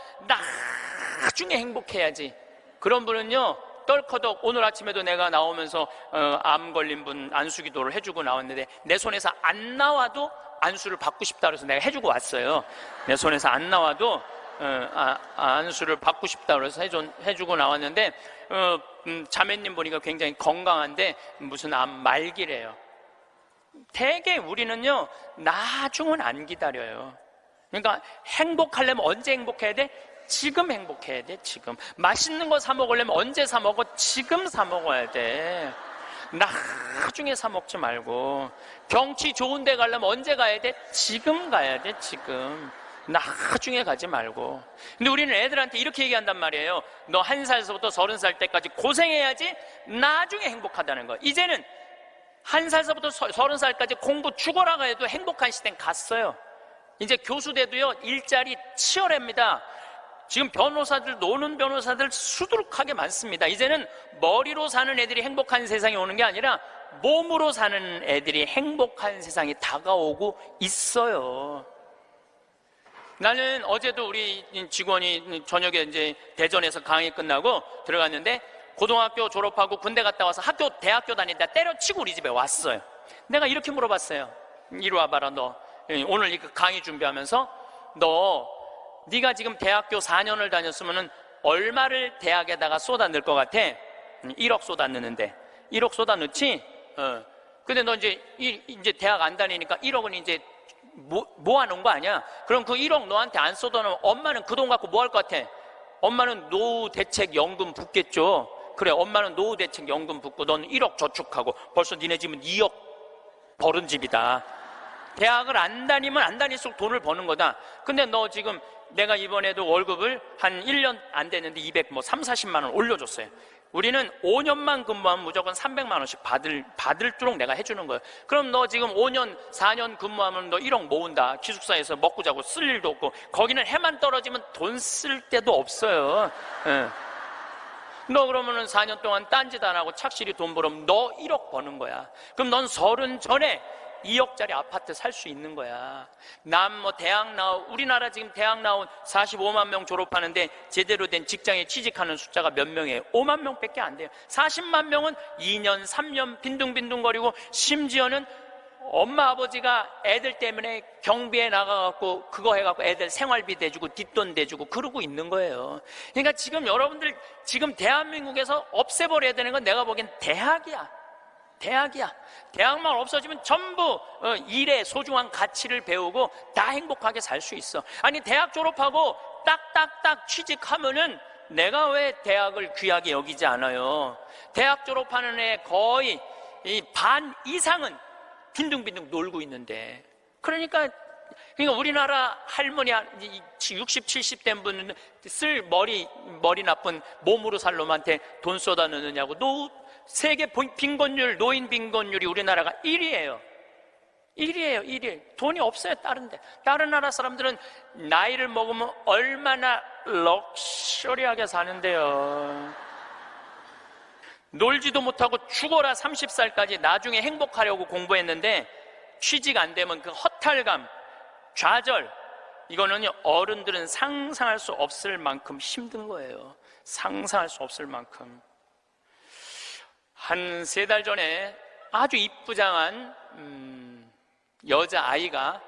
나중에 행복해야지. 그런 분은요, 떨커덕 오늘 아침에도 내가 나오면서 암 걸린 분 안수기도를 해주고 나왔는데 내 손에서 안 나와도 안수를 받고 싶다 그래서 내가 해주고 왔어요. 내 손에서 안 나와도 안수를 받고 싶다 그래서 해주고 나왔는데 자매님 보니까 굉장히 건강한데 무슨 암 말기래요. 대개 우리는요, 나중은 안 기다려요. 그러니까 행복하려면 언제 행복해야 돼? 지금 행복해야 돼. 지금 맛있는 거 사 먹으려면 언제 사 먹어? 지금 사 먹어야 돼. 나중에 사 먹지 말고. 경치 좋은 데 가려면 언제 가야 돼? 지금 가야 돼. 지금. 나중에 가지 말고. 근데 우리는 애들한테 이렇게 얘기한단 말이에요. 너 1살서부터 30살 때까지 고생해야지 나중에 행복하다는 거. 이제는 1살서부터 30살까지 공부 죽어라가 해도 행복한 시대는 갔어요. 이제 교수대도요, 일자리 치열합니다. 지금 변호사들, 노는 변호사들 수두룩하게 많습니다. 이제는 머리로 사는 애들이 행복한 세상이 오는 게 아니라 몸으로 사는 애들이 행복한 세상이 다가오고 있어요. 나는 어제도 우리 직원이 저녁에 이제 대전에서 강의 끝나고 들어갔는데 고등학교 졸업하고 군대 갔다 와서 대학교 다니다 때려치고 우리 집에 왔어요. 내가 이렇게 물어봤어요. 이리 와봐라, 너. 오늘 이 강의 준비하면서 네가 지금 대학교 4년을 다녔으면 얼마를 대학에다가 쏟아 넣을 것 같아? 1억 쏟아 넣는데. 1억 쏟아 넣지? 근데 너 이제 대학 안 다니니까 1억은 이제 모아놓은 거 아니야? 그럼 그 1억 너한테 안 쏟아 넣으면 엄마는 그 돈 갖고 뭐 할 것 같아? 엄마는 노후대책연금 붓겠죠? 그래, 엄마는 노후대책연금 붓고 넌 1억 저축하고 벌써 니네 집은 2억 벌은 집이다. 대학을 안 다니면 안 다닐수록 돈을 버는 거다. 근데 너 지금 내가 이번에도 월급을 한 1년 안 됐는데 40만 원 올려줬어요. 우리는 5년만 근무하면 무조건 300만 원씩 받을도록 내가 해주는 거예요. 그럼 너 지금 5년, 4년 근무하면 너 1억 모은다. 기숙사에서 먹고 자고 쓸 일도 없고, 거기는 해만 떨어지면 돈 쓸 데도 없어요. 너 그러면은 4년 동안 딴짓 안 하고 착실히 돈 벌으면 너 1억 버는 거야. 그럼 넌 30 전에 2억짜리 아파트 살 수 있는 거야. 우리나라 지금 대학 나온 45만 명 졸업하는데 제대로 된 직장에 취직하는 숫자가 몇 명이에요? 5만 명밖에 안 돼요. 40만 명은 2년, 3년 빈둥빈둥거리고, 심지어는 엄마 아버지가 애들 때문에 경비에 나가갖고 그거 해갖고 애들 생활비 대주고 뒷돈 대주고 그러고 있는 거예요. 그러니까 지금 여러분들 지금 대한민국에서 없애버려야 되는 건 내가 보기엔 대학이야. 대학만 없어지면 전부 일의 소중한 가치를 배우고 다 행복하게 살 수 있어. 아니, 대학 졸업하고 딱딱딱 취직하면은 내가 왜 대학을 귀하게 여기지 않아요? 대학 졸업하는 애 거의 반 이상은 빈둥빈둥 놀고 있는데. 그러니까 우리나라 할머니 60, 70 된 분은 쓸 머리 나쁜 몸으로 살 놈한테 돈 쏟아 넣느냐고. 세계 빈곤율, 노인 빈곤율이 우리나라가 1위예요. 1위예요, 1위. 돈이 없어요, 다른 나라 사람들은 나이를 먹으면 얼마나 럭셔리하게 사는데요. 놀지도 못하고 죽어라 30살까지 나중에 행복하려고 공부했는데 취직 안 되면 그 허탈감, 좌절, 이거는 어른들은 상상할 수 없을 만큼 힘든 거예요. 상상할 수 없을 만큼. 한 3달 전에 아주 이쁘장한 여자아이가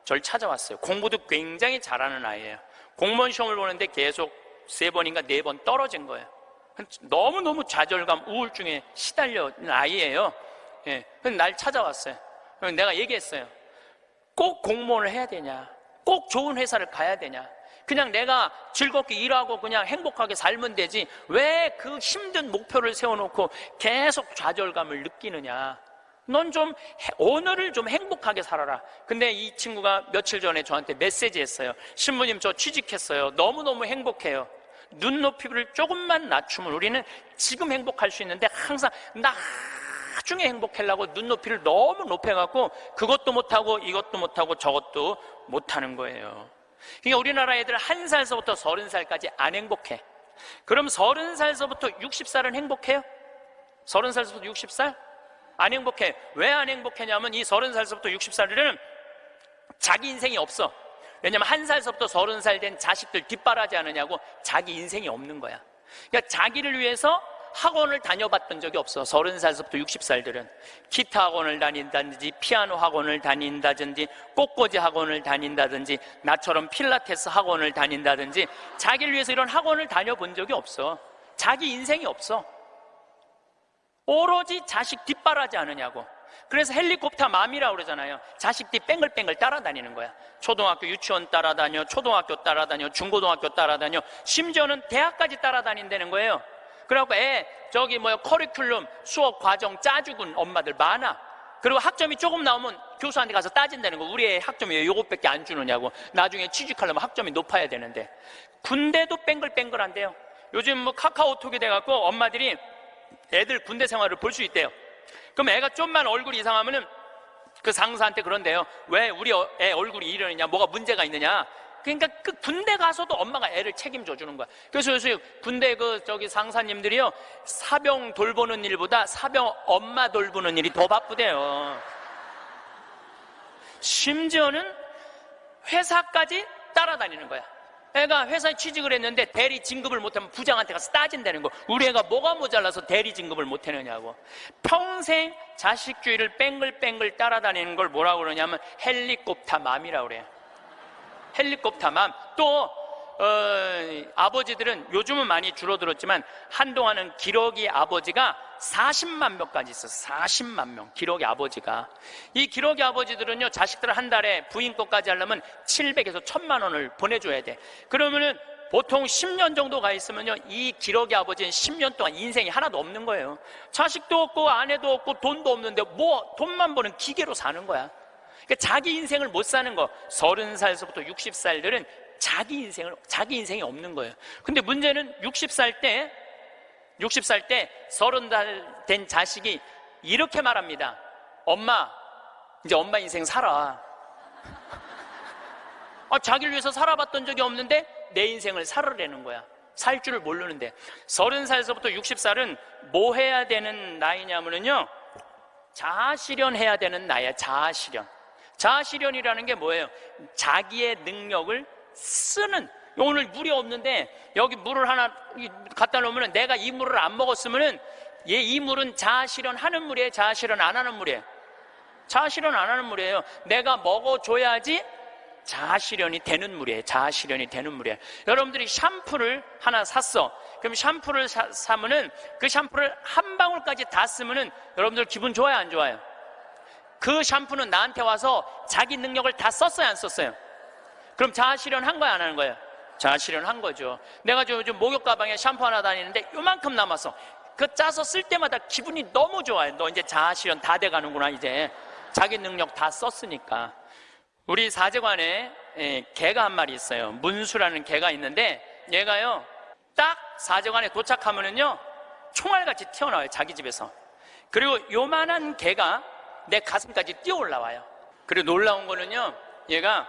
저를 찾아왔어요. 공부도 굉장히 잘하는 아이예요. 공무원 시험을 보는데 계속 3번인가 4번 떨어진 거예요. 너무너무 좌절감, 우울증에 시달려 있는 아이예요. 예. 그래서 날 찾아왔어요. 그래서 내가 얘기했어요. 꼭 공무원을 해야 되냐? 꼭 좋은 회사를 가야 되냐? 그냥 내가 즐겁게 일하고 그냥 행복하게 살면 되지 왜 그 힘든 목표를 세워놓고 계속 좌절감을 느끼느냐? 넌 좀 오늘을 좀 행복하게 살아라. 근데 이 친구가 며칠 전에 저한테 메시지 했어요. 신부님, 저 취직했어요. 너무너무 행복해요. 눈높이를 조금만 낮추면 우리는 지금 행복할 수 있는데 항상 나중에 행복하려고 눈높이를 너무 높여갖고 그것도 못하고 이것도 못하고 저것도 못하는 거예요. 그러니까 우리나라 애들 1살서부터 30살까지 안 행복해. 그럼 30살서부터 60살은 행복해요? 30살서부터 60살? 안 행복해. 왜 안 행복하냐면 이 30살서부터 60살들은 자기 인생이 없어. 왜냐면 1살서부터 30살 된 자식들 뒷바라지 않느냐고 자기 인생이 없는 거야. 그러니까 자기를 위해서 학원을 다녀봤던 적이 없어. 30살서부터 60살들은 기타 학원을 다닌다든지 피아노 학원을 다닌다든지 꽃꽂이 학원을 다닌다든지 나처럼 필라테스 학원을 다닌다든지 자기를 위해서 이런 학원을 다녀본 적이 없어. 자기 인생이 없어. 오로지 자식 뒷바라지 않느냐고. 그래서 헬리콥터 맘이라고 그러잖아요. 자식 뒤 뺑글뺑글 따라다니는 거야. 초등학교 유치원 따라다녀, 초등학교 따라다녀, 중고등학교 따라다녀, 심지어는 대학까지 따라다닌다는 거예요. 그래갖고 커리큘럼 수업 과정 짜주군 엄마들 많아. 그리고 학점이 조금 나오면 교수한테 가서 따진다는 거. 우리 애 학점이 왜 이것밖에 안 주느냐고. 나중에 취직하려면 학점이 높아야 되는데. 군대도 뺑글뺑글한데요. 요즘 카카오톡이 돼갖고 엄마들이 애들 군대 생활을 볼 수 있대요. 그럼 애가 좀만 얼굴이 이상하면은 그 상사한테 그런대요. 왜 우리 애 얼굴이 이러느냐, 뭐가 문제가 있느냐. 그러니까 그 군대 가서도 엄마가 애를 책임져 주는 거야. 그래서 요새 군대 상사님들이요, 사병 돌보는 일보다 사병 엄마 돌보는 일이 더 바쁘대요. 심지어는 회사까지 따라다니는 거야. 애가 회사에 취직을 했는데 대리 진급을 못하면 부장한테 가서 따진다는 거. 우리 애가 뭐가 모자라서 대리 진급을 못하느냐고. 평생 자식주의를 뺑글뺑글 따라다니는 걸 뭐라고 그러냐면 헬리콥터 맘이라고 그래요. 헬리콥터 맘. 또 아버지들은 요즘은 많이 줄어들었지만 한동안은 기러기 아버지가 40만 명까지 있었어. 40만 명 기러기 아버지가. 이 기러기 아버지들은요, 자식들 한 달에 부인 것까지 하려면 700에서 1000만 원을 보내줘야 돼. 그러면은 보통 10년 정도 가 있으면요, 이 기러기 아버지는 10년 동안 인생이 하나도 없는 거예요. 자식도 없고 아내도 없고 돈도 없는데 돈만 버는 기계로 사는 거야. 그러니까 자기 인생을 못 사는 거. 30살에서부터 60살들은 자기 인생이 없는 거예요. 근데 문제는 60살 때 30살 된 자식이 이렇게 말합니다. 엄마, 이제 엄마 인생 살아. 자기를 위해서 살아봤던 적이 없는데 내 인생을 살으라는 거야. 살 줄을 모르는데. 30살에서부터 60살은 뭐 해야 되는 나이냐면요, 자아실현 해야 되는 나이야. 자아실현이라는 게 뭐예요? 자기의 능력을 쓰는. 오늘 물이 없는데 여기 물을 하나 갖다 놓으면 내가 이 물을 안 먹었으면은 이 물은 자아실현 하는 물이에요? 자아실현 안 하는 물이에요? 자아실현 안 하는 물이에요. 내가 먹어줘야지 자아실현이 되는 물이에요. 자아실현이 되는 물이에요. 여러분들이 샴푸를 하나 샀어. 그럼 샴푸를 사면은 그 샴푸를 한 방울까지 다 쓰면은 여러분들 기분 좋아요, 안 좋아요? 그 샴푸는 나한테 와서 자기 능력을 다 썼어요, 안 썼어요? 그럼 자아실현 한 거야, 안 하는 거예요? 자아실현 한 거죠. 내가 요즘 목욕 가방에 샴푸 하나 다니는데 요만큼 남았어. 그 짜서 쓸 때마다 기분이 너무 좋아요. 너 이제 자아실현 다 돼가는구나, 이제. 자기 능력 다 썼으니까. 우리 사제관에 개가 한 마리 있어요. 문수라는 개가 있는데 얘가요 딱 사제관에 도착하면은요 총알같이 튀어나와요, 자기 집에서. 그리고 요만한 개가 내 가슴까지 뛰어 올라와요. 그리고 놀라운 거는요, 얘가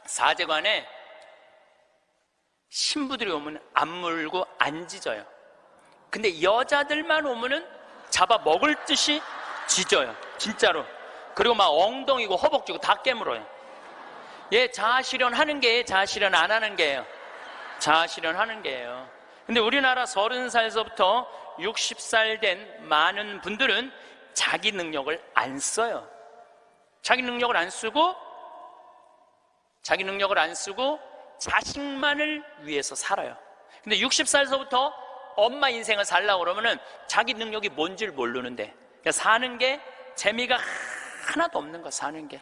사제관에 신부들이 오면 안 물고 안 짖어요. 근데 여자들만 오면은 잡아 먹을 듯이 짖어요, 진짜로. 그리고 막 엉덩이고 허벅지고 다 깨물어요. 얘 자아실현 하는 게 자아실현 안 하는 게예요. 자아실현 하는 게예요. 근데 우리나라 30살서부터 60살 된 많은 분들은 자기 능력을 안 써요. 자기 능력을 안 쓰고 자식만을 위해서 살아요. 근데 60살서부터 엄마 인생을 살려고 그러면은 자기 능력이 뭔지를 모르는데, 그러니까 사는 게 재미가 하나도 없는 거야. 사는 게.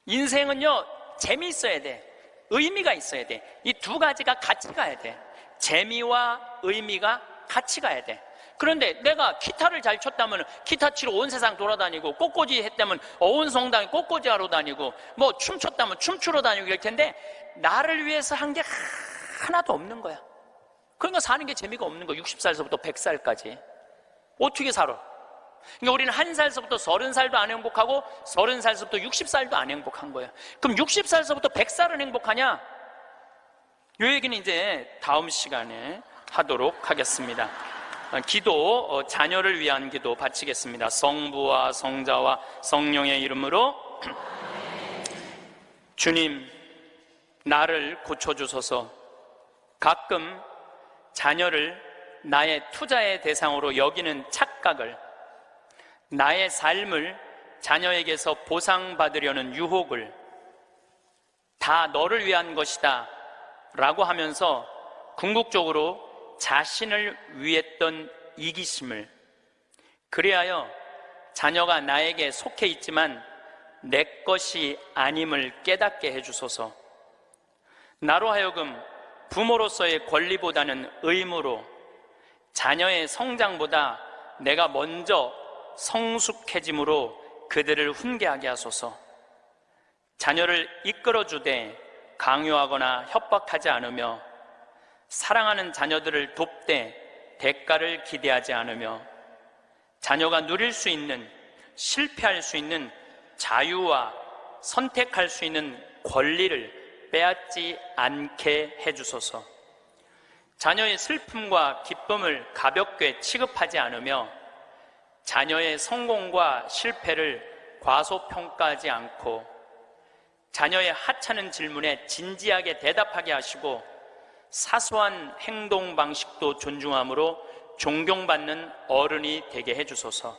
인생은요 재미있어야 돼, 의미가 있어야 돼. 이 두 가지가 같이 가야 돼. 재미와 의미가 같이 가야 돼. 그런데 내가 기타를 잘 쳤다면 기타 치러 온 세상 돌아다니고, 꽃꽂이 했다면 온 성당에 꽃꽂이 하러 다니고, 뭐 춤췄다면 춤추러 다니고 이럴 텐데 나를 위해서 한 게 하나도 없는 거야. 그러니까 사는 게 재미가 없는 거야. 60살서부터 100살까지 어떻게 살아? 그러니까 우리는 1살서부터 30살도 안 행복하고 30살서부터 60살도 안 행복한 거야. 그럼 60살서부터 100살은 행복하냐? 이 얘기는 이제 다음 시간에 하도록 하겠습니다. 기도, 자녀를 위한 기도 바치겠습니다. 성부와 성자와 성령의 이름으로. 주님, 나를 고쳐주소서. 가끔 자녀를 나의 투자의 대상으로 여기는 착각을, 나의 삶을 자녀에게서 보상받으려는 유혹을 다 너를 위한 것이다 라고 하면서 궁극적으로 자신을 위했던 이기심을, 그리하여 자녀가 나에게 속해 있지만 내 것이 아님을 깨닫게 해주소서. 나로 하여금 부모로서의 권리보다는 의무로, 자녀의 성장보다 내가 먼저 성숙해짐으로 그들을 훈계하게 하소서. 자녀를 이끌어주되 강요하거나 협박하지 않으며, 사랑하는 자녀들을 돕되 대가를 기대하지 않으며, 자녀가 누릴 수 있는, 실패할 수 있는 자유와 선택할 수 있는 권리를 빼앗지 않게 해주소서. 자녀의 슬픔과 기쁨을 가볍게 취급하지 않으며, 자녀의 성공과 실패를 과소평가하지 않고, 자녀의 하찮은 질문에 진지하게 대답하게 하시고, 사소한 행동 방식도 존중함으로 존경받는 어른이 되게 해주소서.